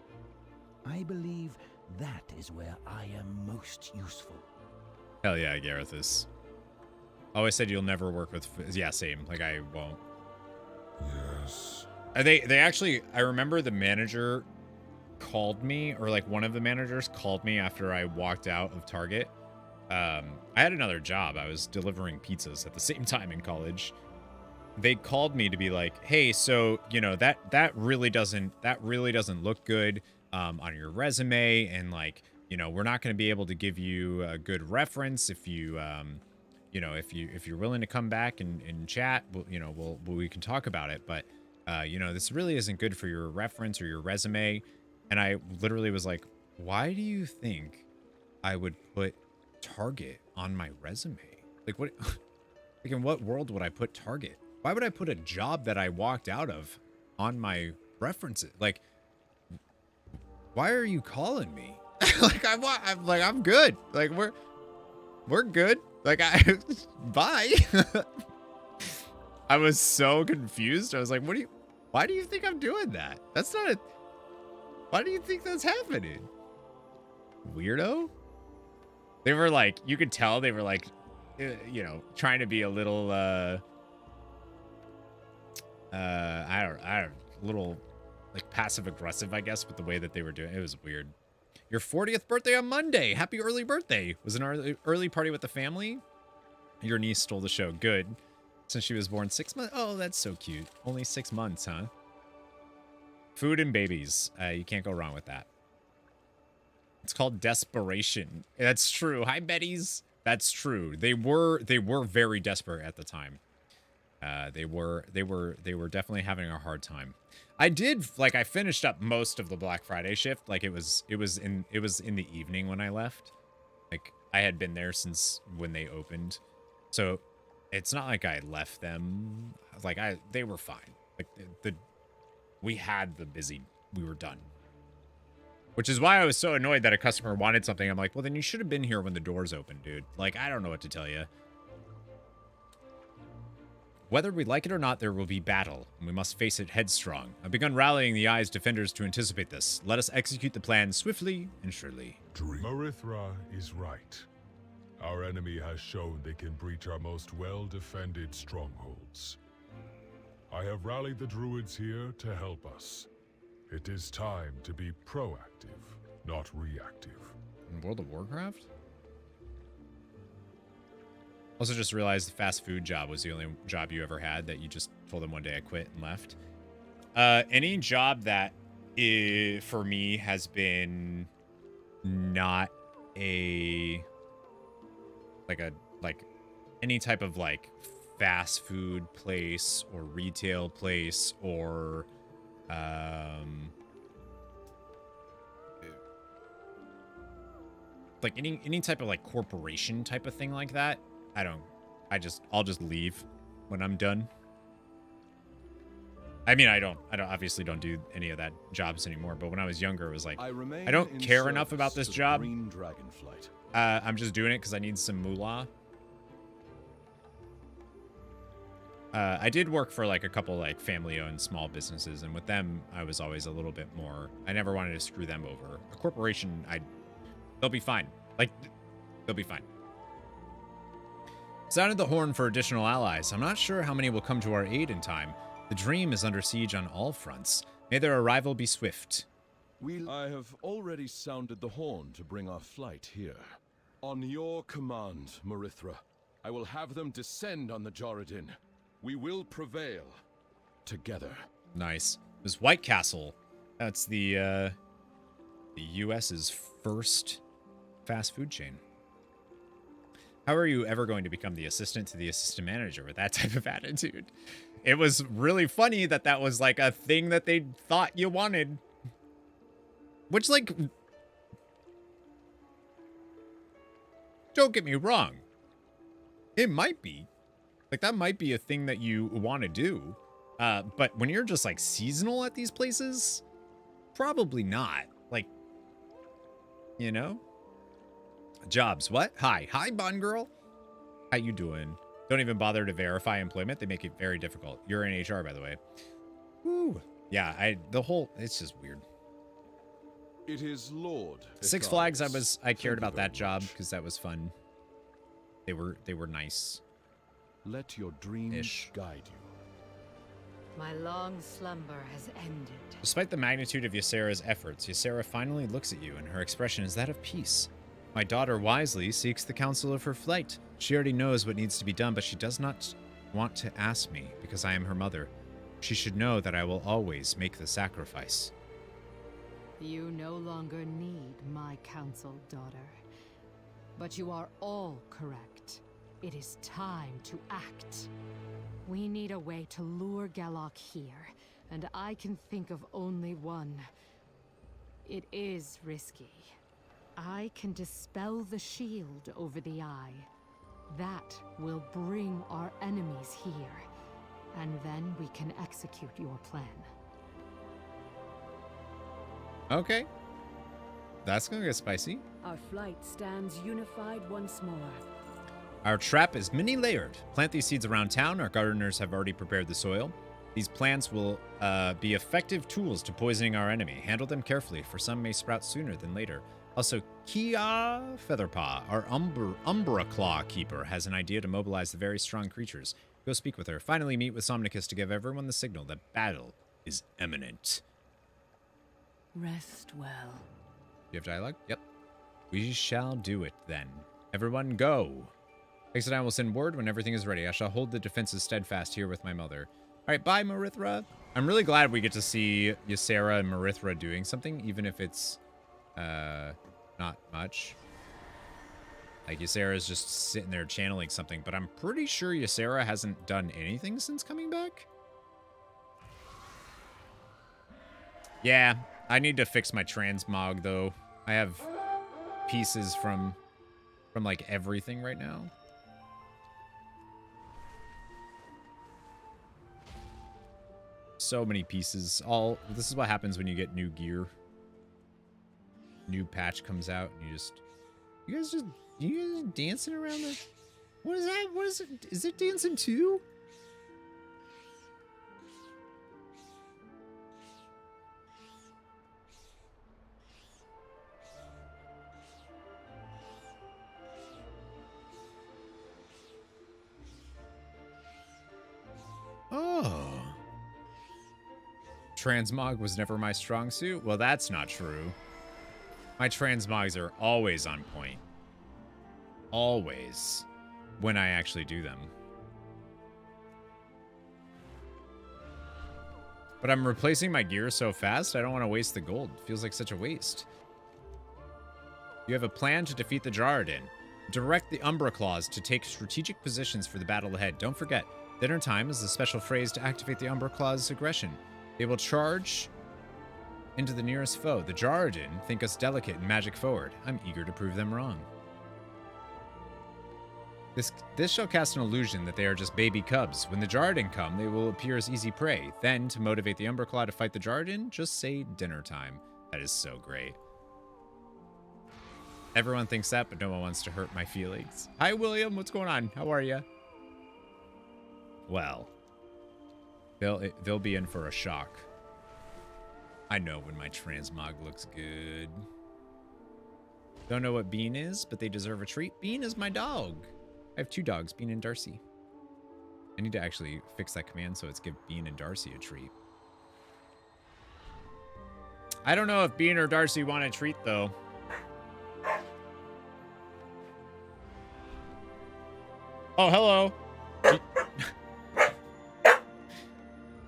I believe that is where I am most useful. Hell yeah, Gareth is. Always said you'll never work with... Yeah, same. Like, I won't. Yes. They actually, I remember the manager called me, or like one of the managers called me after I walked out of Target. I had another job. I was delivering pizzas at the same time in college. They called me to be like, hey, so, you know, that really doesn't look good on your resume, and like, you know, we're not going to be able to give you a good reference if you you know, if you're willing to come back and chat, we can talk about it, but you know, this really isn't good for your reference or your resume. And I literally was like, why do you think I would put Target on my resume? Like, what, like, in what world would I put Target? Why would I put a job that I walked out of on my references? Like, why are you calling me? Like, I'm good. Like, we're good. Like, bye. I was so confused. I was like, why do you think I'm doing that? That's not a, why do you think that's happening? Weirdo? They were like, you could tell they were like, you know, trying to be a little, I don't, a little like passive aggressive, I guess, with the way that they were doing it. It was weird. Your 40th birthday on Monday. Happy early birthday. Was an early party with the family. Your niece stole the show. Good. Since she was born 6 months. Oh, that's so cute. Only 6 months, huh? Food and babies. You can't go wrong with that. It's called desperation. That's true. Hi, Betties. That's true. They were very desperate at the time. They were definitely having a hard time. I finished up most of the Black Friday shift. Like, it was in the evening when I left. Like, I had been there since when they opened. So it's not like I left them. Like, they were fine. Like, we were done. Which is why I was so annoyed that a customer wanted something. I'm like, well, then you should have been here when the doors opened, dude. Like, I don't know what to tell you. Whether we like it or not, there will be battle, and we must face it headstrong. I've begun rallying the Eye's defenders to anticipate this. Let us execute the plan swiftly and surely. Marithra is right. Our enemy has shown they can breach our most well-defended strongholds. I have rallied the druids here to help us. It is time to be proactive, not reactive. In World of Warcraft? Also just realized the fast food job was the only job you ever had that you just told them one day I quit and left. Any job that for me has been not a like any type of like fast food place or retail place or like any type of like corporation type of thing like that. I'll just leave when I'm done. I mean, I obviously don't do any of that jobs anymore, but when I was younger, it was like, I don't care enough about this job. Dragonflight. I'm just doing it because I need some moolah. I did work for like a couple like family-owned small businesses, and with them, I was always a little bit more, I never wanted to screw them over. A corporation, they'll be fine. Like, they'll be fine. Sounded the horn for additional allies. I'm not sure how many will come to our aid in time. The dream is under siege on all fronts. May their arrival be swift. I have already sounded the horn to bring our flight here. On your command, Marithra, I will have them descend on the Joradin. We will prevail together. Nice. It was White Castle. That's the US's first fast food chain. How are you ever going to become the assistant to the assistant manager with that type of attitude? It was really funny that that was like a thing that they thought you wanted. Which, like, don't get me wrong. It might be. Like, that might be a thing that you want to do. But when you're just, like, seasonal at these places, probably not. Like, you know? Jobs. What? Hi, Bond Girl. How you doing? Don't even bother to verify employment. They make it very difficult. You're in HR, by the way. Woo. Yeah, it's just weird. It is Lord Six Flags, I cared about that job because that was fun. They were nice. Let your dreams guide you. My long slumber has ended. Despite the magnitude of Ysera's efforts, Ysera finally looks at you, and her expression is that of peace. My daughter wisely seeks the counsel of her flight. She already knows what needs to be done, but she does not want to ask me, because I am her mother. She should know that I will always make the sacrifice. You no longer need my counsel, daughter. But you are all correct. It is time to act. We need a way to lure Galok here, and I can think of only one. It is risky. I can dispel the shield over the eye. That will bring our enemies here, and then we can execute your plan. Okay. That's gonna get spicy. Our flight stands unified once more. Our trap is many-layered. Plant these seeds around town. Our gardeners have already prepared the soil. These plants will be effective tools to poisoning our enemy. Handle them carefully, for some may sprout sooner than later. Also, Kia Featherpaw, our Umbra Claw Keeper, has an idea to mobilize the very strong creatures. Go speak with her. Finally meet with Somnicus to give everyone the signal that battle is imminent. Rest well. You have dialogue? Yep. We shall do it, then. Everyone go. Exodine will send word when everything is ready. I shall hold the defenses steadfast here with my mother. All right, bye, Marithra. I'm really glad we get to see Ysera and Marithra doing something, even if it's not much. Like, Ysera's just sitting there channeling something, but I'm pretty sure Ysera hasn't done anything since coming back. Yeah, I need to fix my transmog, though. I have pieces from like, everything right now. So many pieces. This is what happens when you get new gear. New patch comes out, and you guys just dancing around the... What is that? What is it? Is it dancing too? Oh. Transmog was never my strong suit? Well, that's not true. My transmogs are always on point. Always. When I actually do them. But I'm replacing my gear so fast, I don't want to waste the gold. It feels like such a waste. You have a plan to defeat the Jarradin. Direct the Umbra Claws to take strategic positions for the battle ahead. Don't forget, dinner time is the special phrase to activate the Umbra Claws' aggression. They will charge into the nearest foe. The Jarradin think us delicate and magic forward. I'm eager to prove them wrong. This shall cast an illusion that they are just baby cubs. When the Jarradin come, they will appear as easy prey. Then, to motivate the Umbra Claw to fight the Jarradin, just say dinner time. That is so great. Everyone thinks that, but no one wants to hurt my feelings. Hi, William. What's going on? How are you? Well, they'll be in for a shock. I know when my transmog looks good. Don't know what Bean is, but they deserve a treat. Bean is my dog. I have two dogs, Bean and Darcy. I need to actually fix that command so it's give Bean and Darcy a treat. I don't know if Bean or Darcy want a treat, though. Oh, hello.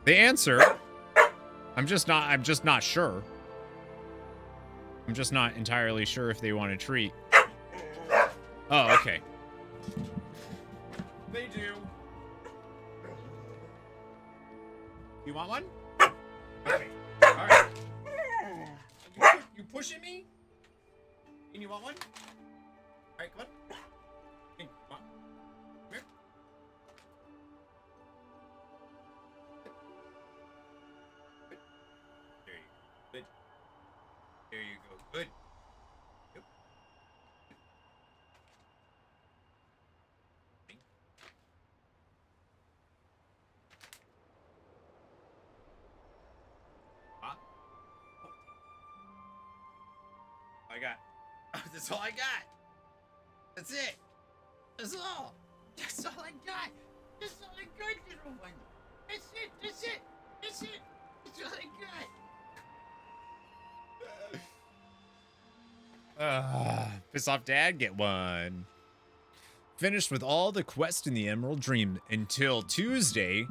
The answer. I'm just not sure. I'm just not entirely sure if they want a treat. Oh, okay. They do. You want one? Okay. All right. You pushing me? And you want one? All right, come on. Hey, come on. Come here. Good. There you go. Good. Yep. Huh? I got. That's all I got. That's it. That's all. That's all I got. That's all I got, little one. That's it. That's it. Is it? It's really good. Piss off, Dad. Get one. Finished with all the quests in the Emerald Dream until Tuesday.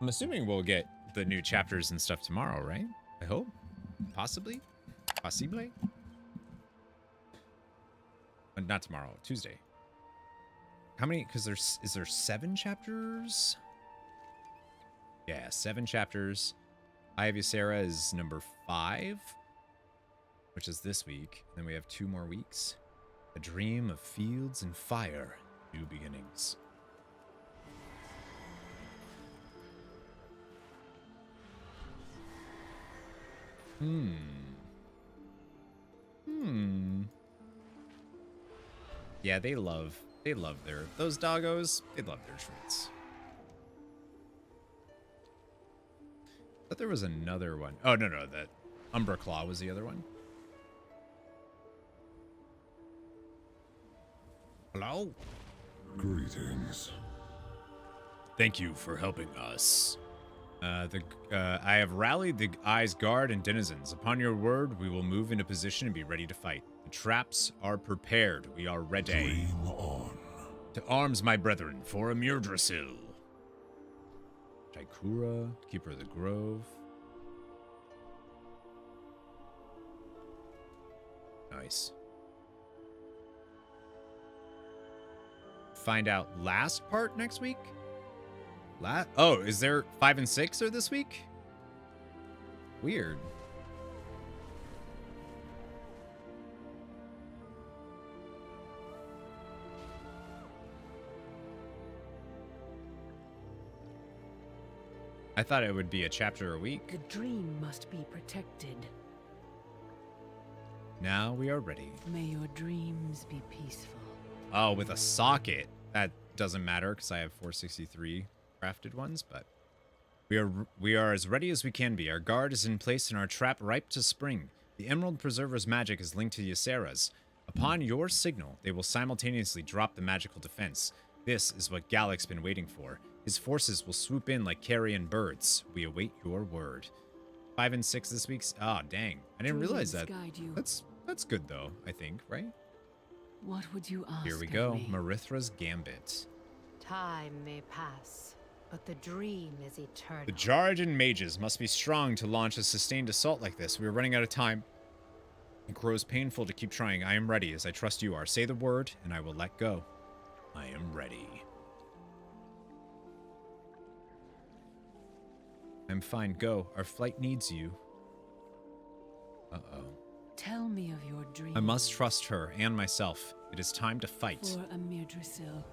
I'm assuming we'll get the new chapters and stuff tomorrow, right? I hope. Possibly. Possibly. Not tomorrow. Tuesday. How many? Because is there 7 chapters? Yeah, 7 chapters. Eye of Ysera is number 5, which is this week. Then we have 2 more weeks. A dream of fields and fire. New beginnings. Yeah, they love those doggos. They love their treats. But there was another one. Oh, no, that Umbra Claw was the other one. Hello? Greetings. Thank you for helping us. I have rallied the Eye's guard and denizens. Upon your word, we will move into position and be ready to fight. The traps are prepared. We are ready. Dream on. To arms, my brethren, for Amir Drasil. Taikura, Keeper of the Grove. Nice. Find out last part next week? Oh, is there 5 and 6 are this week? Weird. I thought it would be a chapter a week. The dream must be protected. Now we are ready. May your dreams be peaceful. Oh, with a socket. That doesn't matter because I have 463 crafted ones, but we are as ready as we can be. Our guard is in place and our trap ripe to spring. The Emerald Preserver's magic is linked to Ysera's. Upon your signal, they will simultaneously drop the magical defense. This is what Gallic's been waiting for. His forces will swoop in like carrion birds. We await your word. 5 and 6 this week's. Ah, dang. I didn't realize that. That's good though, I think, right? What would you ask? Here we go. Marithra's Gambit. Time may pass, but the dream is eternal. The Jarjan mages must be strong to launch a sustained assault like this. We are running out of time. It grows painful to keep trying. I am ready, as I trust you are. Say the word, and I will let go. I am ready. I'm fine. Go. Our flight needs you. Uh-oh. Tell me of your dream. I must trust her and myself. It is time to fight. For Amir Drasil.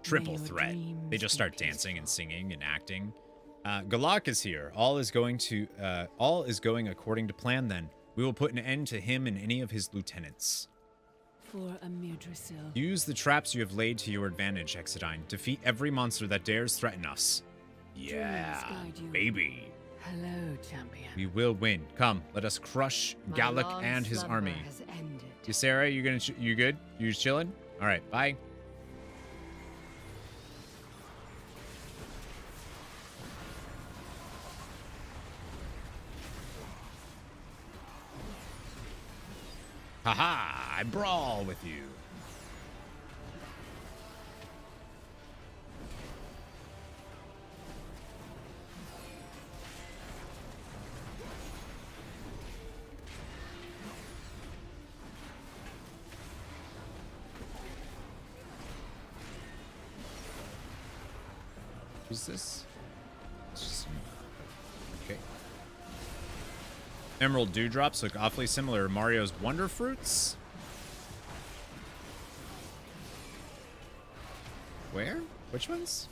Triple threat. They just start dancing and singing and acting. Galak is here. All is going according to plan then. We will put an end to him and any of his lieutenants. For Amir Drasil. Use the traps you have laid to your advantage, Exodine. Defeat every monster that dares threaten us. Yeah, baby. Hello, champion. We will win. Come, let us crush Galak and his army. Ysera, you good? You chilling? All right, bye. Haha, I brawl with you. Who's this? Okay. Emerald Dewdrops look awfully similar to Mario's Wonder Fruits. Where? Which ones?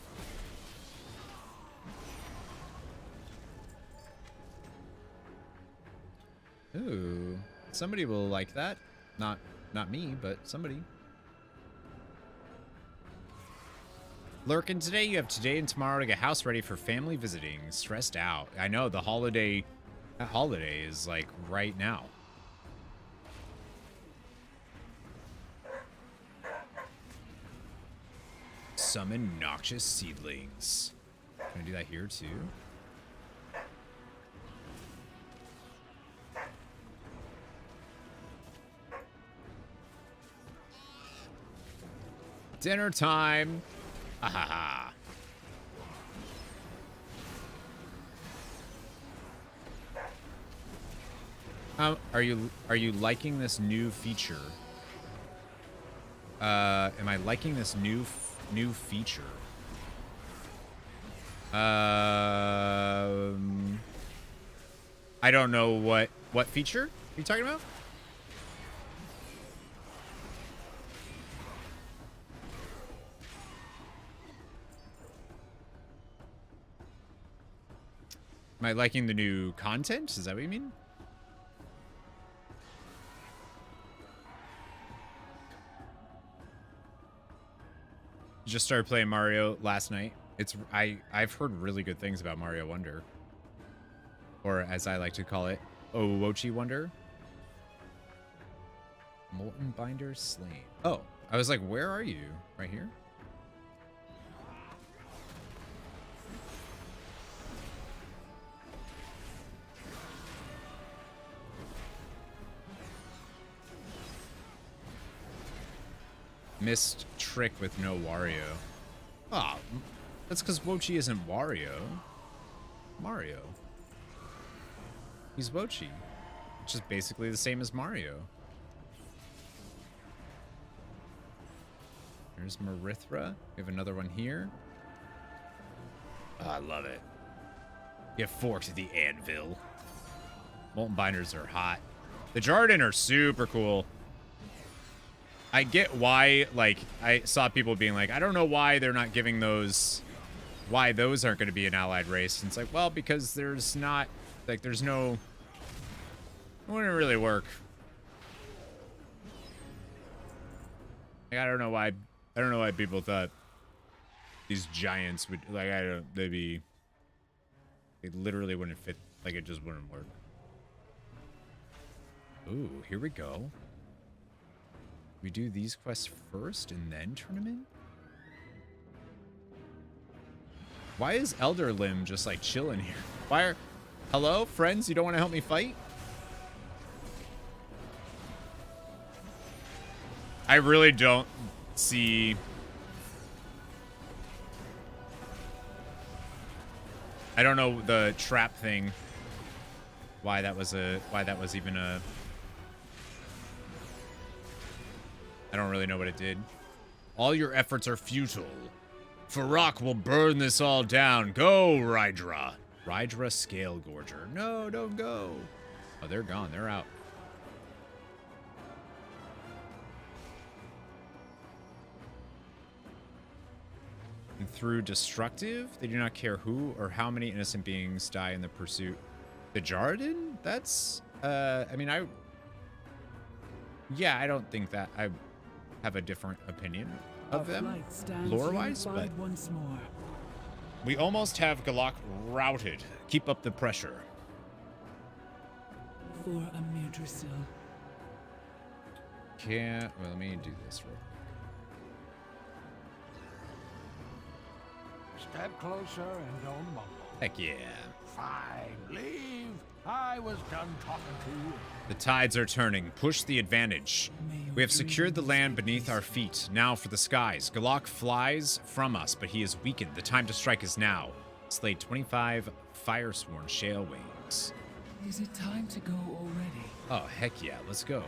Ooh. Somebody will like that. Not me, but somebody. Lurkin, today you have today and tomorrow to get house ready for family visiting. Stressed out. I know the holiday. That holiday is like right now. Summon noxious seedlings. Can I do that here too? Dinner time. Ha ha ha. Are you liking this new feature? Am I liking this new feature? I don't know what feature are you talking about? Am I liking the new content? Is that what you mean? Just started playing Mario last night. I've heard really good things about Mario Wonder. Or as I like to call it, Owochi Wonder. Molten Binder slain. Oh, I was like, where are you? Right here? Missed trick with no Wario. Ah, oh, that's because Wochi isn't Wario. Mario. He's Wochi, which is basically the same as Mario. There's Marithra. We have another one here. Oh, I love it. Get forks at the anvil. Molten binders are hot. The Jarden are super cool. I get why, like, I saw people being like, I don't know why they're not giving those, why those aren't going to be an allied race. And it's like, well, because there's not, like, there's no, it wouldn't really work. Like, I don't know why people thought these giants would, like, they literally wouldn't fit, like, it just wouldn't work. Ooh, here we go. We do these quests first and then tournament? Why is Elder Limb just like chilling here? Why are... Hello, friends? You don't want to help me fight? I really don't see... I don't know the trap thing. Why that was even a... I don't really know what it did. All your efforts are futile. Farak will burn this all down. Go, Rydra. Rydra Scale Gorger. No, don't go. Oh, they're gone. They're out. And through destructive, they do not care who or how many innocent beings die in the pursuit. The Jarden? That's, I mean, yeah, I don't think that I have a different opinion of them, lore-wise, but once more. We almost have Galak routed. Keep up the pressure. For Amirdrasil. Can't, well, let me do this real quick. Step closer and don't mumble. Heck yeah. Fine, leave. I was done talking to you. The tides are turning. Push the advantage. We have secured the land beneath our feet. Now for the skies. Galak flies from us, but he is weakened. The time to strike is now. Slayed 25 Firesworn Shale Wings. Is it time to go already? Oh, heck yeah. Let's go.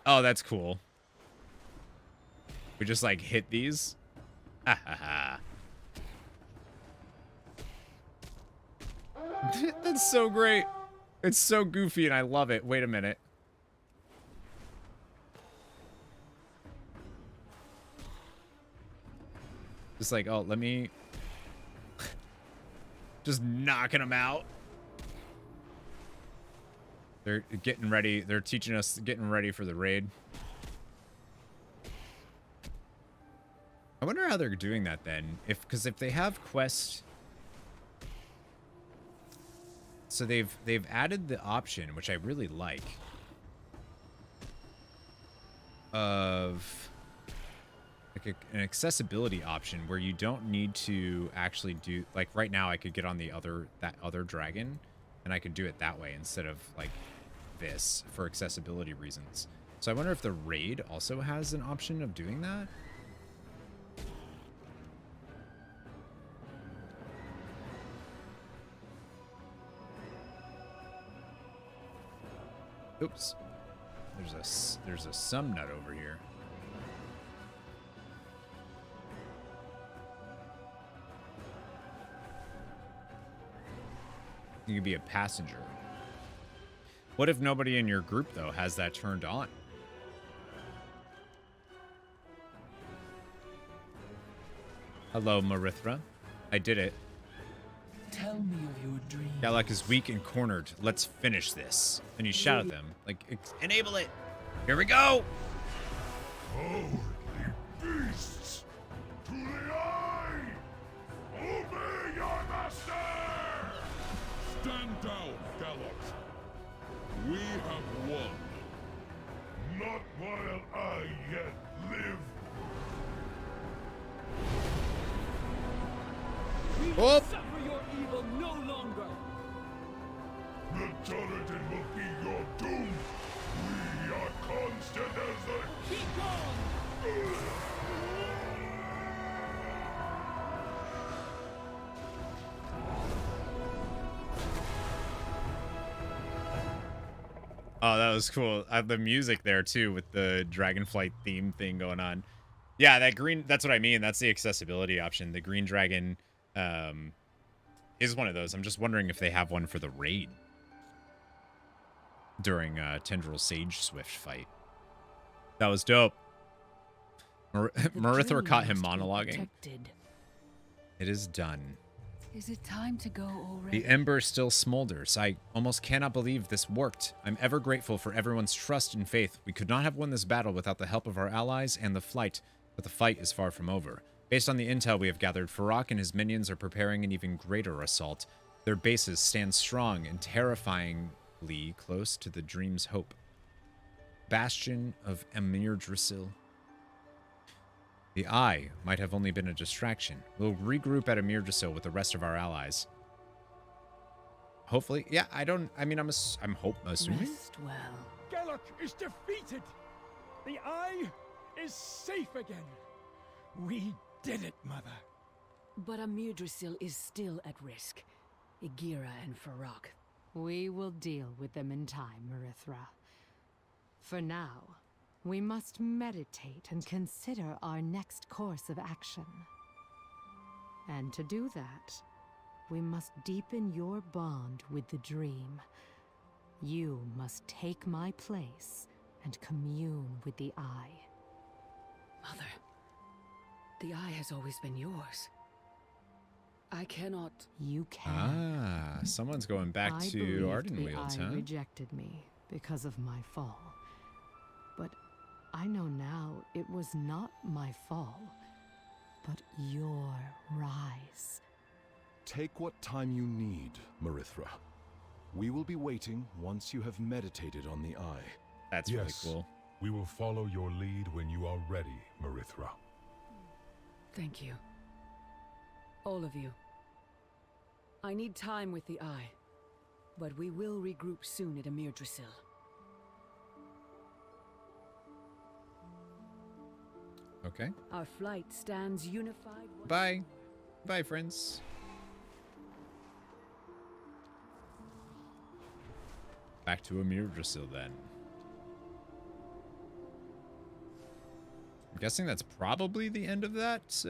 Oh, that's cool. We just, like, hit these. Ha ha ha. That's so great. It's so goofy and I love it. Wait a minute. Just like, oh, let me... just knocking them out. They're getting ready. They're teaching us, getting ready for the raid. I wonder how they're doing that then. Because if they have quests... So they've added the option, which I really like. of like an accessibility option where you don't need to actually do, like right now I could get on that other dragon and I could do it that way instead of like this for accessibility reasons. So I wonder if the raid also has an option of doing that. Oops. There's a some nut over here. You could be a passenger. What if nobody in your group, though, has that turned on? Hello, Marithra. I did it. Tell me of your dream. Galak is weak and cornered. Let's finish this. And you shout at them. Like, enable it. Here we go. Cowardly beasts! To the eye! Obey your master! Stand down, Galak. We have won. Not while I yet live. We will suffer your evil no longer. The Turretin will be your doom. We are constant as the... Be gone! Oh, that was cool. The music there, too, with the Dragonflight theme thing going on. Yeah, that green... That's what I mean. That's the accessibility option. The green dragon is one of those. I'm just wondering if they have one for the raid during Tendril Sage Swift fight. That was dope. Marithra caught him monologuing. It is done. Is it time to go already? The ember still smolders. I almost cannot believe this worked. I'm ever grateful for everyone's trust and faith. We could not have won this battle without the help of our allies and the flight, but the fight is far from over. Based on the intel we have gathered, Farak and his minions are preparing an even greater assault. Their bases stand strong and terrifyingly close to the Dream's hope. Bastion of Emir Drasil. The Eye might have only been a distraction. We'll regroup at Emir Drasil with the rest of our allies. Hopefully, yeah. I'm assuming. Rest well. Galak is defeated. The Eye is safe again. We did it, Mother. But Amir Drasil is still at risk. Igira and Farak. We will deal with them in time, Marithra. For now, we must meditate and consider our next course of action. And to do that, we must deepen your bond with the Dream. You must take my place and commune with the Eye. Mother, the Eye has always been yours. I cannot... You can. Ah, someone's going back to Ardenweald, the Eye huh? rejected me because of my fall. But I know now it was not my fall, but your rise. Take what time you need, Marithra. We will be waiting once you have meditated on the Eye. That's really cool. We will follow your lead when you are ready, Marithra. Thank you. All of you. I need time with the Eye, but we will regroup soon at Amir Drasil. Okay. Our flight stands unified. Bye. Bye, friends. Back to Amir Drasil, then. I'm guessing that's probably the end of that.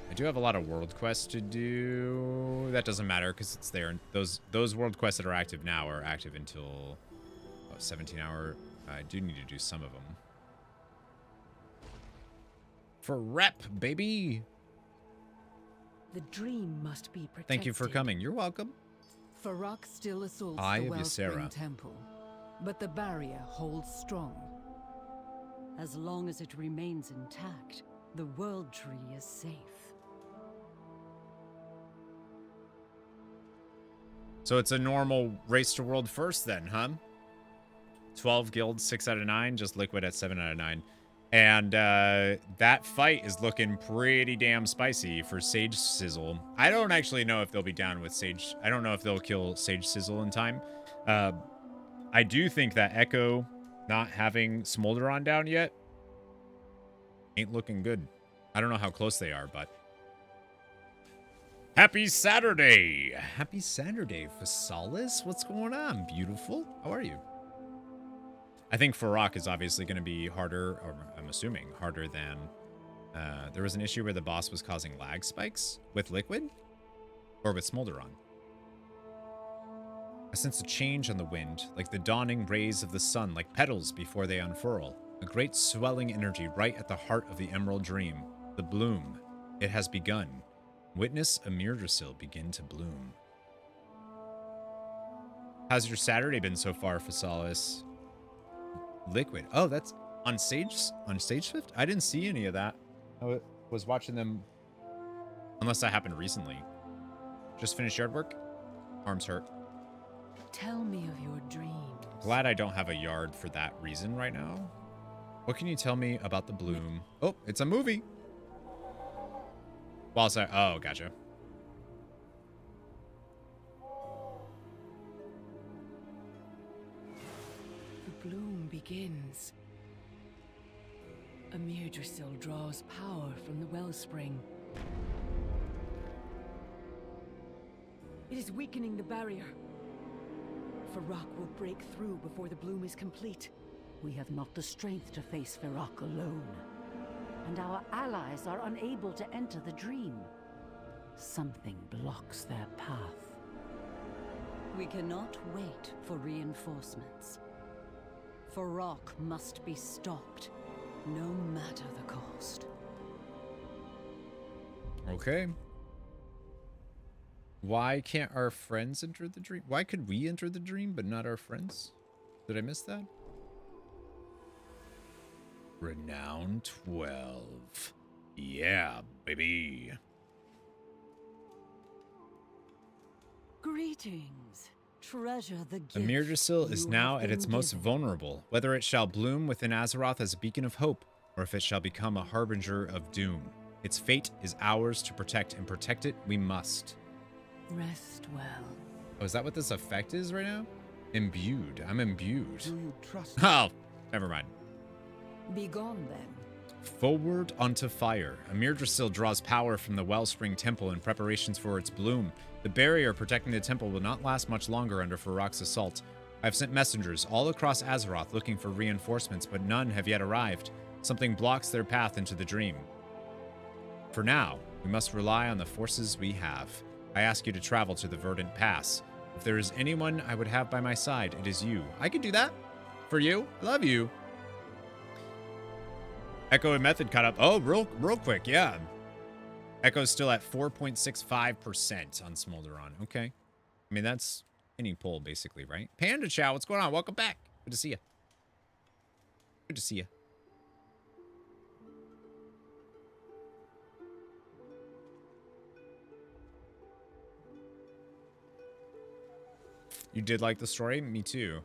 I do have a lot of world quests to do. That doesn't matter because it's there. Those world quests that are active now are active until 17 hour. I do need to do some of them. For rep, baby. The Dream must be protected. Thank you for coming. You're welcome. Farak still assaults Eye the of Wellspring Ysera. Temple, but the barrier holds strong. As long as it remains intact, the World Tree is safe. So it's a normal race to world first then, huh? 12 guilds, 6 out of 9. Just Liquid at 7 out of 9. And that fight is looking pretty damn spicy for Sage Sizzle. I don't actually know if they'll be down with Sage. I don't know if they'll kill Sage Sizzle in time. I do think that Echo not having Smolderon down yet ain't looking good. I don't know how close they are, but... Happy Saturday! Happy Saturday, Phasalis. What's going on, beautiful? How are you? I think Farok is obviously going to be harder, or I'm assuming harder than... there was an issue where the boss was causing lag spikes with Liquid? Or with Smolderon? I sense a change on the wind, like the dawning rays of the sun, like petals before they unfurl. A great swelling energy right at the heart of the Emerald Dream. The bloom. It has begun. Witness a Myrdrasil begin to bloom. How's your Saturday been so far, Phasalis? Liquid. Oh, that's on Swift? I didn't see any of that. I was watching them, unless that happened recently. Just finished yard work? Arms hurt. Tell me of your dreams. Glad I don't have a yard for that reason right now. What can you tell me about the bloom? Oh, it's a movie. Whilst oh, gotcha. The bloom begins. A Myrdrasil draws power from the wellspring. It is weakening the barrier. Farok will break through before the bloom is complete. We have not the strength to face Farok alone. And our allies are unable to enter the dream. Something blocks their path. We cannot wait for reinforcements. Farok must be stopped, no matter the cost. Okay. Why can't our friends enter the dream? Why could we enter the dream, but not our friends? Did I miss that? Renown 12. Yeah, baby. Greetings. Treasure the gift. The Myrdrasil is you now have at its been most given. vulnerable, whether it shall bloom within Azeroth as a beacon of hope, or if it shall become a harbinger of doom. Its fate is ours to protect, and protect it we must. Rest well. Oh, is that what this effect is right now? Imbued. I'm imbued. Do you trust Oh, never mind. Begone then. Forward onto fire. A Myrdrasil draws power from the Wellspring Temple in preparations for its bloom. The barrier protecting the temple will not last much longer under Farok's assault. I've sent messengers all across Azeroth looking for reinforcements, but none have yet arrived. Something blocks their path into the dream. For now, we must rely on the forces we have. I ask you to travel to the Verdant Pass. If there is anyone I would have by my side, it is you. I can do that. For you. I love you. Echo and Method caught up. Oh, real quick, yeah. Echo's still at 4.65% on Smolderon. Okay. I mean, that's any poll, basically, right? Panda Chow, what's going on? Welcome back. Good to see you. Good to see you. You did like the story? Me too.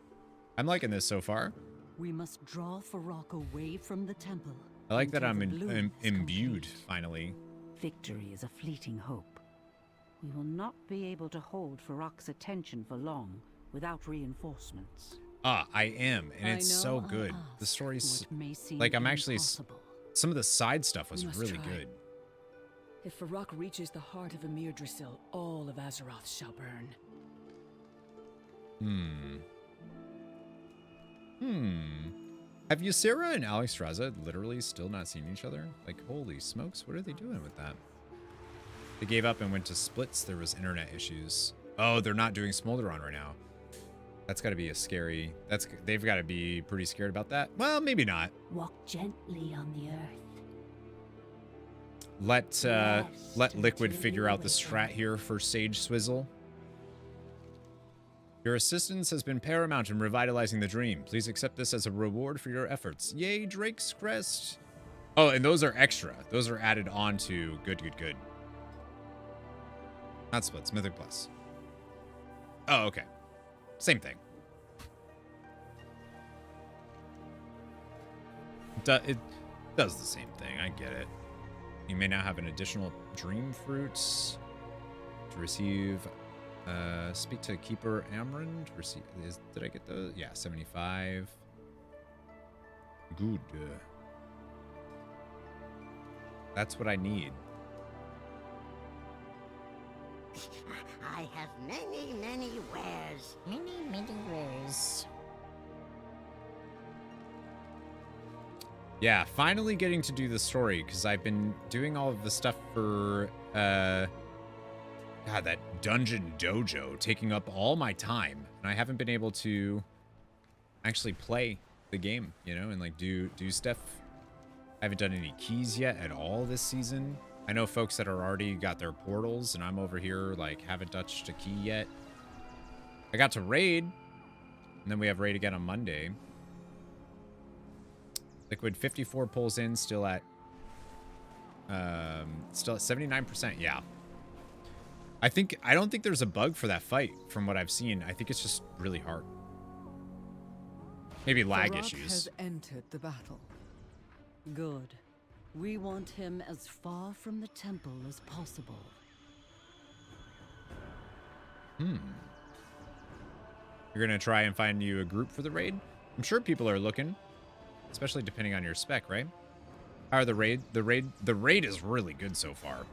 I'm liking this so far. We must draw Farok away from the temple. I like that until I'm the bloom is imbued, complete. finally. Victory is a fleeting hope. We will not be able to hold Farok's attention for long without reinforcements. Ah, I am, and it's so I good. The ask story's... what may seem Like, I'm actually... impossible. Some of the side stuff was We must really try. good. If Farok reaches the heart of a Myrdrasil, all of Azeroth shall burn. Have Ysera and Alexstrasza literally still not seen each other? Like, holy smokes, what are they doing with that? They gave up and went to Splits. There was internet issues. Oh, they're not doing Smolderon right now. That's got to be a scary... They've got to be pretty scared about that. Well, maybe not. Walk gently on the earth. Let Liquid figure out the strat here for Sage Swizzle. Your assistance has been paramount in revitalizing the dream. Please accept this as a reward for your efforts. Yay, Drake's Crest. Oh, and those are extra. Those are added on to good. Not Splits, Mythic Plus. Oh, okay. Same thing. it does the same thing. I get it. You may now have an additional dream fruits to receive. Speak to Keeper Amron to receive. Did I get those? Yeah, 75. Good. That's what I need. I have many, many wares. Many, many wares. Yeah, finally getting to do the story, because I've been doing all of the stuff for, God, that Dungeon Dojo taking up all my time, and I haven't been able to actually play the game, you know, and, like, do stuff. I haven't done any keys yet at all this season. I know folks that are already got their portals, and I'm over here, like, haven't touched a key yet. I got to raid, and then we have raid again on Monday. Liquid 54 pulls in, still at 79%. Yeah. I don't think there's a bug for that fight from what I've seen. I think it's just really hard. Maybe lag Farak issues. has entered the battle. Good. We want him as far from the temple as possible. You're gonna try and find you a group for the raid? I'm sure people are looking. Especially depending on your spec, right? How are the raid? The raid is really good so far.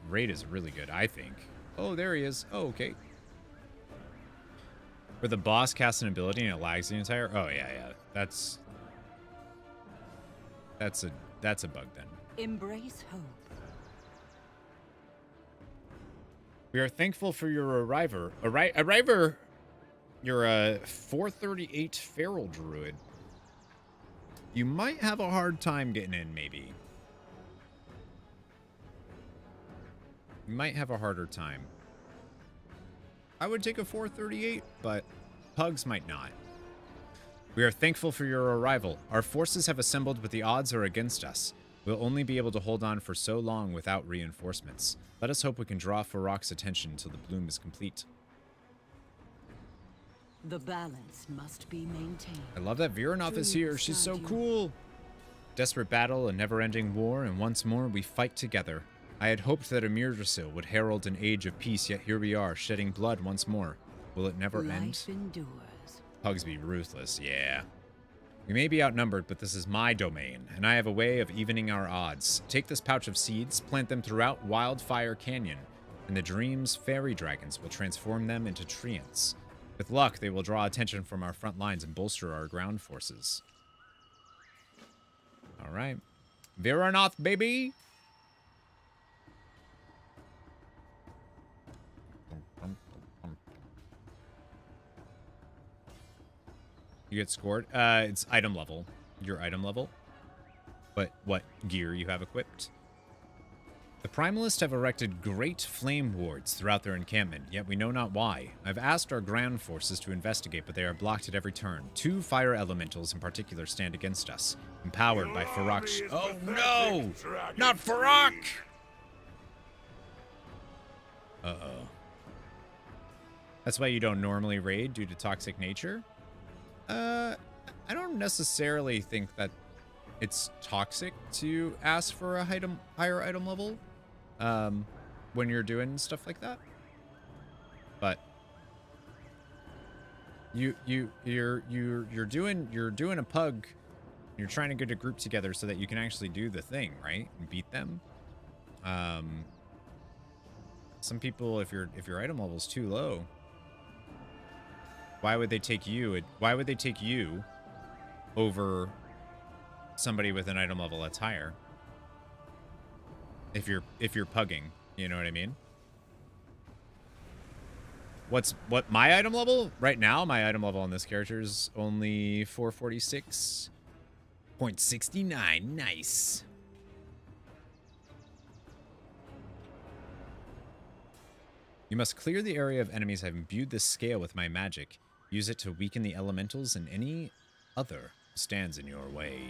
Raid is really good, I think. Oh, there he is. Oh, okay. Where the boss casts an ability and it lags the entire. Oh yeah. That's a bug then. Embrace hope. We are thankful for your arriver. You're a 438 feral druid. You might have a hard time getting in, maybe. You might have a harder time. I would take a 438, but pugs might not. We are thankful for your arrival. Our forces have assembled, but the odds are against us. We'll only be able to hold on for so long without reinforcements. Let us hope we can draw Farak's attention until the bloom is complete. The balance must be maintained. I love that Viranoth is here. She's so cool. Desperate battle, a never-ending war, and once more we fight together. I had hoped that Emirdrasil would herald an age of peace, yet here we are, shedding blood once more. Will it never end? Life endures. Pugs be ruthless, yeah. We may be outnumbered, but this is my domain, and I have a way of evening our odds. Take this pouch of seeds, plant them throughout Wildfire Canyon, and the dream's fairy dragons will transform them into treants. With luck, they will draw attention from our front lines and bolster our ground forces. All right. Viranoth, baby! You get scored. It's item level. Your item level. But what gear you have equipped. The Primalists have erected great flame wards throughout their encampment, yet we know not why. I've asked our ground forces to investigate, but they are blocked at every turn. 2 fire elementals in particular stand against us, empowered by Farak. Oh no! Not Farak! Uh-oh. That's why you don't normally raid due to toxic nature? I don't necessarily think that it's toxic to ask for a higher item level when you're doing stuff like that. But you're doing a pug. You're trying to get a group together so that you can actually do the thing, right? And beat them. Some people, if your item level is too low, why would they take you? Why would they take you over somebody with an item level that's higher? If you're pugging, you know what I mean? What my item level right now? My item level on this character is only 446.69. Nice. You must clear the area of enemies. I've imbued this scale with my magic. Use it to weaken the elementals and any other who stands in your way.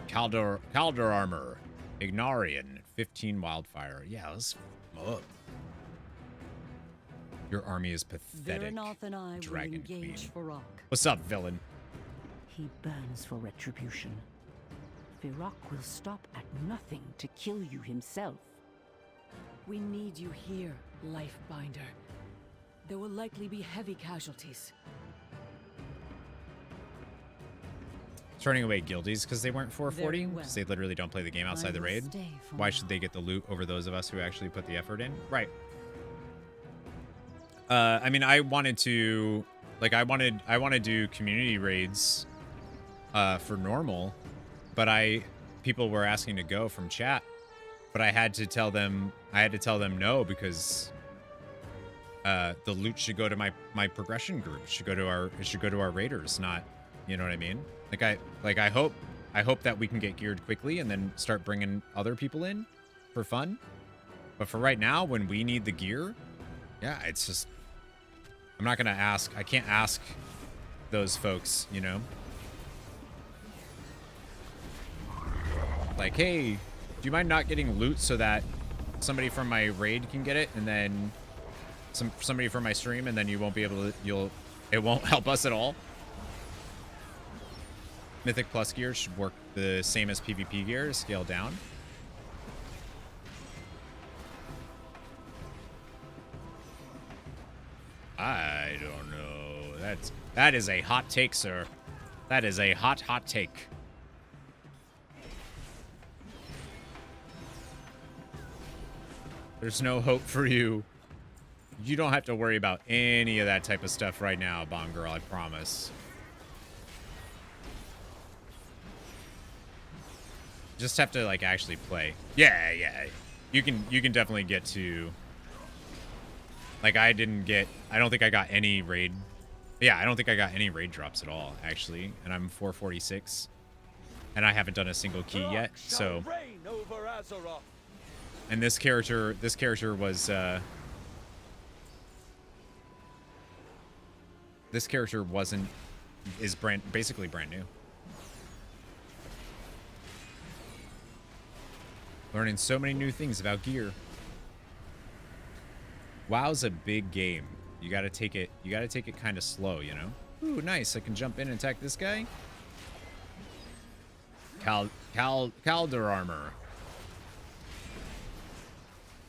Calder armor. Ignarian. 15 wildfire. Yeah, let's up. Your army is pathetic. Viranoth and I Dragon will engage Queen. Farak. What's up, villain? He burns for retribution. Firak will stop at nothing to kill you himself. We need you here, Lifebinder. There will likely be heavy casualties. Turning away guildies because they weren't 440? Very well. Because they literally don't play the game outside the will raid? stay for Why now. should they get the loot over those of us who actually put the effort in? Right. I mean, I wanted to... Like, I want to do community raids for normal, but people were asking to go from chat, but I had to tell them no, because the loot should go to my progression group. It should go to our raiders, not, you know what I mean? I hope that we can get geared quickly and then start bringing other people in for fun. But for right now, when we need the gear, yeah, it's just, I'm not gonna ask. I can't ask those folks, you know? Like, hey, do you mind not getting loot so that somebody from my raid can get it, and then somebody from my stream, and then you won't be able to, it won't help us at all? Mythic Plus gear should work the same as PvP gear, scale down. I don't know. That is a hot take, sir. That is a hot take. There's no hope for you. You don't have to worry about any of that type of stuff right now, Bond Girl, I promise. Just have to, like, actually play. Yeah. You can definitely get to... Like, I don't think I got any raid... Yeah, I don't think I got any raid drops at all, actually. And I'm 446. And I haven't done a single key yet, so... And this character was, this character is basically brand new. Learning so many new things about gear. WoW's a big game. You gotta take it kind of slow, you know? Ooh, nice. I can jump in and attack this guy. Calder armor.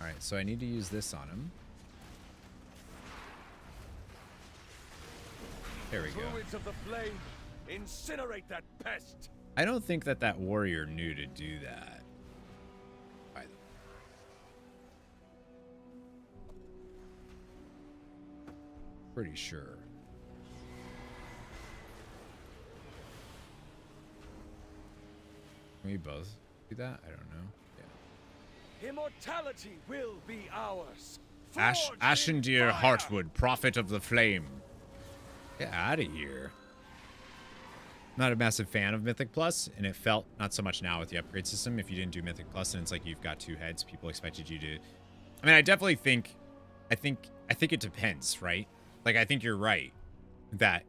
Alright, so I need to use this on him. There we go. Druids of the flame, incinerate that pest. I don't think that warrior knew to do that. Pretty sure. Can we both do that? I don't know. Yeah. Immortality will be ours. Ashendeer Heartwood, prophet of the flame. Get out of here. Not a massive fan of Mythic Plus, and it felt not so much now with the upgrade system. If you didn't do Mythic Plus and it's like you've got 2 heads, people expected you to. I mean, I definitely think. I think it depends, right? Like, I think you're right that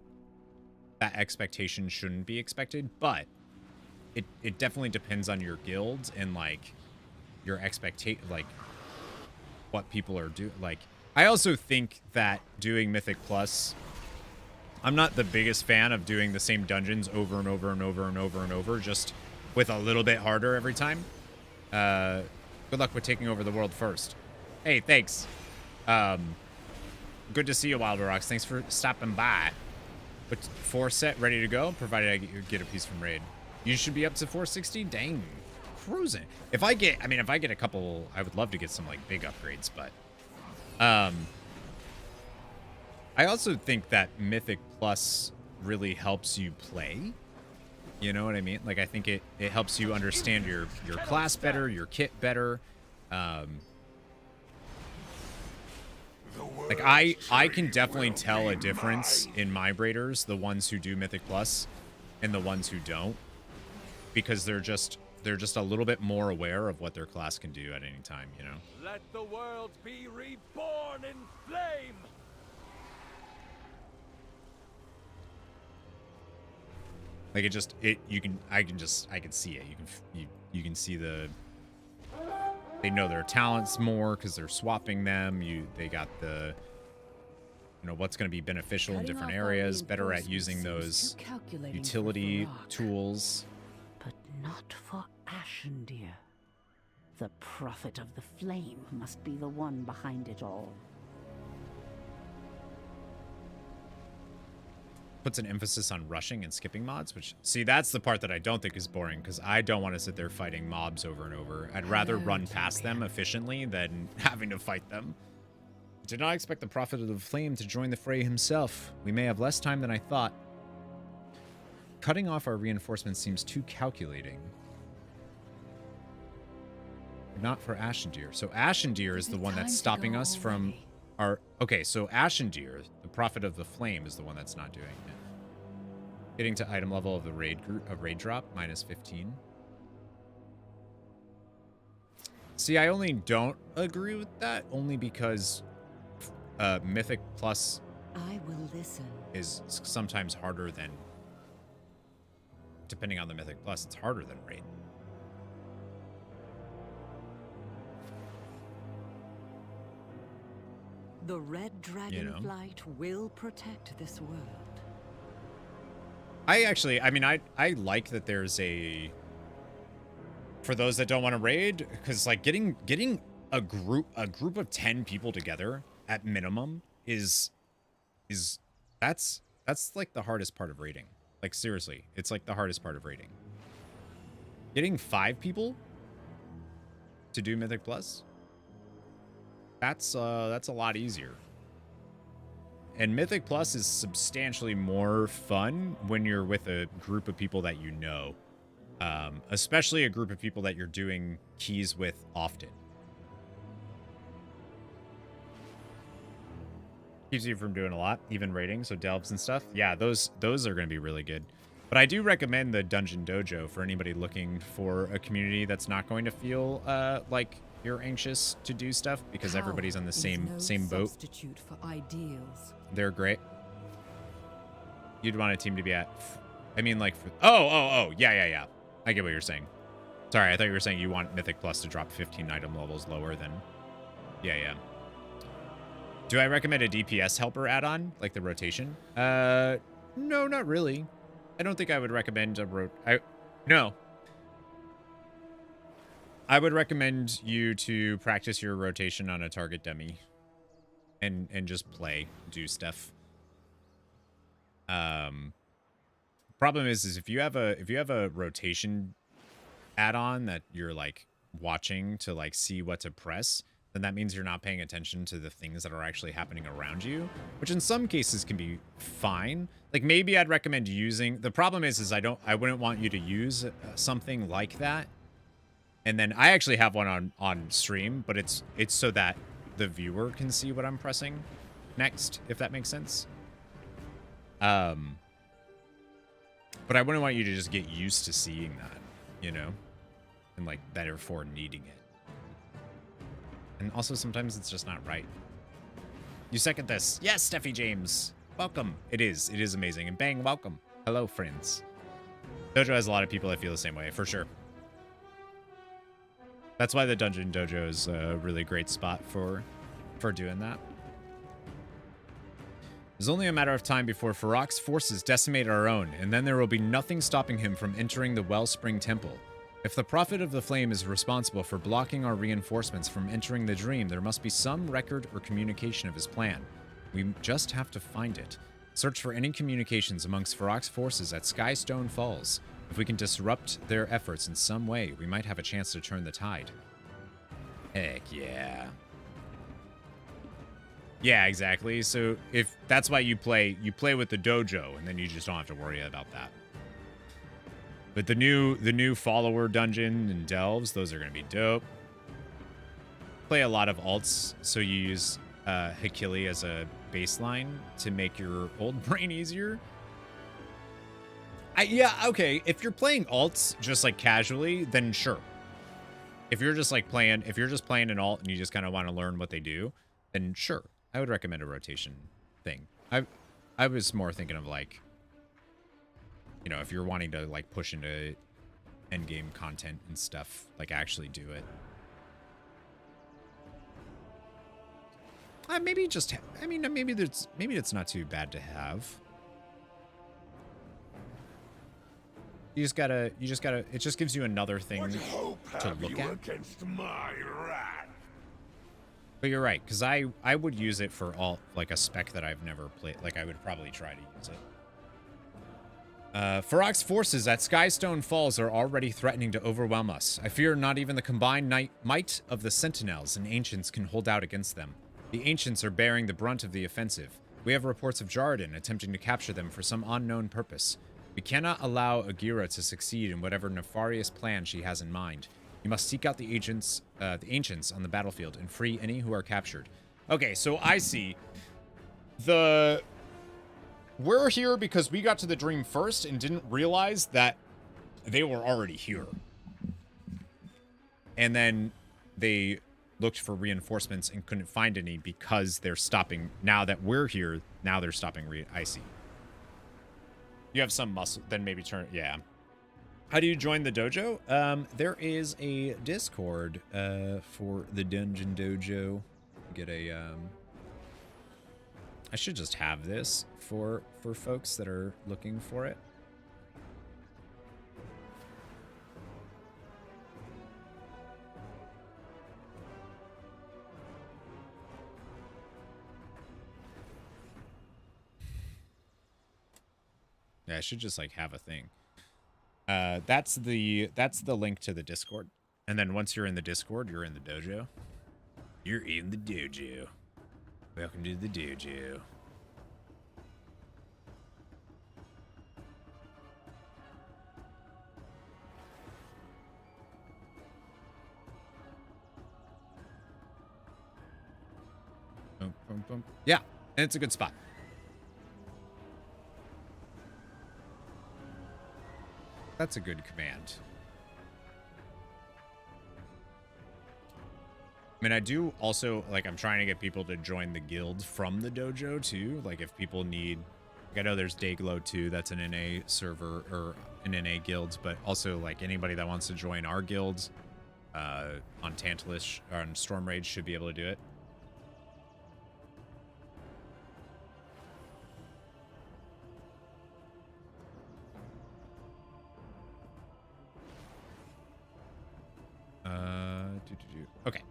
expectation shouldn't be expected, but it definitely depends on your guild and, like, your expectation, like, what people are doing. Like, I also think that doing Mythic Plus, I'm not the biggest fan of doing the same dungeons over and over and over and over and over, just with a little bit harder every time. Good luck with taking over the world first. Hey, thanks. Good to see you, Wilder Rocks. Thanks for stopping by. But 4 set ready to go, provided I get a piece from raid. You should be up to 460. Dang, cruising. If I get a couple, I would love to get some like big upgrades. But I also think that Mythic Plus really helps you play. You know what I mean? Like, I think it helps you understand your class better, your kit better. Like, I can definitely tell a difference in my braiders, the ones who do Mythic Plus and the ones who don't, because they're just a little bit more aware of what their class can do at any time, you know? Let the world be reborn in flame. Like, I can see it. You can see they know their talents more because they're swapping them. They got the you know, what's going to be beneficial in Cutting different off our areas, better at reinforcements using seems those too calculating for utility Varrock. tools. But not for Ashendeer. The Prophet of the Flame must be the one behind it all. Puts an emphasis on rushing and skipping mods, which, see, that's the part that I don't think is boring, because I don't want to sit there fighting mobs over and over. I'd rather run past them efficiently than having to fight them. Did not expect the Prophet of the Flame to join the fray himself. We may have less time than I thought. Cutting off our reinforcements seems too calculating. Not for Ashendeer. So Ashendeer is the one that's stopping us from our... Okay, so Ashendeer, the Prophet of the Flame, is the one that's not doing it. Getting to item level of the raid drop, minus 15. See, I only don't agree with that, only because Mythic Plus I will listen. is sometimes harder than... Depending on the Mythic Plus, it's harder than raid. The red dragonflight will protect this world. I like that there's a... For those that don't want to raid, because like getting a group of 10 people together at minimum is that's like the hardest part of raiding. Like seriously, it's like the hardest part of raiding. Getting 5 people to do Mythic Plus, that's a lot easier. And Mythic Plus is substantially more fun when you're with a group of people that you know. Especially a group of people that you're doing keys with often. Keeps you from doing a lot, even raiding, so delves and stuff. Yeah, those are going to be really good. But I do recommend the Dungeon Dojo for anybody looking for a community that's not going to feel like you're anxious to do stuff, because everybody's on the same boat. Substitute for ideals. They're great. You'd want a team to be at... I mean, like... Oh. Yeah. I get what you're saying. Sorry, I thought you were saying you want Mythic Plus to drop 15 item levels lower than... Yeah. Do I recommend a DPS helper add-on, like the rotation? No, not really. I don't think I would recommend a No. I would recommend you to practice your rotation on a target dummy. And just do stuff. Problem is if you have a rotation add-on that you're like watching to like see what to press, then that means you're not paying attention to the things that are actually happening around you, which in some cases can be fine. Like maybe I'd recommend using... The problem is I wouldn't want you to use something like that. And then I actually have one on stream, but it's so that the viewer can see what I'm pressing next, if that makes sense. But I wouldn't want you to just get used to seeing that, you know? And like therefore needing it. And also sometimes it's just not right. You second this. Yes, Steffi James. Welcome. It is amazing. And bang, welcome. Hello, friends. Dojo has a lot of people that feel the same way, for sure. That's why the Dungeon Dojo is a really great spot for doing that. It's only a matter of time before Varrock's forces decimate our own, and then there will be nothing stopping him from entering the Wellspring Temple. If the Prophet of the Flame is responsible for blocking our reinforcements from entering the dream, there must be some record or communication of his plan. We just have to find it. Search for any communications amongst Varrock's forces at Skystone Falls. If we can disrupt their efforts in some way, we might have a chance to turn the tide. Heck yeah. Yeah, exactly. So if that's why you play with the dojo, and then you just don't have to worry about that. But the new follower dungeon and delves, those are going to be dope. Play a lot of alts, so you use Hakili as a baseline to make your old brain easier. Yeah, okay. If you're playing alts just like casually, then sure. If you're just playing an alt and you just kind of want to learn what they do, then sure. I would recommend a rotation thing. I was more thinking of like, you know, if you're wanting to like push into endgame content and stuff, like actually do it. Maybe just, I mean, maybe it's not too bad to have. You just gotta, it just gives you another thing to look at. Against my wrath? But you're right, because I would use it for all, like a spec that I've never played. Like, I would probably try to use it. Farok's forces at Skystone Falls are already threatening to overwhelm us. I fear not even the combined might of the Sentinels and Ancients can hold out against them. The Ancients are bearing the brunt of the offensive. We have reports of Jarden attempting to capture them for some unknown purpose. We cannot allow Agira to succeed in whatever nefarious plan she has in mind. You must seek out the Ancients on the battlefield and free any who are captured. Okay, so I see. We're here because we got to the dream first and didn't realize that they were already here. And then they looked for reinforcements and couldn't find any because they're stopping. Now that we're here, now they're stopping. I see. You have some muscle, then maybe turn. Yeah. How do you join the dojo? There is a Discord for the Dungeon Dojo. Get a I should just have this for folks that are looking for it. Yeah, I should just like have a thing. That's the link to the Discord. And then once you're in the Discord, you're in the dojo. You're in the dojo. Welcome to the dojo. Boom, boom, boom. Yeah, and it's a good spot. That's a good command. I mean, I do also, like, I'm trying to get people to join the guild from the dojo, too. Like, if people need... Like, I know there's Dayglow, too. That's an NA server, or an NA guild. But also, like, anybody that wants to join our guild on Tantalus, or on Storm Rage should be able to do it. Okay.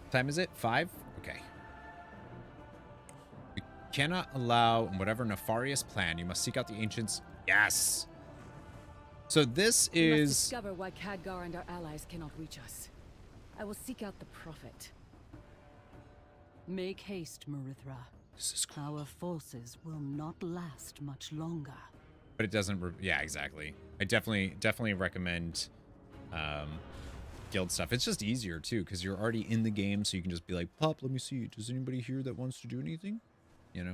Time is it? 5? Okay. We cannot allow whatever nefarious plan. You must seek out the ancients. Yes. So this We must is... discover why Khadgar and our allies cannot reach us. I will seek out the prophet. Make haste, Marithra. This is cool. Our forces will not last much longer. But it doesn't... Yeah, exactly. I definitely recommend... guild stuff. It's just easier too because you're already in the game, so you can just be like, Pop, let me see, does anybody here that wants to do anything, you know?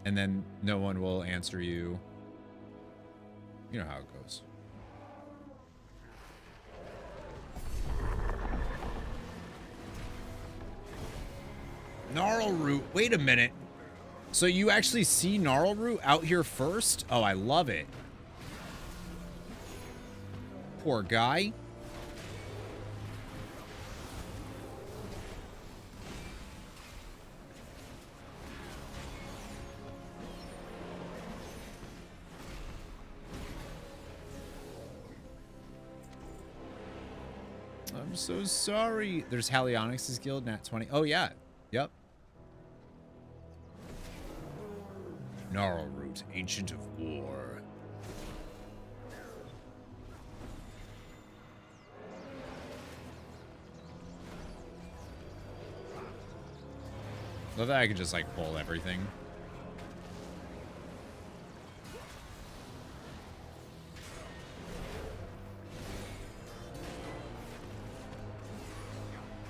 And then no one will answer you. You know how it goes. Gnarl Root, wait a minute, so you actually see Gnarl Root out here first? Oh, I love it. Poor guy. I'm so sorry. There's Halionyx's guild, Nat 20. Oh, yeah. Yep. Gnarl Root, Ancient of War. Love that I can just like pull everything.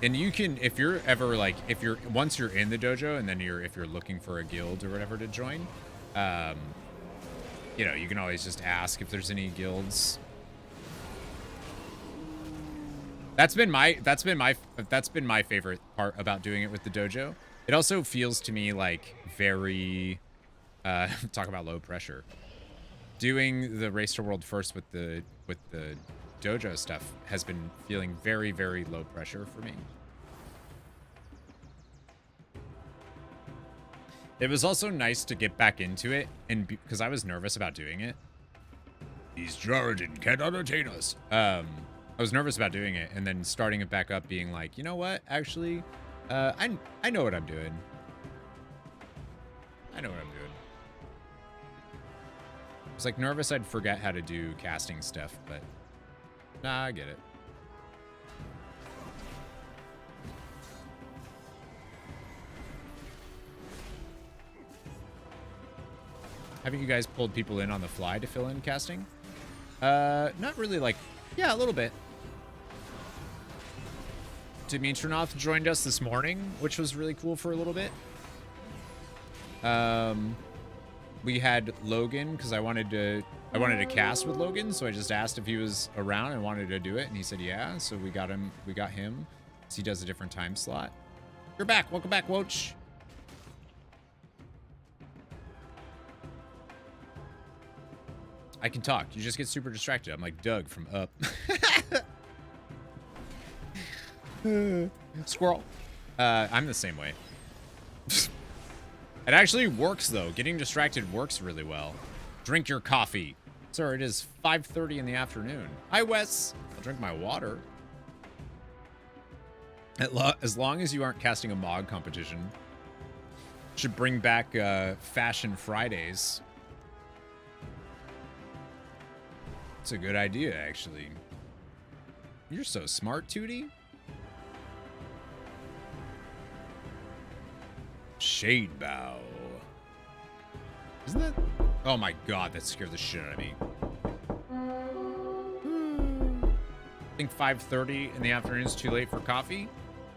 And you can, if you're ever like, once you're in the dojo and then if you're looking for a guild or whatever to join, you know, you can always just ask if there's any guilds. That's been my favorite part about doing it with the dojo. It also feels to me like very, talk about low pressure. Doing the Race to World first with the dojo stuff has been feeling very, very low pressure for me. It was also nice to get back into it, and because I was nervous about doing it. These Jarden can't entertain us. I was nervous about doing it, and then starting it back up, being like, you know what? Actually, I know what I'm doing. I know what I'm doing. I was like nervous I'd forget how to do casting stuff, but nah, I get it. Haven't you guys pulled people in on the fly to fill in casting? Not really, like, yeah, a little bit. Dimitrinoff joined us this morning, which was really cool for a little bit. We had Logan, because I wanted to cast with Logan, so I just asked if he was around and wanted to do it, and he said yeah, so we got him, so he does a different time slot. You're back, welcome back, Woach. I can talk. You just get super distracted. I'm like Doug from Up. Squirrel. I'm the same way. It actually works, though. Getting distracted works really well. Drink your coffee. Sir, it is 5:30 in the afternoon. Hi, Wes. I'll drink my water. As long as you aren't casting a MOG competition. Should bring back Fashion Fridays. It's a good idea, actually. You're so smart, Tootie. Shade Bow. Isn't that? Oh my god, that scared the shit out of me. I think 5:30 in the afternoon is too late for coffee.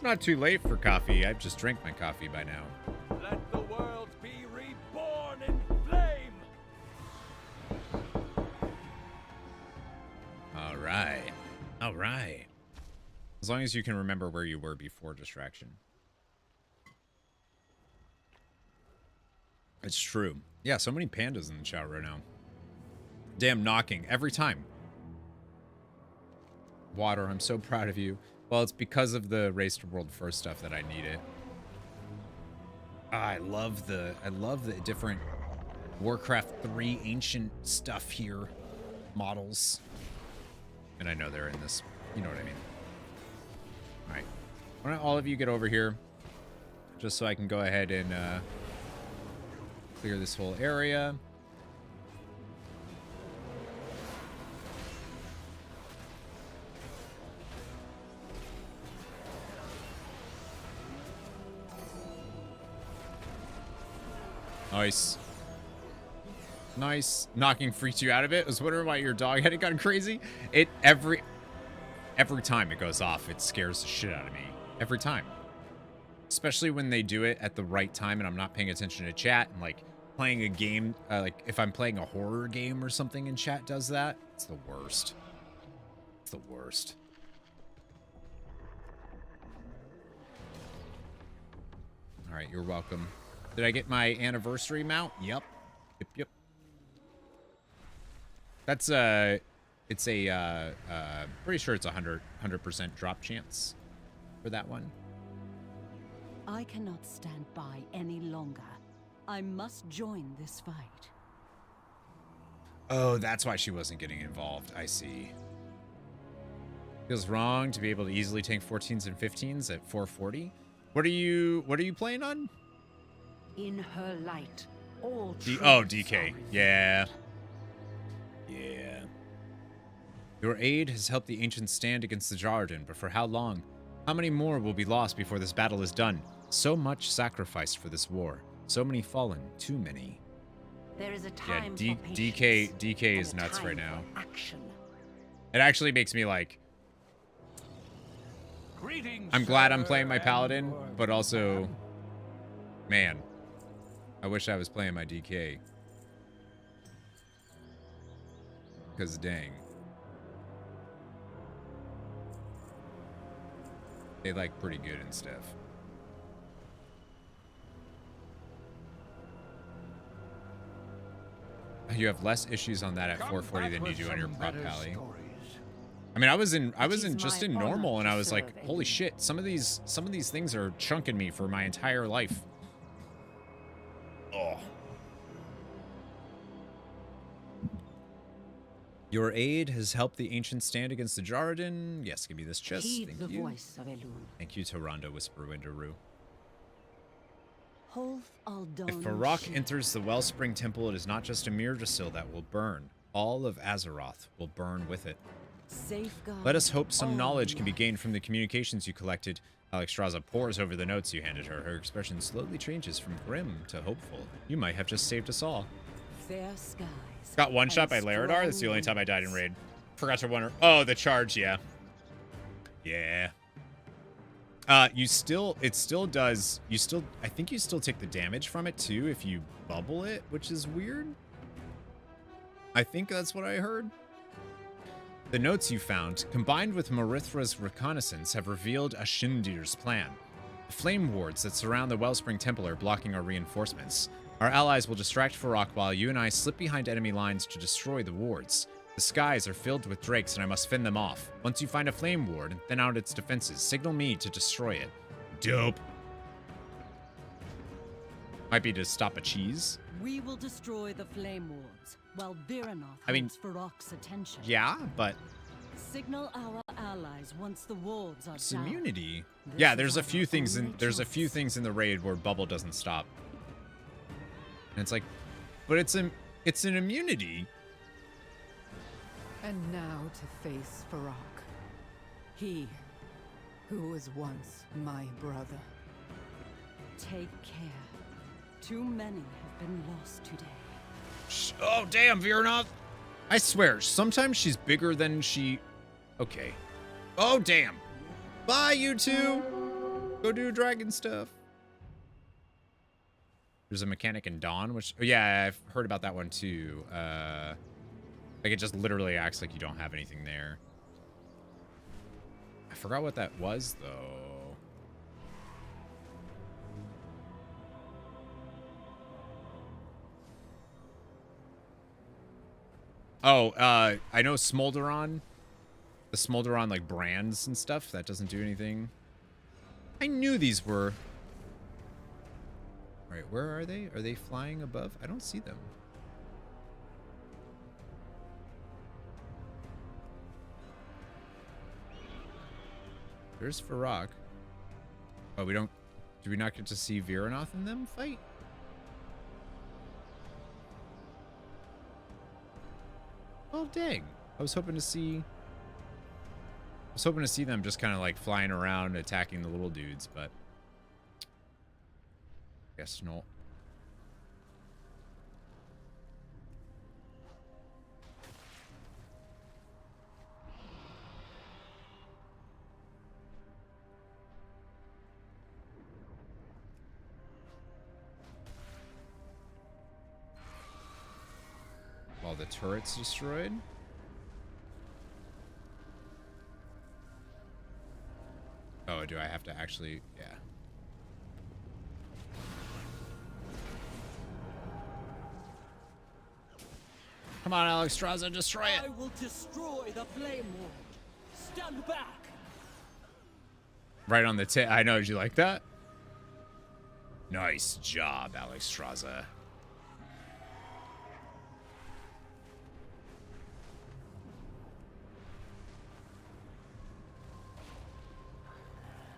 Not too late for coffee. I've just drank my coffee by now. Let the world be reborn in flame. All right. All right. As long as you can remember where you were before distraction. It's true. Yeah, so many pandas in the chat right now. Damn, knocking every time. Water, I'm so proud of you. Well, it's because of the Race to World First stuff that I need it. I love the different Warcraft 3 ancient stuff here. Models. And I know they're in this. You know what I mean. Alright. Why don't all of you get over here? Just so I can go ahead and clear this whole area. Nice. Nice. Knocking freaked you out of it. I was wondering why your dog had it gone crazy. It every time it goes off, it scares the shit out of me. Every time. Especially when they do it at the right time and I'm not paying attention to chat and like playing a game, like if I'm playing a horror game or something and chat does that, it's the worst. It's the worst. All right, you're welcome. Did I get my anniversary mount? Yep. Yep. That's it's a pretty sure it's 100% drop chance for that one. I cannot stand by any longer. I must join this fight. Oh, that's why she wasn't getting involved. I see. Feels wrong to be able to easily tank 14s and 15s at 440. What are you playing on? In her light, all DK. Yeah. Yeah. Your aid has helped the ancients stand against the Jarden, but for how long? How many more will be lost before this battle is done? So much sacrificed for this war. So many fallen. Too many. There is a time for DK is nuts right now. Action. It actually makes me like... I'm glad I'm playing my Paladin, but also... Man. I wish I was playing my DK. Because dang. They like pretty good and stuff. You have less issues on that at 440 than you do on your prop pally. I mean, I was in just in normal and I was like, holy shit, some of these things are chunking me for my entire life. Your aid has helped the ancient stand against the Jarden. Yes, give me this chest. Heed Thank the you. voice of Elune. Thank you, Tyrande, whisper Windaroo. Holth Aldon. If Farak enters the Wellspring Temple, it is not just a Myrdasil that will burn. All of Azeroth will burn with it. Safeguard. Let us hope some knowledge can be gained from the communications you collected. Alexstrasza pores over the notes you handed her. Her expression slowly changes from grim to hopeful. You might have just saved us all. Fair skies. Got one shot by Laredar. That's the only time I died in raid. Forgot to wonder. Oh, the charge, yeah. Yeah. It still does. I think you still take the damage from it too if you bubble it, which is weird. I think that's what I heard. The notes you found, combined with Marithra's reconnaissance, have revealed Ashindir's plan. The flame wards that surround the Wellspring Temple are blocking our reinforcements. Our allies will distract Farak while you and I slip behind enemy lines to destroy the wards. The skies are filled with drakes and I must fend them off. Once you find a flame ward and thin out its defenses, signal me to destroy it. Dope. Might be to stop a cheese. We will destroy the flame wards while Viranoth holds Farak's attention. Yeah, but Signal our allies once the wards are it's down. immunity. This Yeah, is there's a our few things in only there's a choice. few things in the raid where bubble doesn't stop. And it's like, but it's an immunity. And now to face Farak. He who was once my brother. Take care. Too many have been lost today. Oh, damn, Viranoth. I swear, sometimes she's bigger than she... Okay. Oh, damn. Bye, you two. Go do dragon stuff. There's a mechanic in Dawn, which... Oh, yeah, I've heard about that one, too. Like, it just literally acts like you don't have anything there. I forgot what that was, though. Oh, I know Smolderon. The Smolderon, like, brands and stuff. That doesn't do anything. I knew these were... Alright, where are they? Are they flying above? I don't see them. There's Farak. Oh, we don't... Do we not get to see Viranoth in them fight? Oh, dang. I was hoping to see them just kind of like flying around attacking the little dudes, but guess not. All the turrets destroyed. Oh, do I have to actually... Yeah. Come on, Alexstrasza, destroy it! I will destroy the flame ward. Stand back! Right on the tip. I know, did you like that? Nice job, Alexstrasza.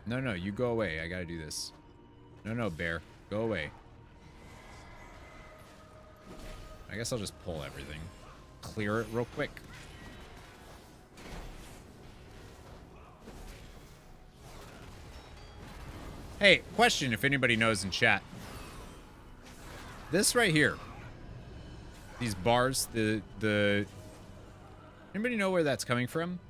No, no, you go away. I gotta do this. No, no, bear. Go away. I guess I'll just pull everything. Clear it real quick. Hey, question if anybody knows in chat. This right here. These bars, the... Anybody know where that's coming from?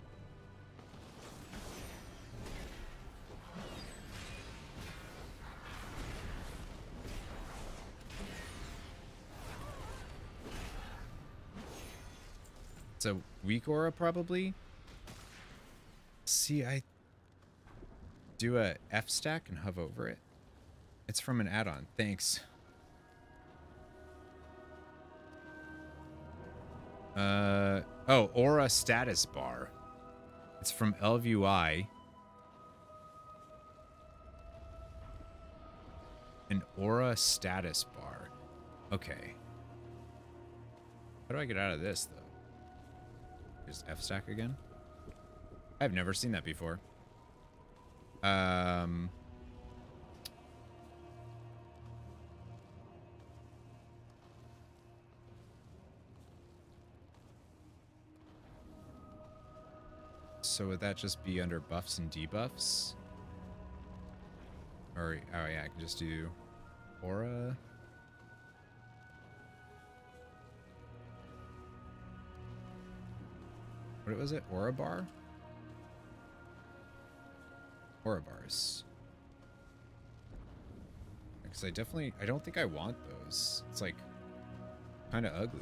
It's a weak aura, probably. See, I do a F stack and hover over it. It's from an add-on. Thanks. Oh, aura status bar. It's from LVUI. An aura status bar. Okay. How do I get out of this, though? Just F stack again. I've never seen that before. So would that just be under buffs and debuffs? Or, oh yeah, I can just do aura. What was it? Aura bar? Aura bars. Because I don't think I want those. It's like kind of ugly.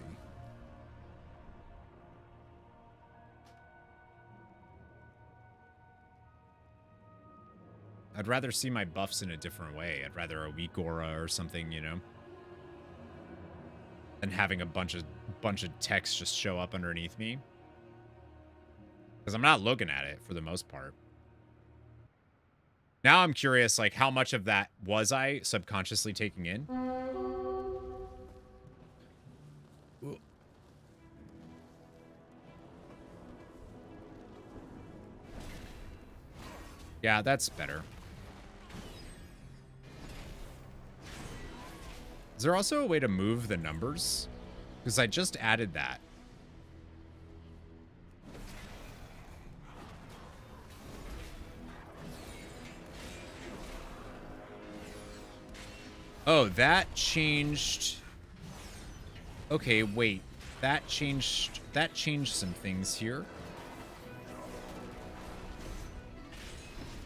I'd rather see my buffs in a different way. I'd rather a weak aura or something, you know, than having a bunch of text just show up underneath me. Because I'm not looking at it for the most part. Now I'm curious, like, how much of that was I subconsciously taking in? Ooh. Yeah, that's better. Is there also a way to move the numbers? Because I just added that. Oh, that changed. Okay, wait. That changed some things here.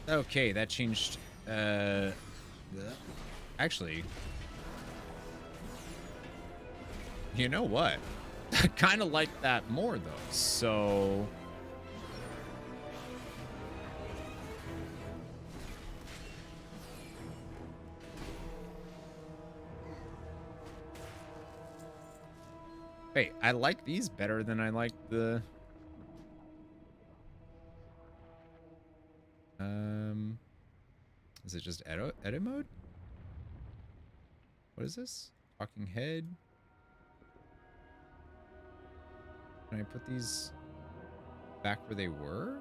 Okay, that changed actually, you know what? I kind of like that more though. So wait, I like these better than I like the... Is it just edit mode? What is this? Talking head? Can I put these back where they were?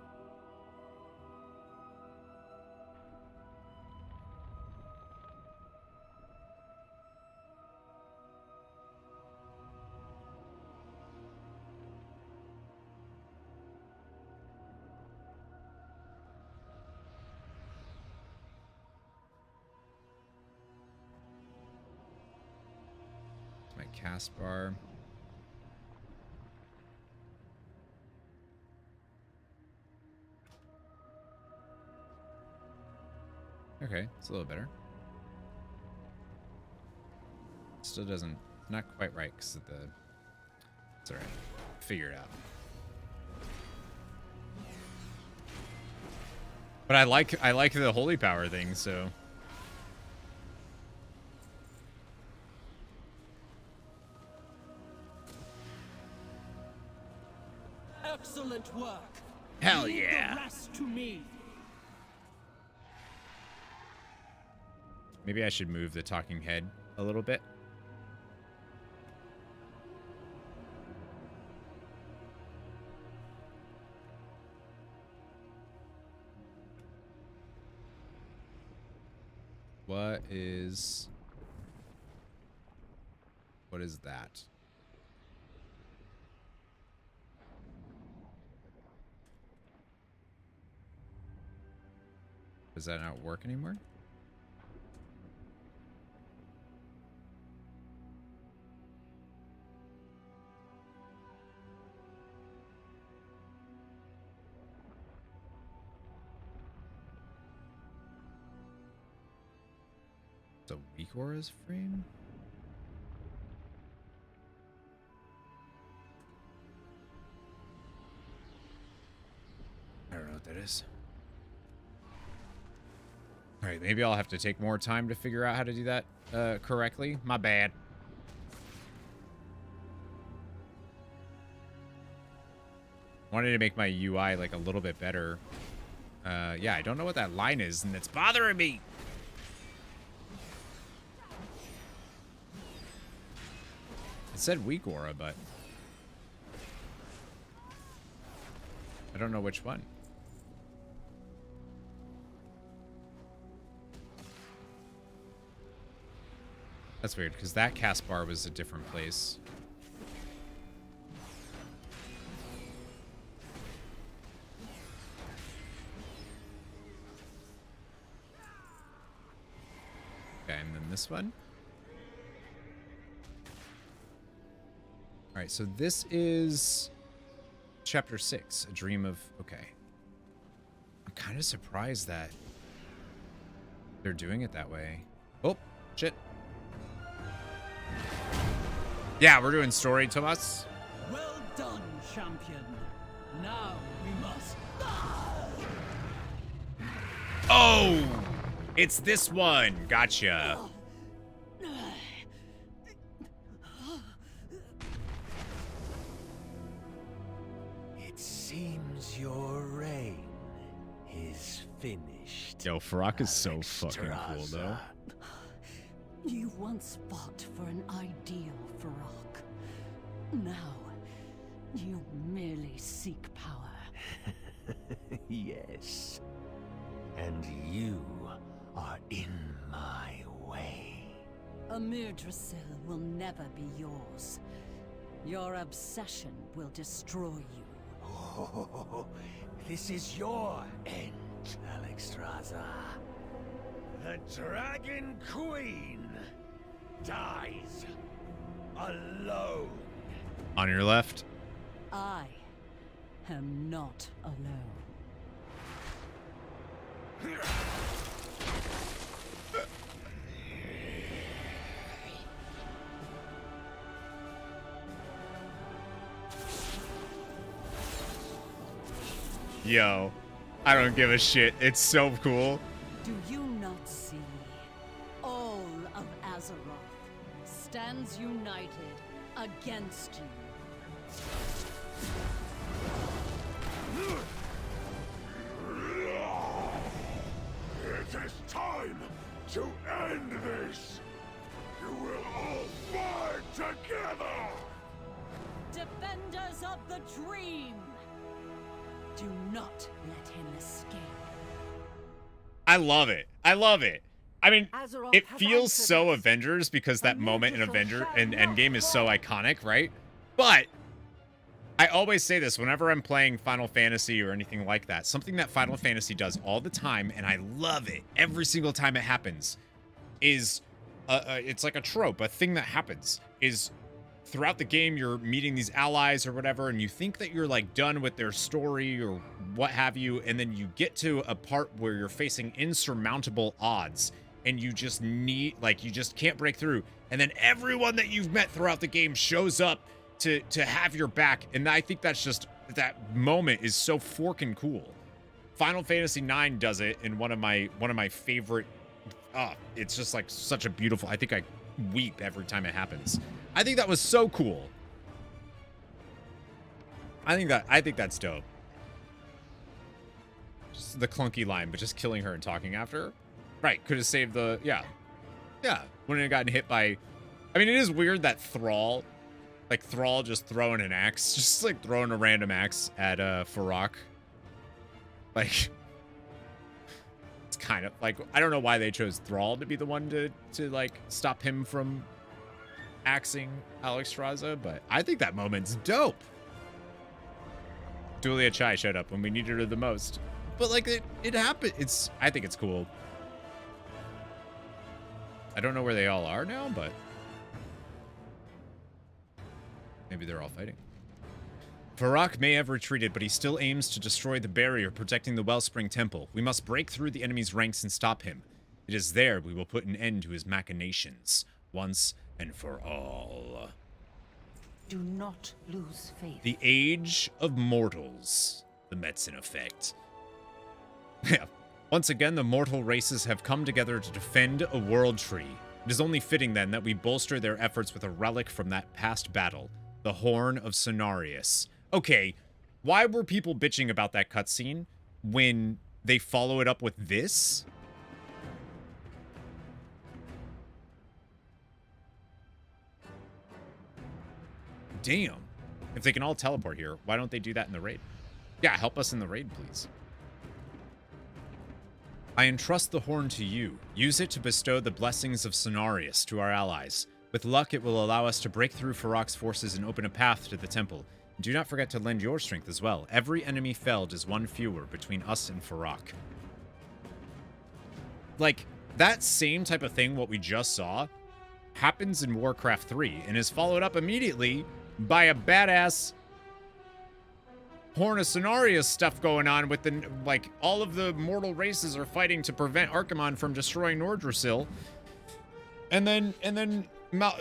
Cast bar. Okay, it's a little better. Still doesn't, not quite right because of the, it's alright. Figure it out. But I like the holy power thing, so. Excellent work. Hell Leave yeah. the rest to me. Maybe I should move the talking head a little bit. What is that? Does that not work anymore? The weak aura's frame? I don't know what that is. All right, maybe I'll have to take more time to figure out how to do that correctly. My bad. Wanted to make my UI like a little bit better. Yeah, I don't know what that line is, and it's bothering me. It said weak aura, but don't know which one. That's weird, because that cast bar was a different place. Okay, and then this one. All right, so this is chapter 6, A Dream of... Okay. I'm kind of surprised that they're doing it that way. Oh, shit. Yeah, we're doing story, Tomas. Well done, champion. Now we must... Oh! It's this one. Gotcha. It seems your reign is finished. Yo, Farak is so fucking cool, though. You once fought for an ideal, Farak. Now, you merely seek power. Yes. And you are in my way. Amir Drasil will never be yours. Your obsession will destroy you. Oh, this is your end, Alexstrasza. The Dragon Queen dies alone. On your left. I am not alone. Yo, I don't give a shit. It's so cool. Do you not see? All of Azeroth stands united against you. It is time to end this. You will all fight together. Defenders of the Dream! Do not let him escape. I love it. I love it. I mean, Azeroth it has feels answered so us. Avengers because that moment in Avenger and Endgame is so iconic, right? But I always say this whenever I'm playing Final Fantasy or anything like that. Something that Final Fantasy does all the time, and I love it every single time it happens, is it's like a trope, a thing that happens is throughout the game you're meeting these allies or whatever, and you think that you're like done with their story or what have you, and then you get to a part where you're facing insurmountable odds and you just need, like, you just can't break through, and then everyone that you've met throughout the game shows up to have your back. And I think that's just, that moment is so forking cool. Final Fantasy IX does it in one of my favorite, it's just like such a beautiful, I think I weep every time it happens. I think that was so cool. I think that's dope. Just the clunky line, but just killing her and talking after her. Right, could have saved the, yeah. Wouldn't have gotten hit by, I mean, it is weird that Thrall just throwing an axe, just like throwing a random axe at Farak. Like, it's kind of like, I don't know why they chose Thrall to be the one to like stop him from axing Alexstrasza, but I think that moment's dope. Julia Chai showed up when we needed her the most, but like it happened. I think it's cool. I don't know where they all are now, but maybe they're all fighting. Farak may have retreated, but he still aims to destroy the barrier protecting the Wellspring Temple. We must break through the enemy's ranks and stop him. It is there we will put an end to his machinations, once and for all. Do not lose faith. The Age of Mortals. The Metzen effect. Yeah. Once again, the mortal races have come together to defend a world tree. It is only fitting, then, that we bolster their efforts with a relic from that past battle. The Horn of Cenarius. Okay, why were people bitching about that cutscene when they follow it up with this? Damn. If they can all teleport here, why don't they do that in the raid? Yeah, help us in the raid, please. I entrust the horn to you. Use it to bestow the blessings of Cenarius to our allies. With luck, it will allow us to break through Farok's forces and open a path to the temple. Do not forget to lend your strength as well. Every enemy felled is one fewer between us and Farok. Like, that same type of thing, what we just saw, happens in Warcraft 3 and is followed up immediately by a badass Horn of Cenarius stuff going on with the, like, all of the mortal races are fighting to prevent Archimonde from destroying Nordrassil. And then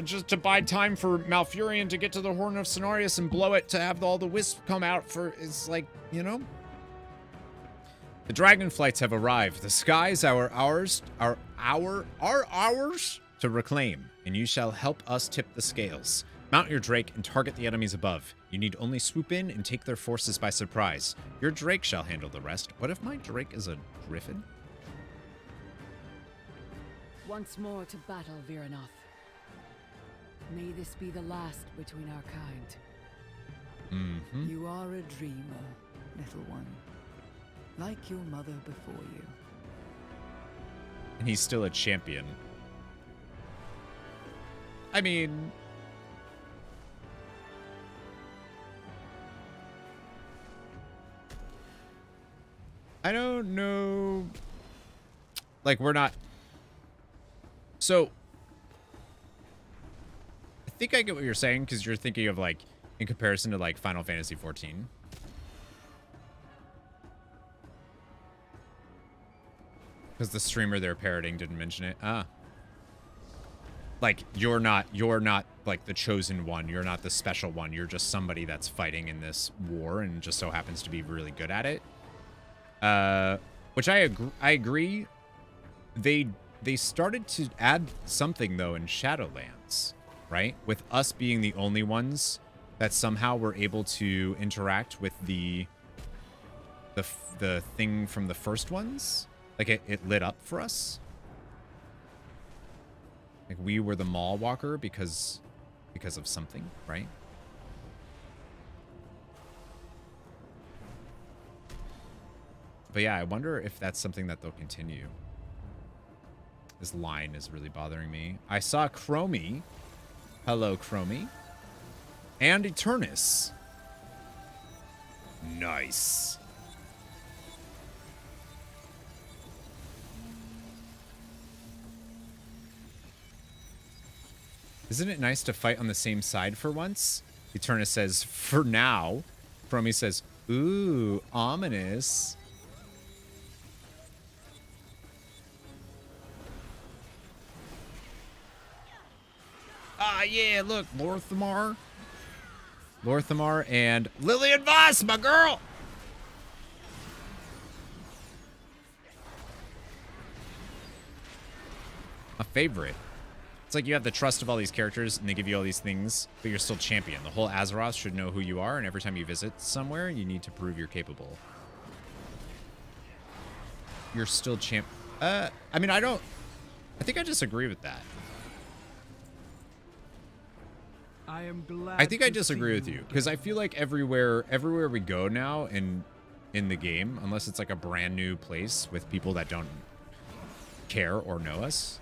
just to buy time for Malfurion to get to the Horn of Cenarius and blow it to have all the wisps come out for, it's like, you know? The Dragonflights have arrived. The skies are ours to reclaim, and you shall help us tip the scales. Mount your Drake and target the enemies above. You need only swoop in and take their forces by surprise. Your Drake shall handle the rest. What if my Drake is a griffin? Once more to battle, Viranoth. May this be the last between our kind. Mm-hmm. You are a dreamer, little one. Like your mother before you. And he's still a champion. I mean... I don't know. Like, we're not... So... I think I get what you're saying, because you're thinking of, like, in comparison to, like, Final Fantasy XIV. Because the streamer they're parroting didn't mention it. Ah. Like, you're not, like, the chosen one. You're not the special one. You're just somebody that's fighting in this war and just so happens to be really good at it. Which I agree. They started to add something, though, in Shadowlands, right? With us being the only ones that somehow were able to interact with the thing from the first ones. Like, it lit up for us. Like, we were the mall walker because of something, right? But yeah, I wonder if that's something that they'll continue. This line is really bothering me. I saw Chromie. Hello, Chromie. And Eternus. Nice. Isn't it nice to fight on the same side for once? Eternus says, for now. Chromie says, ooh, ominous. Ah, yeah, look, Lorthamar. Lorthamar and Lillian Voss, my girl! A favorite. It's like you have the trust of all these characters and they give you all these things, but you're still champion. The whole Azeroth should know who you are, and every time you visit somewhere, you need to prove you're capable. You're still champ... I mean, I think I disagree with that. I think I disagree with you, because I feel like everywhere we go now in the game, unless it's like a brand new place with people that don't care or know us,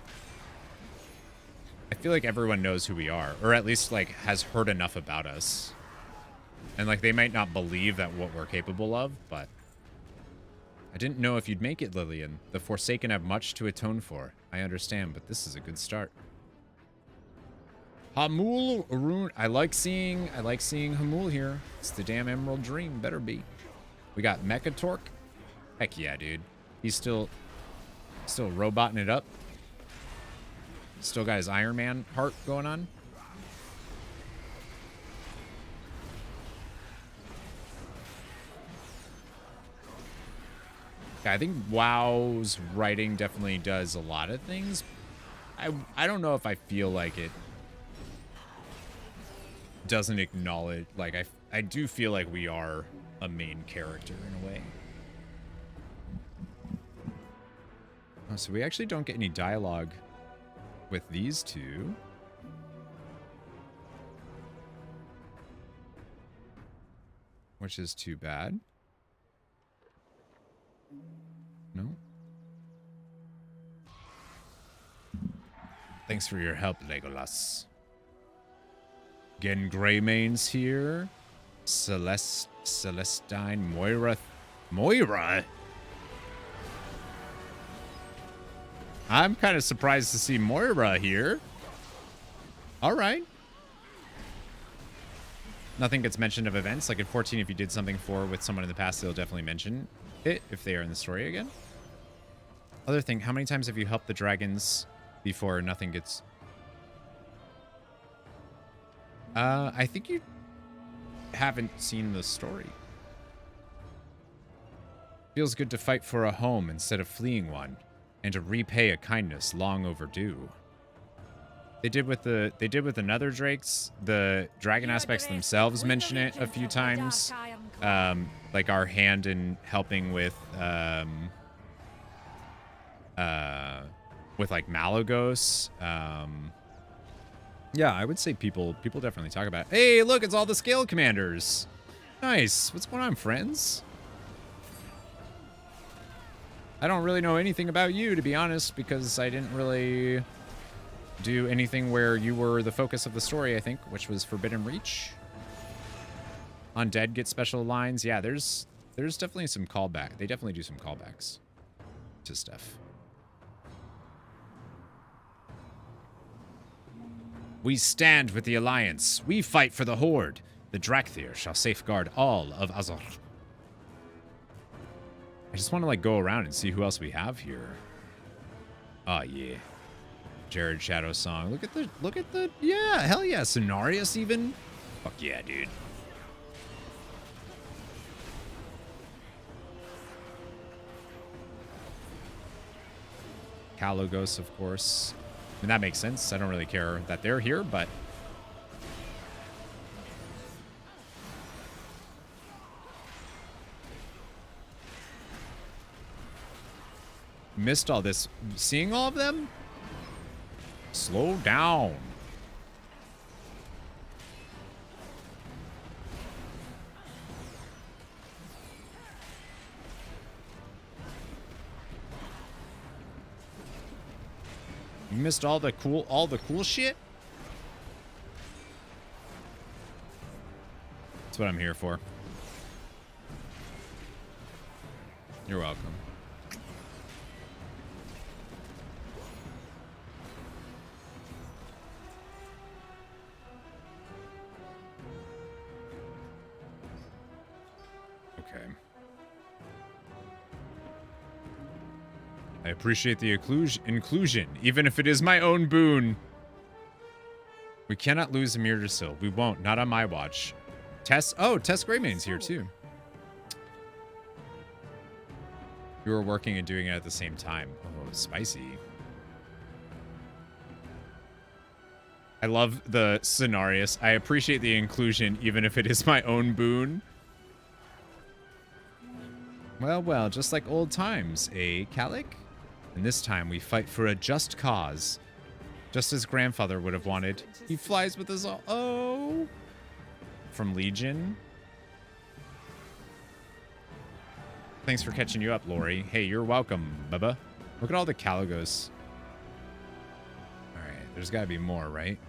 I feel like everyone knows who we are, or at least like has heard enough about us. And like they might not believe that what we're capable of, but I didn't know if you'd make it, Lillian. The Forsaken have much to atone for. I understand, but this is a good start. Hamul Arun. I like seeing Hamul here. It's the damn Emerald Dream. Better be. We got Mechatork. Heck yeah, dude. He's still roboting it up. Still got his Iron Man heart going on. Yeah, I think WoW's writing definitely does a lot of things. I don't know if I feel like it doesn't acknowledge, like I do feel like we are a main character in a way. Oh, so we actually don't get any dialogue with these two. Which is too bad. No? Thanks for your help, Legolas. Again, Greymane's here. Celestine, Moira. Moira? I'm kind of surprised to see Moira here. All right. Nothing gets mentioned of events. Like in 14, if you did something with someone in the past, they'll definitely mention it if they are in the story again. Other thing, how many times have you helped the dragons before nothing gets... I think you haven't seen the story. Feels good to fight for a home instead of fleeing one, and to repay a kindness long overdue. They did with the Nether Drakes. The dragon aspects themselves mention it a few times. Like our hand in helping with like Malagos. Yeah, I would say people definitely talk about it. Hey, look, it's all the scale commanders. Nice. What's going on, friends? I don't really know anything about you, to be honest, because I didn't really do anything where you were the focus of the story, I think, which was Forbidden Reach. Undead get special lines. Yeah, there's definitely some callback. They definitely do some callbacks to stuff. We stand with the Alliance. We fight for the Horde. The Drakthir shall safeguard all of Azor. I just want to like go around and see who else we have here. Oh yeah. Jared Shadow Song. Look at the yeah, hell yeah, Cenarius even. Fuck yeah, dude. Kalogos, of course. I mean, that makes sense. I don't really care that they're here, but missed all this. Seeing all of them? Slow down. You missed all the cool shit? That's what I'm here for. You're welcome. Okay. I appreciate the inclusion, even if it is my own boon. We cannot lose Amir Drasil. We won't. Not on my watch. Tess Greymane's here too. You were working and doing it at the same time. Oh, spicy. I love the Cenarius. I appreciate the inclusion, even if it is my own boon. Well, well, just like old times, eh, Kalik? And this time we fight for a just cause. Just as grandfather would have wanted. He flies with us all. Oh! From Legion. Thanks for catching you up, Lori. Hey, you're welcome, Bubba. Look at all the Kalagos. Alright, there's gotta be more, right?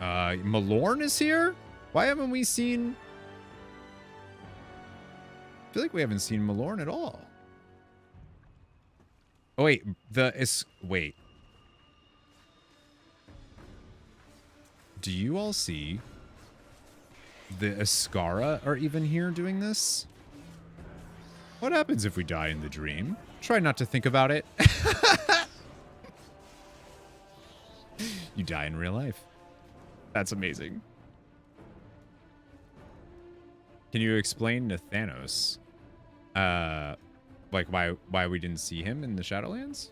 Malorn is here? Why haven't we seen... I feel like we haven't seen Malorn at all. Oh, wait. Wait. Do you all see the Iskara are even here doing this? What happens if we die in the dream? Try not to think about it. You die in real life. That's amazing. Can you explain to Thanos, like why we didn't see him in the Shadowlands?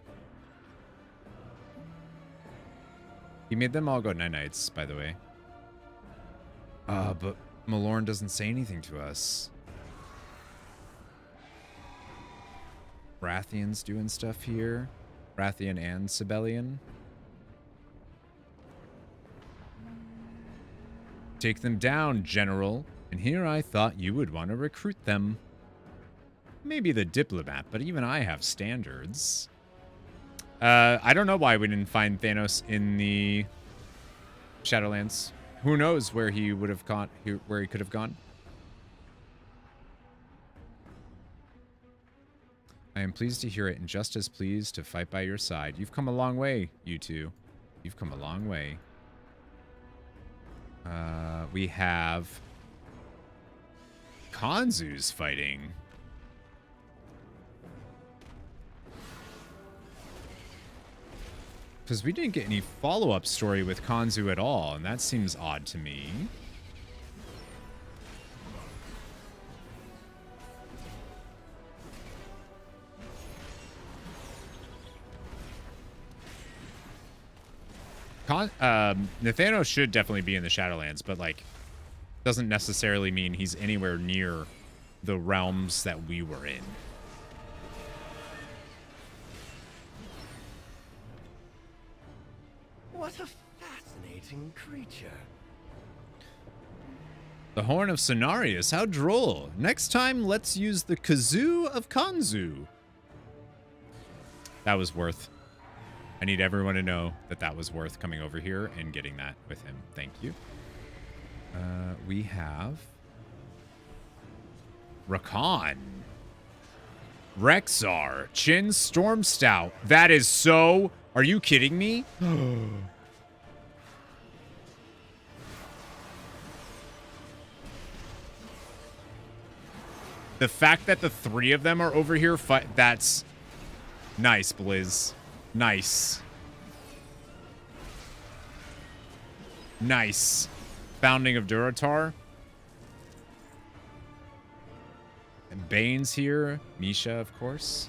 He made them all go night-nights, by the way. But Malorn doesn't say anything to us. Rathian's doing stuff here. Rathian and Sibelian. Take them down, General. And here I thought you would want to recruit them. maybe the diplomat, but even I have standards. I don't know why we didn't find Thanos in the Shadowlands. Who knows where he would have gone, where he could have gone. I am pleased to hear it, and just as pleased to fight by your side. You've come a long way, you two. You've come a long way. We have Kanzu's fighting. Because we didn't get any follow-up story with Kanzu at all, and that seems odd to me. Nathano should definitely be in the Shadowlands, but, like, doesn't necessarily mean he's anywhere near the realms that we were in. What a fascinating creature. The Horn of Cenarius, how droll. Next time, let's use the Kazoo of Kanzu. That was worth. I need everyone to know that that was worth coming over here and getting that with him. Thank you. We have Rakan, Rexar, Chin Storm Stout. That is so... Are you kidding me? The fact that the three of them are over here, that's nice, Blizz. Nice. Nice. Founding of Durotar. And Bane's here. Misha, of course.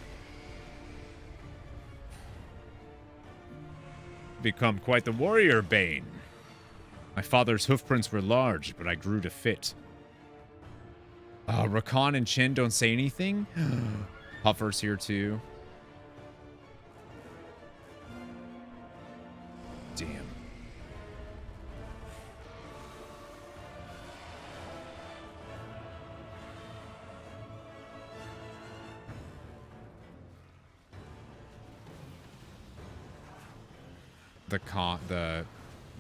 Become quite the warrior, Bane. My father's hoofprints were large, but I grew to fit. Rakan and Chin don't say anything? Puffer's here too. Damn.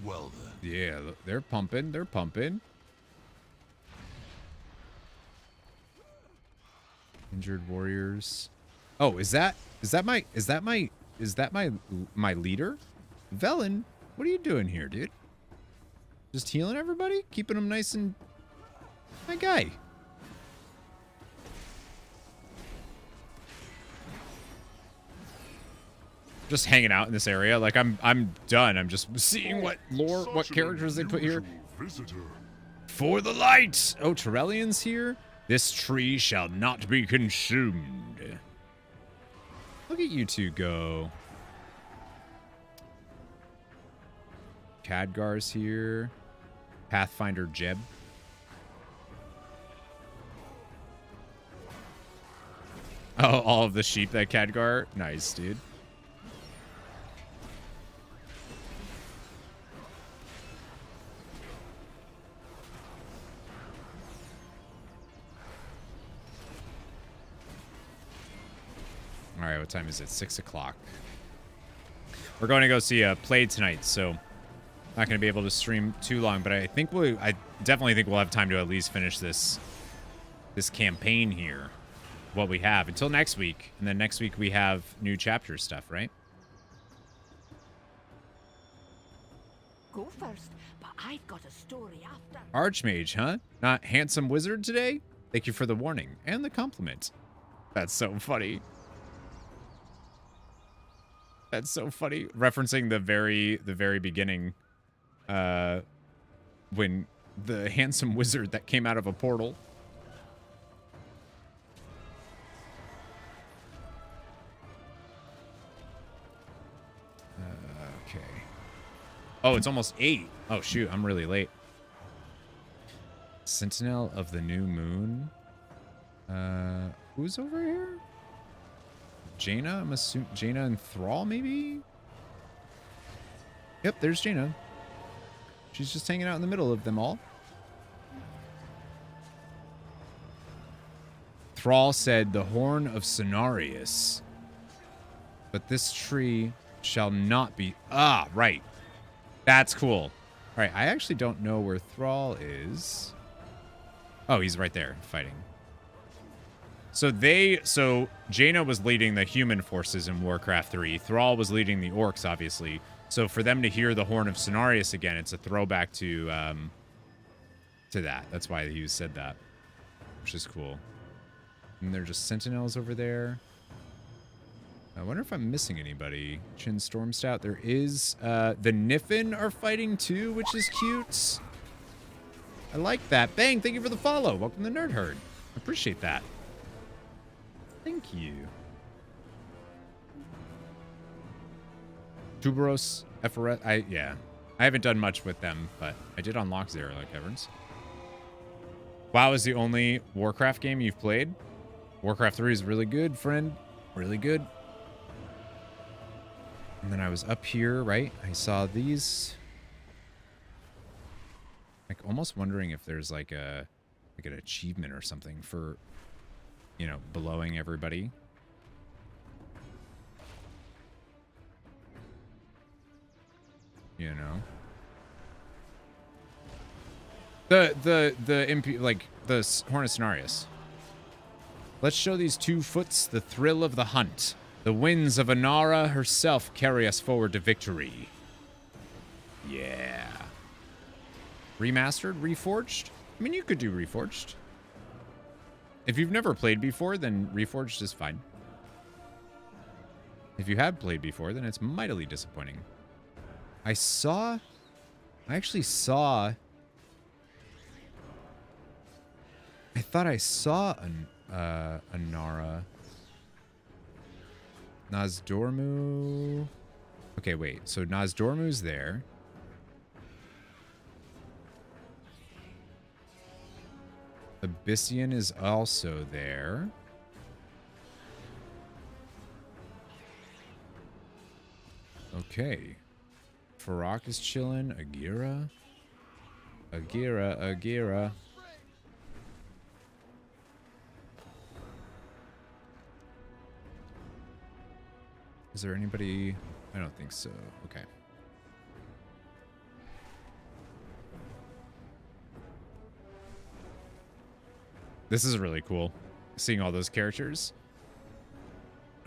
Well then. Yeah, they're pumping. They're pumping. Injured warriors. Oh, is that my leader? Velen, what are you doing here, dude? Just healing everybody? Keeping them nice and... My guy. Just hanging out in this area. Like, I'm done. I'm just seeing what lore, what characters they put here. For the light! Oh, Terrellian's here? This tree shall not be consumed. Look at you two go. Khadgar's here. Pathfinder Jeb. Oh, all of the sheep that Khadgar. Nice, dude. All right, what time is it? 6 o'clock. We're going to go see a play tonight, so not going to be able to stream too long, but I definitely think we'll have time to at least finish this campaign here. What we have until next week, and then next week we have new chapter stuff, right? Go first, but I've got a story after. Archmage, huh? Not handsome wizard today? Thank you for the warning and the compliment. That's so funny. That's so funny. Referencing the very beginning, when the handsome wizard that came out of a portal. Okay. Oh, it's almost 8. Oh shoot, I'm really late. Sentinel of the New Moon. Who's over here? Jaina? I'm assuming Jaina and Thrall, maybe? Yep, there's Jaina. She's just hanging out in the middle of them all. Thrall said the horn of Cenarius. But this tree shall not be... Ah, right. That's cool. All right, I actually don't know where Thrall is. Oh, he's right there fighting. So Jaina was leading the human forces in Warcraft 3. Thrall was leading the orcs, obviously. So for them to hear the horn of Cenarius again, it's a throwback to that. That's why he said that, which is cool. And they're just sentinels over there. I wonder if I'm missing anybody. Chin Stormstout. There is the Niffin are fighting too, which is cute. I like that. Bang, thank you for the follow. Welcome to Nerd Herd. Appreciate that. Thank you. Tuberos, Eferet. I haven't done much with them, but I did unlock Zero like Caverns. WoW is the only Warcraft game you've played. Warcraft 3 is really good, friend. Really good. And then I was up here, right? I saw these. Like, almost wondering if there's like an achievement or something for, you know, blowing everybody. You know, the MP, like the Horn of Cenarius. Let's show these 2 foots the thrill of the hunt. The winds of Inara herself carry us forward to victory. Yeah. Remastered, reforged. I mean, you could do reforged. If you've never played before, then reforged is fine. If you have played before, then it's mightily disappointing. I actually saw... I thought I saw a Nara. Nozdormu. Okay, wait. So Nozdormu's there. Abyssian is also there. Okay. Farak is chilling. Agira. Agira. Is there anybody? I don't think so. Okay. This is really cool, seeing all those characters.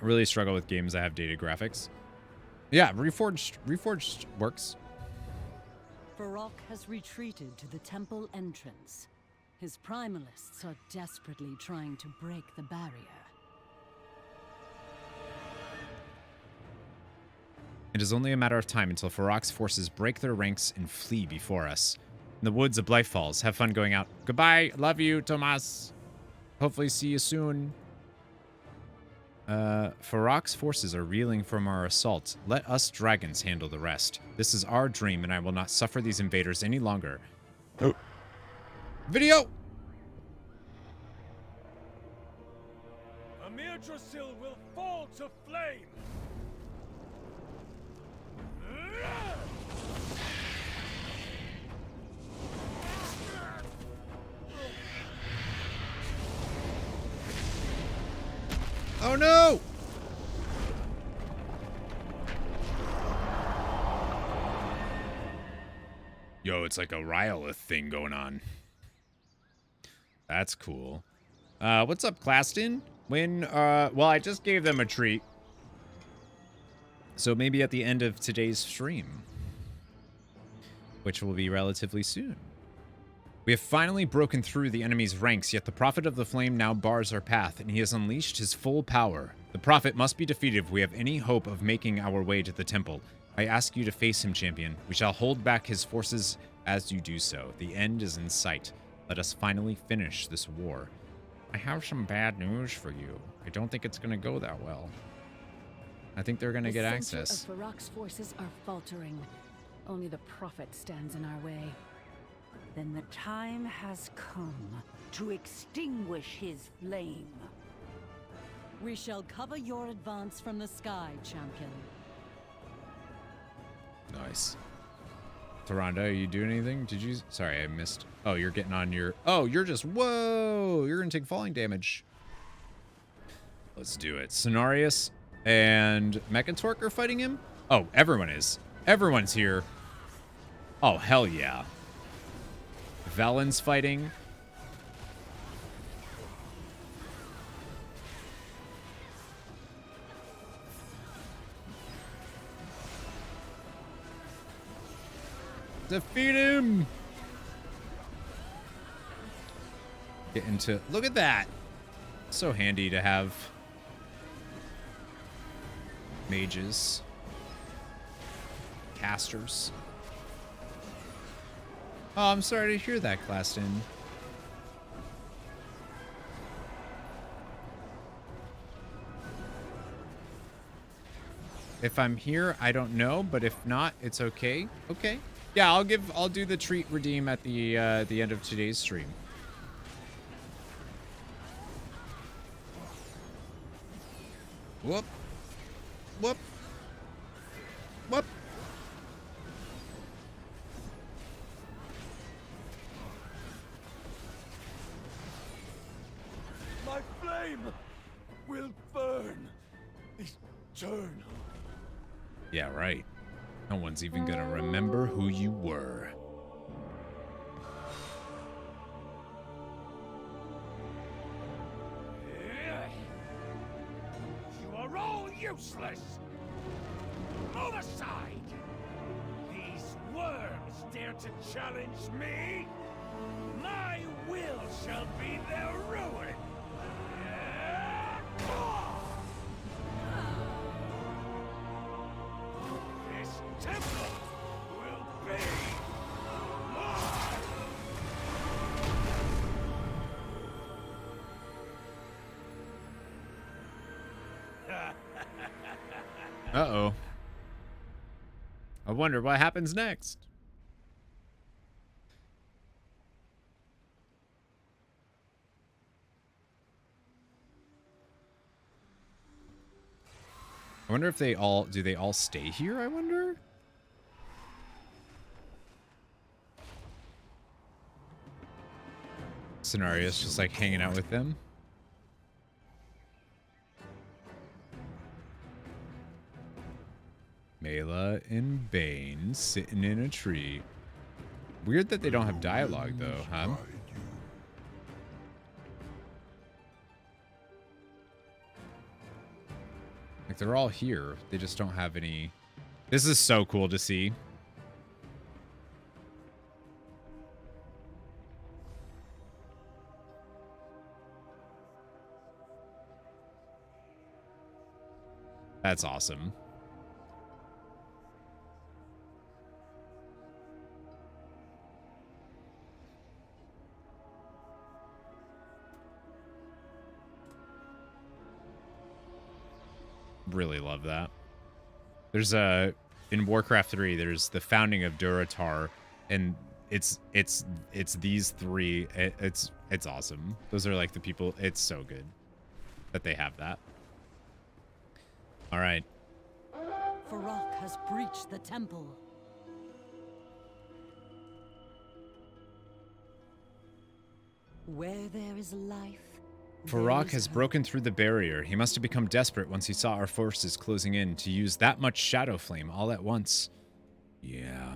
I really struggle with games that have dated graphics. Yeah, Reforged works. Farak has retreated to the temple entrance. His primalists are desperately trying to break the barrier. It is only a matter of time until Farak's forces break their ranks and flee before us. In the woods of Blight Falls. Have fun going out. Goodbye. Love you, Tomas. Hopefully see you soon. Farak's forces are reeling from our assault. Let us dragons handle the rest. This is our dream, and I will not suffer these invaders any longer. Oh. Video! Amir Drasil will fall to flame! Oh no! Yo, it's like a Rylith thing going on. That's cool. What's up, Claston? Well, I just gave them a treat. So maybe at the end of today's stream, which will be relatively soon. We have finally broken through the enemy's ranks, yet the Prophet of the Flame now bars our path, and he has unleashed his full power. The Prophet must be defeated if we have any hope of making our way to the temple. I ask you to face him, champion. We shall hold back his forces as you do so. The end is in sight. Let us finally finish this war. I have some bad news for you. I don't think it's going to go that well. I think they're going to get access. The center of Farak's forces are faltering. Only the Prophet stands in our way. Then the time has come to extinguish his flame. We shall cover your advance from the sky, champion. Nice. Taronda, are you doing anything? Did you... Sorry, I missed... Oh, you're getting on your... Oh, you're just... Whoa! You're going to take falling damage. Let's do it. Cenarius and Mechantork are fighting him? Oh, everyone is. Everyone's here. Oh, hell yeah. Valen's fighting. Defeat him! Get into... Look at that! So handy to have mages. Casters. Oh, I'm sorry to hear that, Claston. If I'm here, I don't know, but if not, it's okay. Okay. Yeah, I'll do the treat redeem at the end of today's stream. Whoop. Whoop. Whoop. My flame will burn eternal. Yeah, right. No one's even gonna remember who you were. You are all useless! Move aside! These worms dare to challenge me? My will shall be their ruin! This temple will be mine! Uh-oh. I wonder what happens next. I wonder if they all... Do they all stay here, I wonder? Cenarius just like hanging out with them. Mela and Bane sitting in a tree. Weird that they don't have dialogue though, huh? Like they're all here. They just don't have any... This is so cool to see. That's awesome. Really love that. There's in Warcraft 3, there's the founding of Durotar, and it's these three. It's awesome. Those are like the people. It's so good that they have that. All right. Farak has breached the temple. Where there is life, Farak has broken through the barrier. He must have become desperate once he saw our forces closing in to use that much shadow flame all at once. Yeah.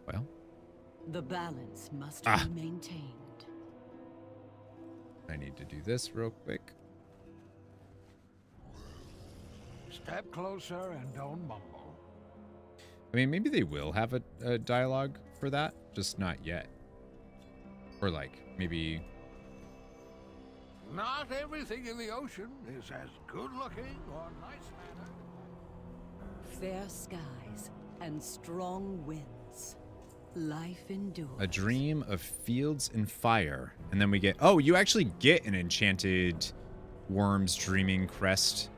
Well. The balance must be maintained. I need to do this real quick. Step closer and don't mumble. I mean, maybe they will have a dialogue for that, just not yet. Or like, maybe... Not everything in the ocean is as good-looking or nice mannered. Fair skies and strong winds. Life endures. A dream of fields and fire. And then we get... Oh, you actually get an enchanted Worm's Dreaming Crest.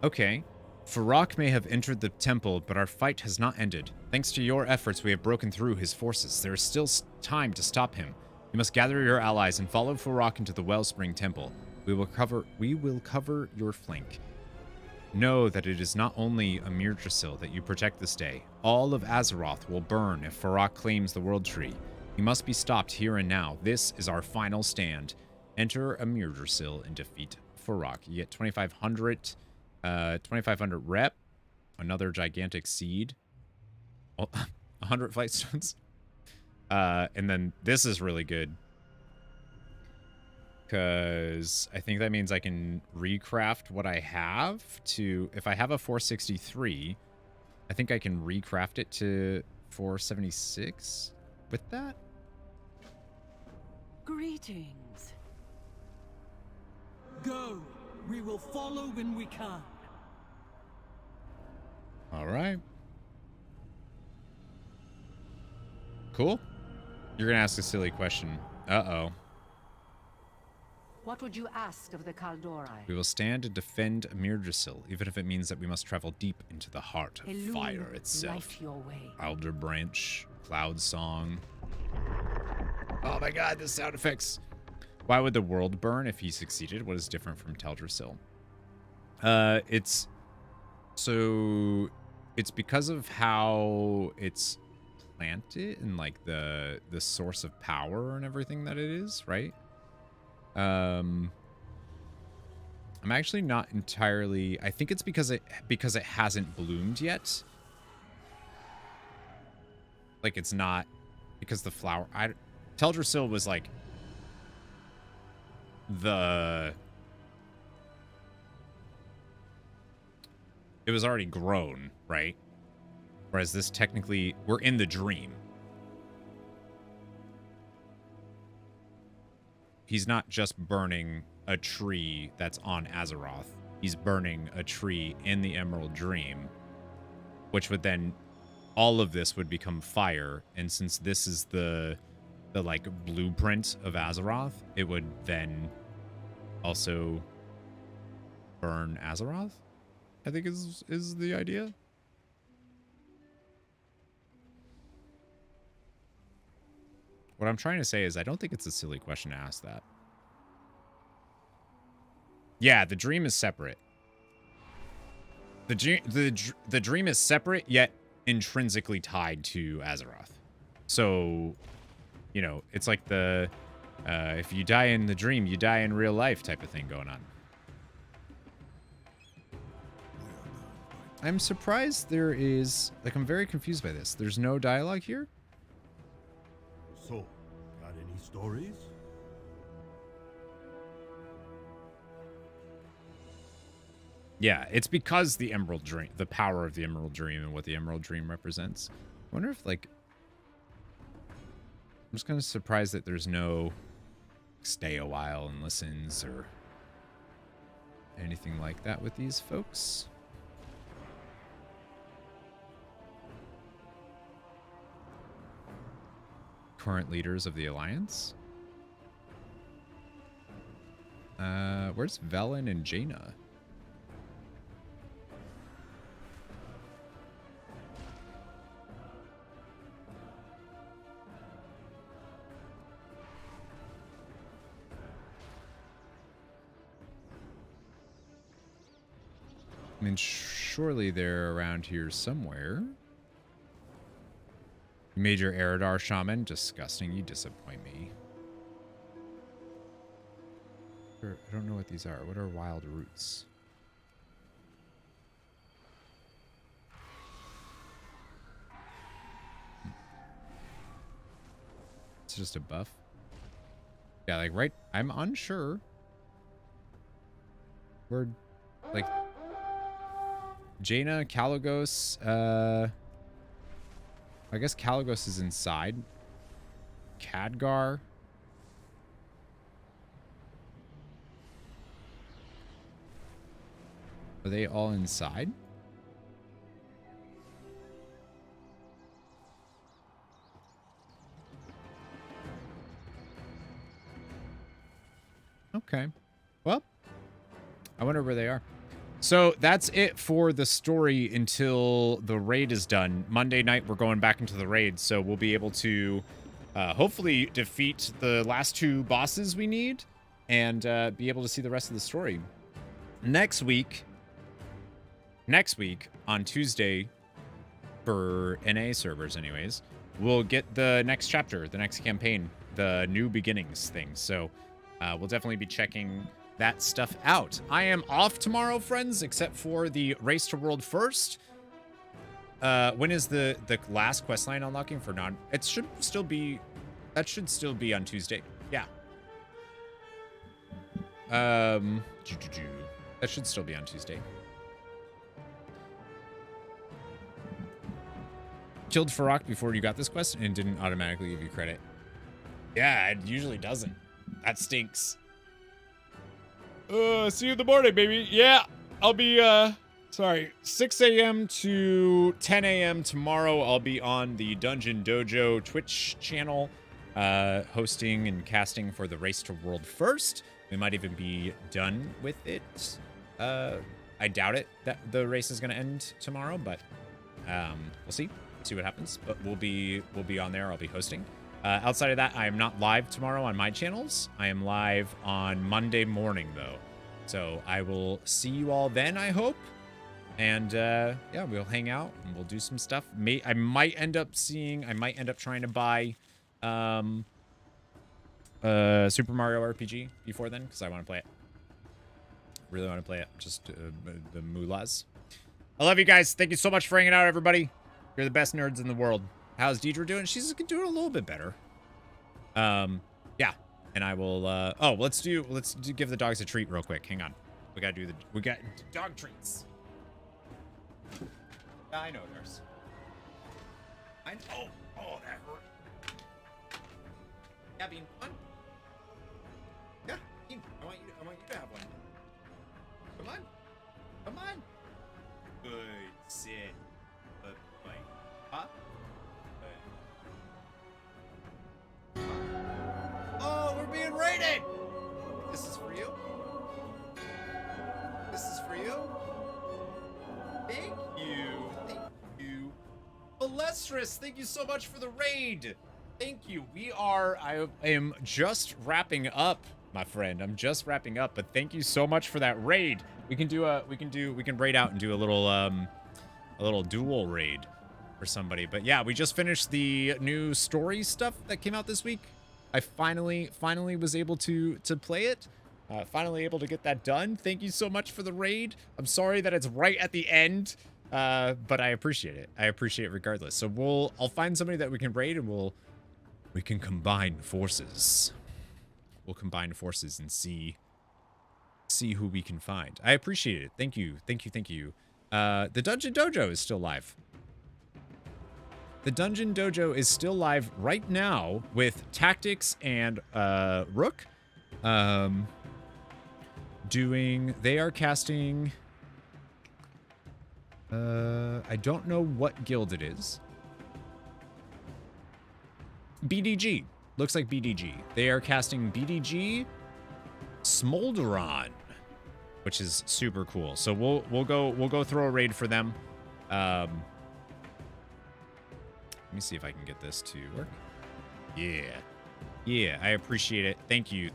Okay. Farak may have entered the temple, but our fight has not ended. Thanks to your efforts, we have broken through his forces. There is still time to stop him. You must gather your allies and follow Farak into the Wellspring Temple. We will cover your flank. Know that it is not only a Mirdrasil that you protect this day. All of Azeroth will burn if Farak claims the World Tree. He must be stopped here and now. This is our final stand. Enter a Mirdrasil and defeat Farok. You get 2,500, 2,500 rep, another gigantic seed, 100 flight stones. And then this is really good, because I think that means I can recraft what I have to, if I have a 463, I think I can recraft it to 476 with that. Greetings. Go. We will follow when we can. All right. Cool. You're going to ask a silly question. Uh-oh. What would you ask of the Kaldori? We will stand and defend Mirdrasil, even if it means that we must travel deep into the heart of Illumine fire itself. light your way. Alder Branch, Cloud Song. Oh my god, the sound effects. Why would the world burn if he succeeded? What is different from Teldrassil? It's because of how it's planted and like the source of power and everything that it is, right? I'm actually not entirely, I think it's because it hasn't bloomed yet. Like it's not because the flower, Teldrassil was like it was already grown, right? Whereas this technically, we're in the dream. He's not just burning a tree that's on Azeroth. He's burning a tree in the Emerald Dream, which would then, all of this would become fire. And since this is the like blueprint of Azeroth, it would then also burn Azeroth, I think is the idea. What I'm trying to say is I don't think it's a silly question to ask that. Yeah, the dream is separate. The dream is separate, yet intrinsically tied to Azeroth. So, you know, it's like the if you die in the dream, you die in real life type of thing going on. I'm surprised there is, like, I'm very confused by this. There's no dialogue here? So, got any stories? Yeah, it's because the Emerald Dream, the power of the Emerald Dream and what the Emerald Dream represents. I wonder if, like, I'm just kind of surprised that there's no stay a while and listens or anything like that with these folks. Current leaders of the Alliance. Where's Velen and Jaina? I mean, surely they're around here somewhere. Major Eridar Shaman, disgusting. You disappoint me. I don't know what these are. What are wild roots? It's just a buff. Yeah, like right. I'm unsure. We're like Jaina, Kalagos, I guess Kalagos is inside. Khadgar. Are they all inside? Okay. Well, I wonder where they are. So that's it for the story until the raid is done. Monday night, we're going back into the raid, so we'll be able to hopefully defeat the last two bosses we need and be able to see the rest of the story. Next week on Tuesday, for NA servers anyways, we'll get the next chapter, the next campaign, the New Beginnings thing. So we'll definitely be checking that stuff out. I am off tomorrow, friends, except for the Race to World First. When is the last quest line unlocking for non? It should still be. That should still be on Tuesday. Yeah. That should still be on Tuesday. Killed Farok before you got this quest and didn't automatically give you credit. Yeah, it usually doesn't. That stinks. See you in the morning, baby. Yeah, I'll be, sorry, 6 a.m. to 10 a.m. tomorrow. I'll be on the Dungeon Dojo Twitch channel, hosting and casting for the Race to World First. We might even be done with it. I doubt it that the race is going to end tomorrow, but we'll see what happens. But we'll be on there. I'll be hosting. Outside of that, I am not live tomorrow on my channels. I am live on Monday morning, though. So I will see you all then, I hope. And yeah, we'll hang out and we'll do some stuff. I might end up trying to buy Super Mario RPG before then, because I want to play it. Really want to play it. Just the moolahs. I love you guys. Thank you so much for hanging out, everybody. You're the best nerds in the world. How's Deidre doing? She's doing a little bit better. Yeah. And I will, oh, let's give the dogs a treat real quick. Hang on. We got dog treats. Yeah, I know, nurse. Oh, that hurt. Yeah, Bean, come on. Yeah, Bean, I want you to have one. Come on. Good, sit. Good boy. Huh? Oh, we're being raided! This is for you. This is for you. Thank you. Balestris, thank you so much for the raid. Thank you. I am just wrapping up, my friend. I'm just wrapping up, but thank you so much for that raid. We can raid out and do a little dual raid for somebody. But yeah, we just finished the new story stuff that came out this week. I finally was able to play it. Finally able to get that done. Thank you so much for the raid. I'm sorry that it's right at the end, but I appreciate it. I appreciate it regardless. So I'll find somebody that we can raid, and we can combine forces. We'll combine forces and see who we can find. I appreciate it. Thank you. The Dungeon Dojo is still live. The Dungeon Dojo is still live right now with Tactics and Rook. They are casting. I don't know what guild it is. BDG. Looks like BDG. They are casting BDG Smolderon, which is super cool. So we'll go throw a raid for them. Let me see if I can get this to work. Yeah, I appreciate it. Thank you.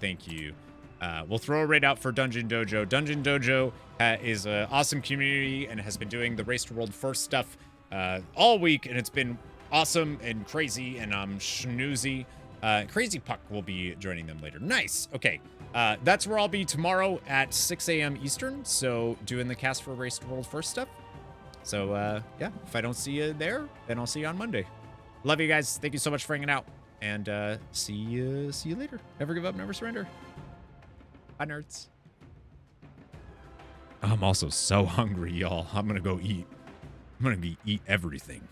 We'll throw a raid out for Dungeon Dojo. Dungeon Dojo is an awesome community and has been doing the Race to World First stuff all week, and it's been awesome and crazy, and schnoozy. Crazy Puck will be joining them later. Nice. Okay. That's where I'll be tomorrow at 6 a.m. Eastern, so doing the cast for Race to World First stuff. So, yeah, if I don't see you there, then I'll see you on Monday. Love you guys. Thank you so much for hanging out. And see you later. Never give up, never surrender. Bye, nerds. I'm also so hungry, y'all. I'm gonna go eat. I'm gonna eat everything.